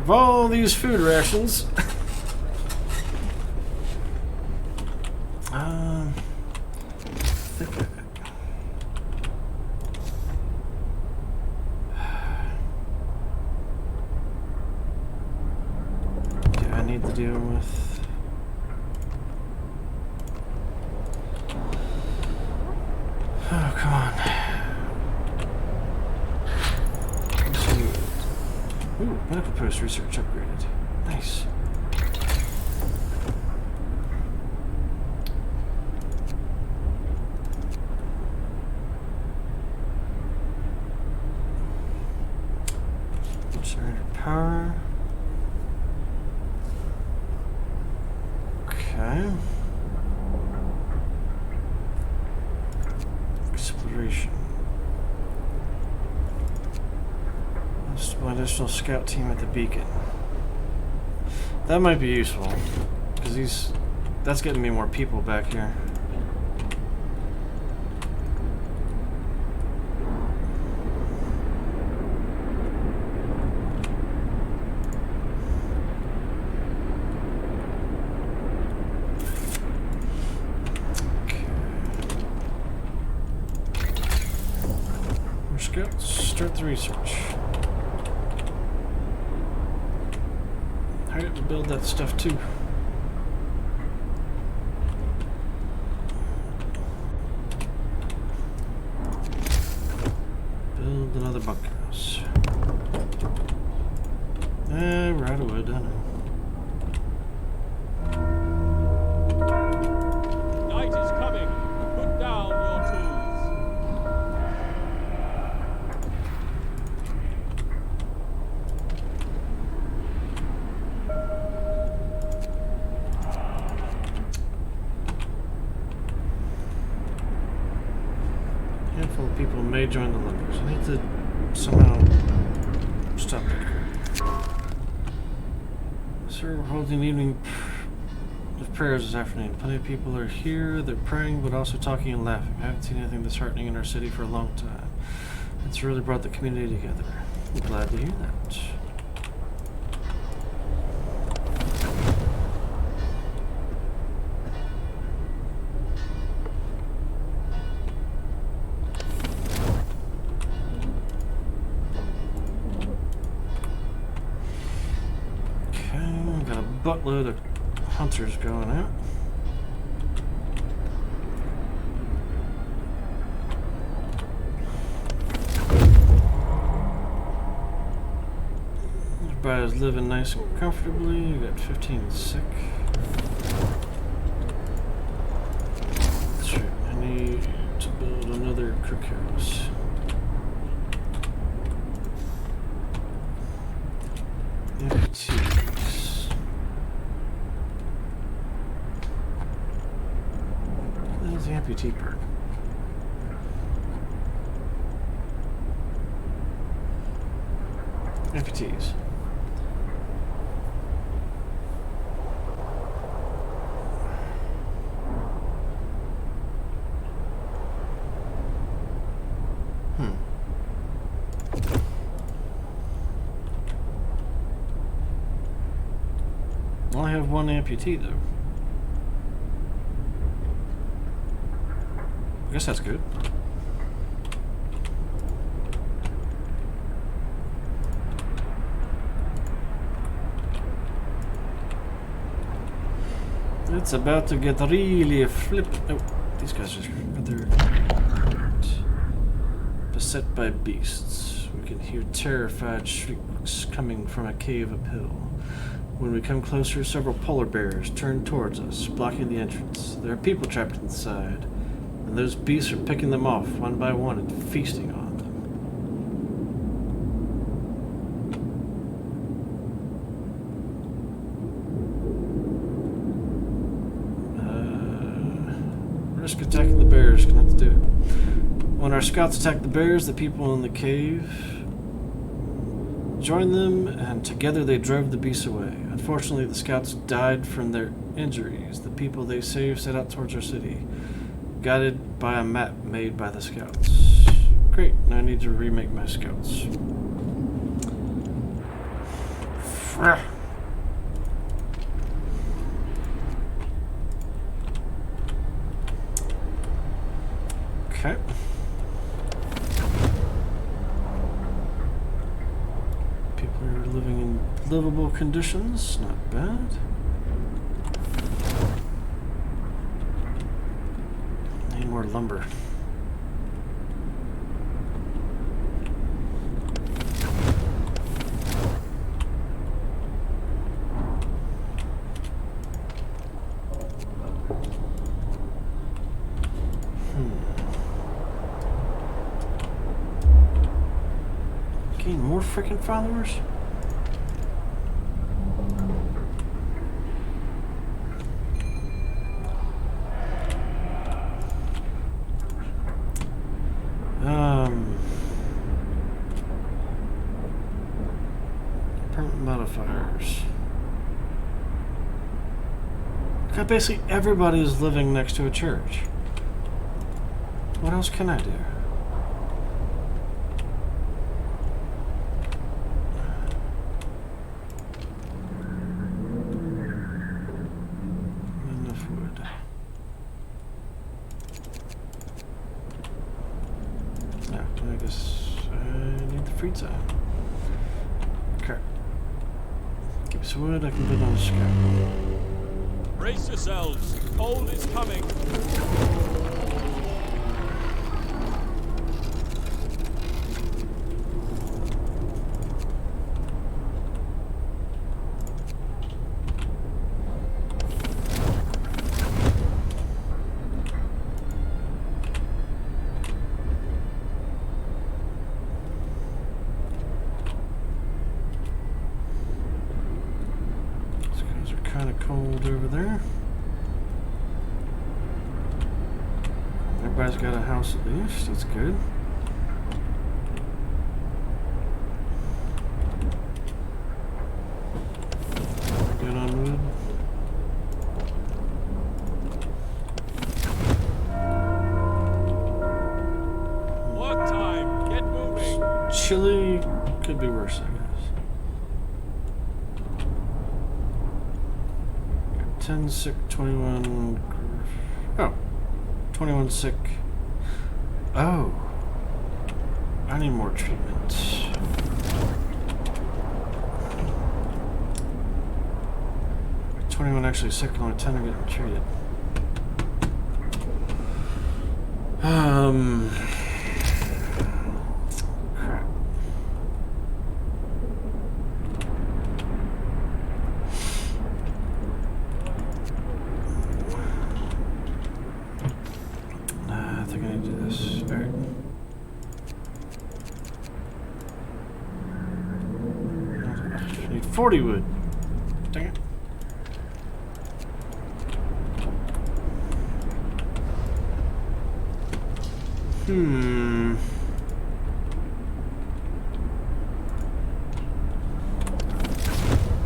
All these food rations. Do I need to deal with? Oh, come on. Ooh, medical post research upgraded. Nice. Generator power. Okay. Exploration. Additional scout team at the beacon. That might be useful because that's getting me more people back here. Okay. More scouts. Start the research. Alright, we'll build that stuff too. Build another bunkhouse. We're out of wood, I know. Night is coming. Put down your tools. Handful of people may join the Lumbers. I need to somehow stop it. Sir, we're holding an evening of prayers this afternoon. Plenty of people are here. They're praying, but also talking and laughing. I haven't seen anything disheartening in our city for a long time. It's really brought the community together. I'm glad to hear that. Buttload of hunters going out. Everybody's living nice and comfortably. We got 15 sick. That's right. I need to build another cookhouse. Amputee perk. Amputees. I only have one amputee though. I guess that's good. It's about to get really flipped. Oh, these guys are rather beset by beasts. We can hear terrified shrieks coming from a cave uphill. When we come closer, several polar bears turn towards us, blocking the entrance. There are people trapped inside. And those beasts are picking them off one by one and feasting on them. Risk attacking the bears. Gonna have to do it. When our scouts attacked the bears, the people in the cave joined them, and together they drove the beasts away. Unfortunately, the scouts died from their injuries. The people they saved set out towards our city, guided by a map made by the scouts. Great, now I need to remake my scouts. Okay. People are living in livable conditions, not bad. Need more lumber. Gain more freaking followers? Permanent modifiers. God, basically everybody is living next to a church. What else can I do? Enough wood. No, I guess I need the free time. Okay. Keep some wood, I can build on a scout. Brace yourselves. Cold is coming. These guys are kind of cold over there. Everybody's got a house at least, that's good. Good on wood. Work time. Get moving. Chilly could be worse, I guess. 10 sick, 21. Oh, 21 sick. Oh, I need more treatment. Like 21 actually sick, and only 10 are getting treated. Crap. I think I need to do this. Alright. I need 40 wood. Dang it.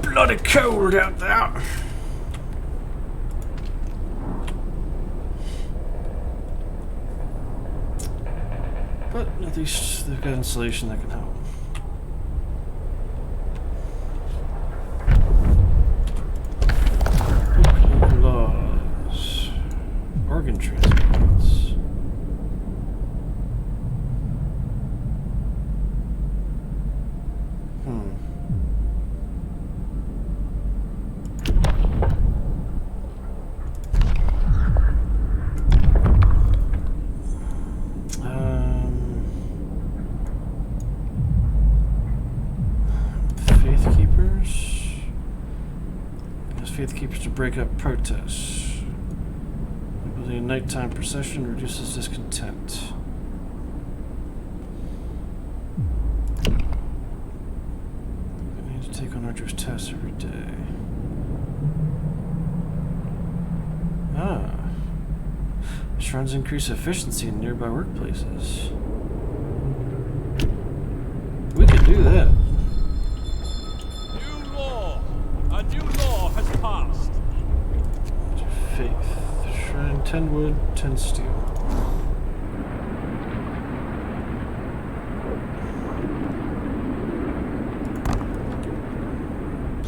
Bloody cold out there. But at least they've got insulation that can help. Local laws. Organ transplants. Faith keepers. As faith keepers to break up protests. Ability in nighttime procession reduces discontent. I need to take on arduous tasks every day. Ah. Shrines increase efficiency in nearby workplaces. We could do that. New law. A new law has passed. Faith. Shrine 10 wood, 10 steel.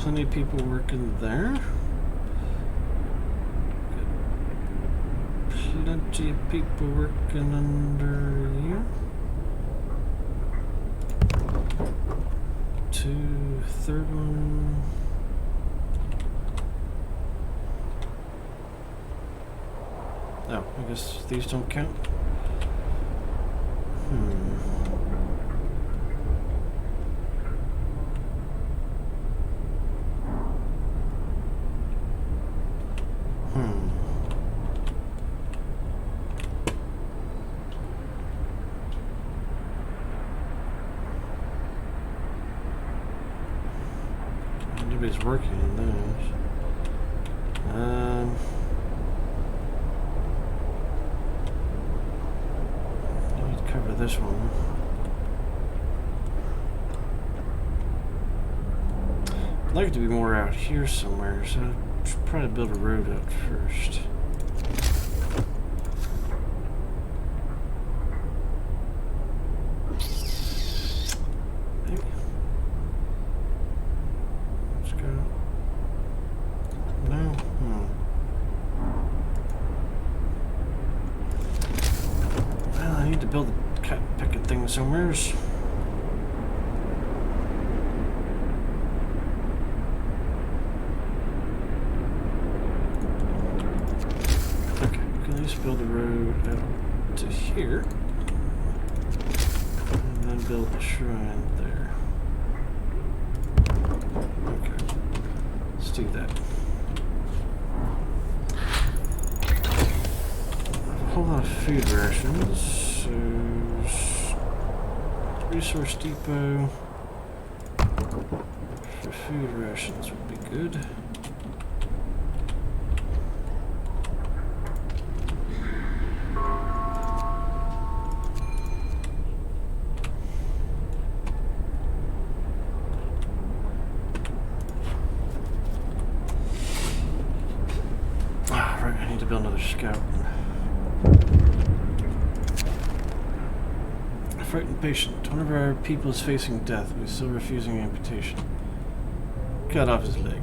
plenty of people working there. Plenty of people working under you. 2, third one. Oh, I guess these don't count. Nobody's working in those. I need to cover this one. I'd like it to be more out here somewhere, so I should probably build a road out first. Build a cotton picket thing somewheres. Okay, we can at least build a road out to here. And then build a shrine there. Okay, let's do that. A whole lot of food rations. Resource depot for food rations would be good. Ah, right, I need to build another scout. Frightened patient. One of our people is facing death, but he's still refusing amputation. Cut off his leg.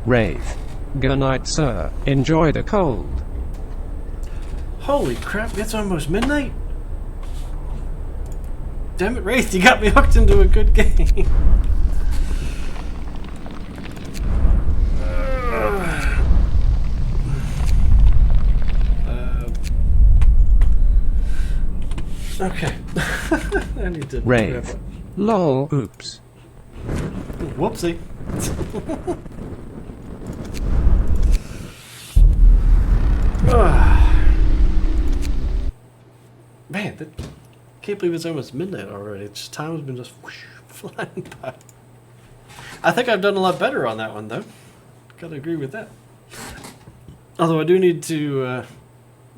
Wraith. Good night, sir. Enjoy the cold. Holy crap, it's almost midnight! Damn it, Wraith, you got me hooked into a good game. Okay. I need to Wraith. Lol. Oops. Whoopsie. Man, can't believe it's almost midnight already. It's time's been just whoosh, flying by. I think I've done a lot better on that one, though. Gotta agree with that. Although I do need to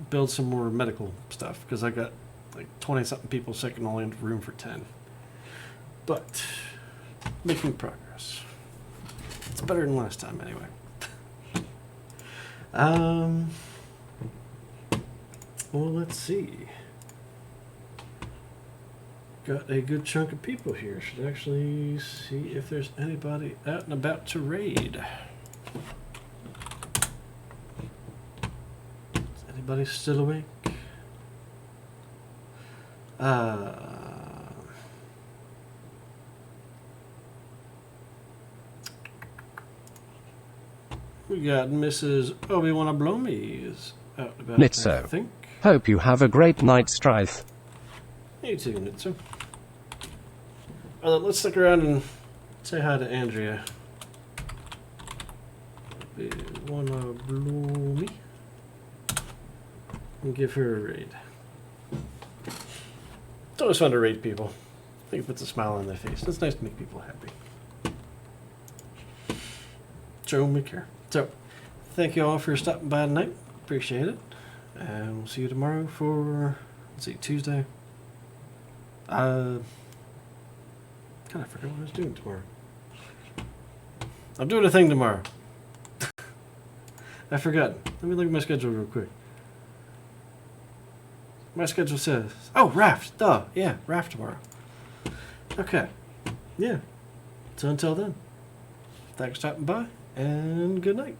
build some more medical stuff, because I got like 20-something people sick and only have room for 10. But making progress. It's better than last time, anyway. Well, let's see. Got a good chunk of people here. Should actually see if there's anybody out and about to raid. Is anybody still awake? We got Mrs. Obi-Wan Blomy is out and about, Nitso. I think. Hope you have a great night, Strife. You too, Nitso. Let's stick around and say hi to Andrea. Wanna blow me? And give her a raid. It's always fun to raid people. I think it puts a smile on their face. It's nice to make people happy. Show me care. So, thank you all for stopping by tonight. Appreciate it. And we'll see you tomorrow for, let's see, Tuesday. God, I forgot what I was doing tomorrow. I'm doing a thing tomorrow. I forgot. Let me look at my schedule real quick. My schedule says. Oh, raft. Duh. Yeah, raft tomorrow. Okay. Yeah. So until then, thanks for stopping by, and good night.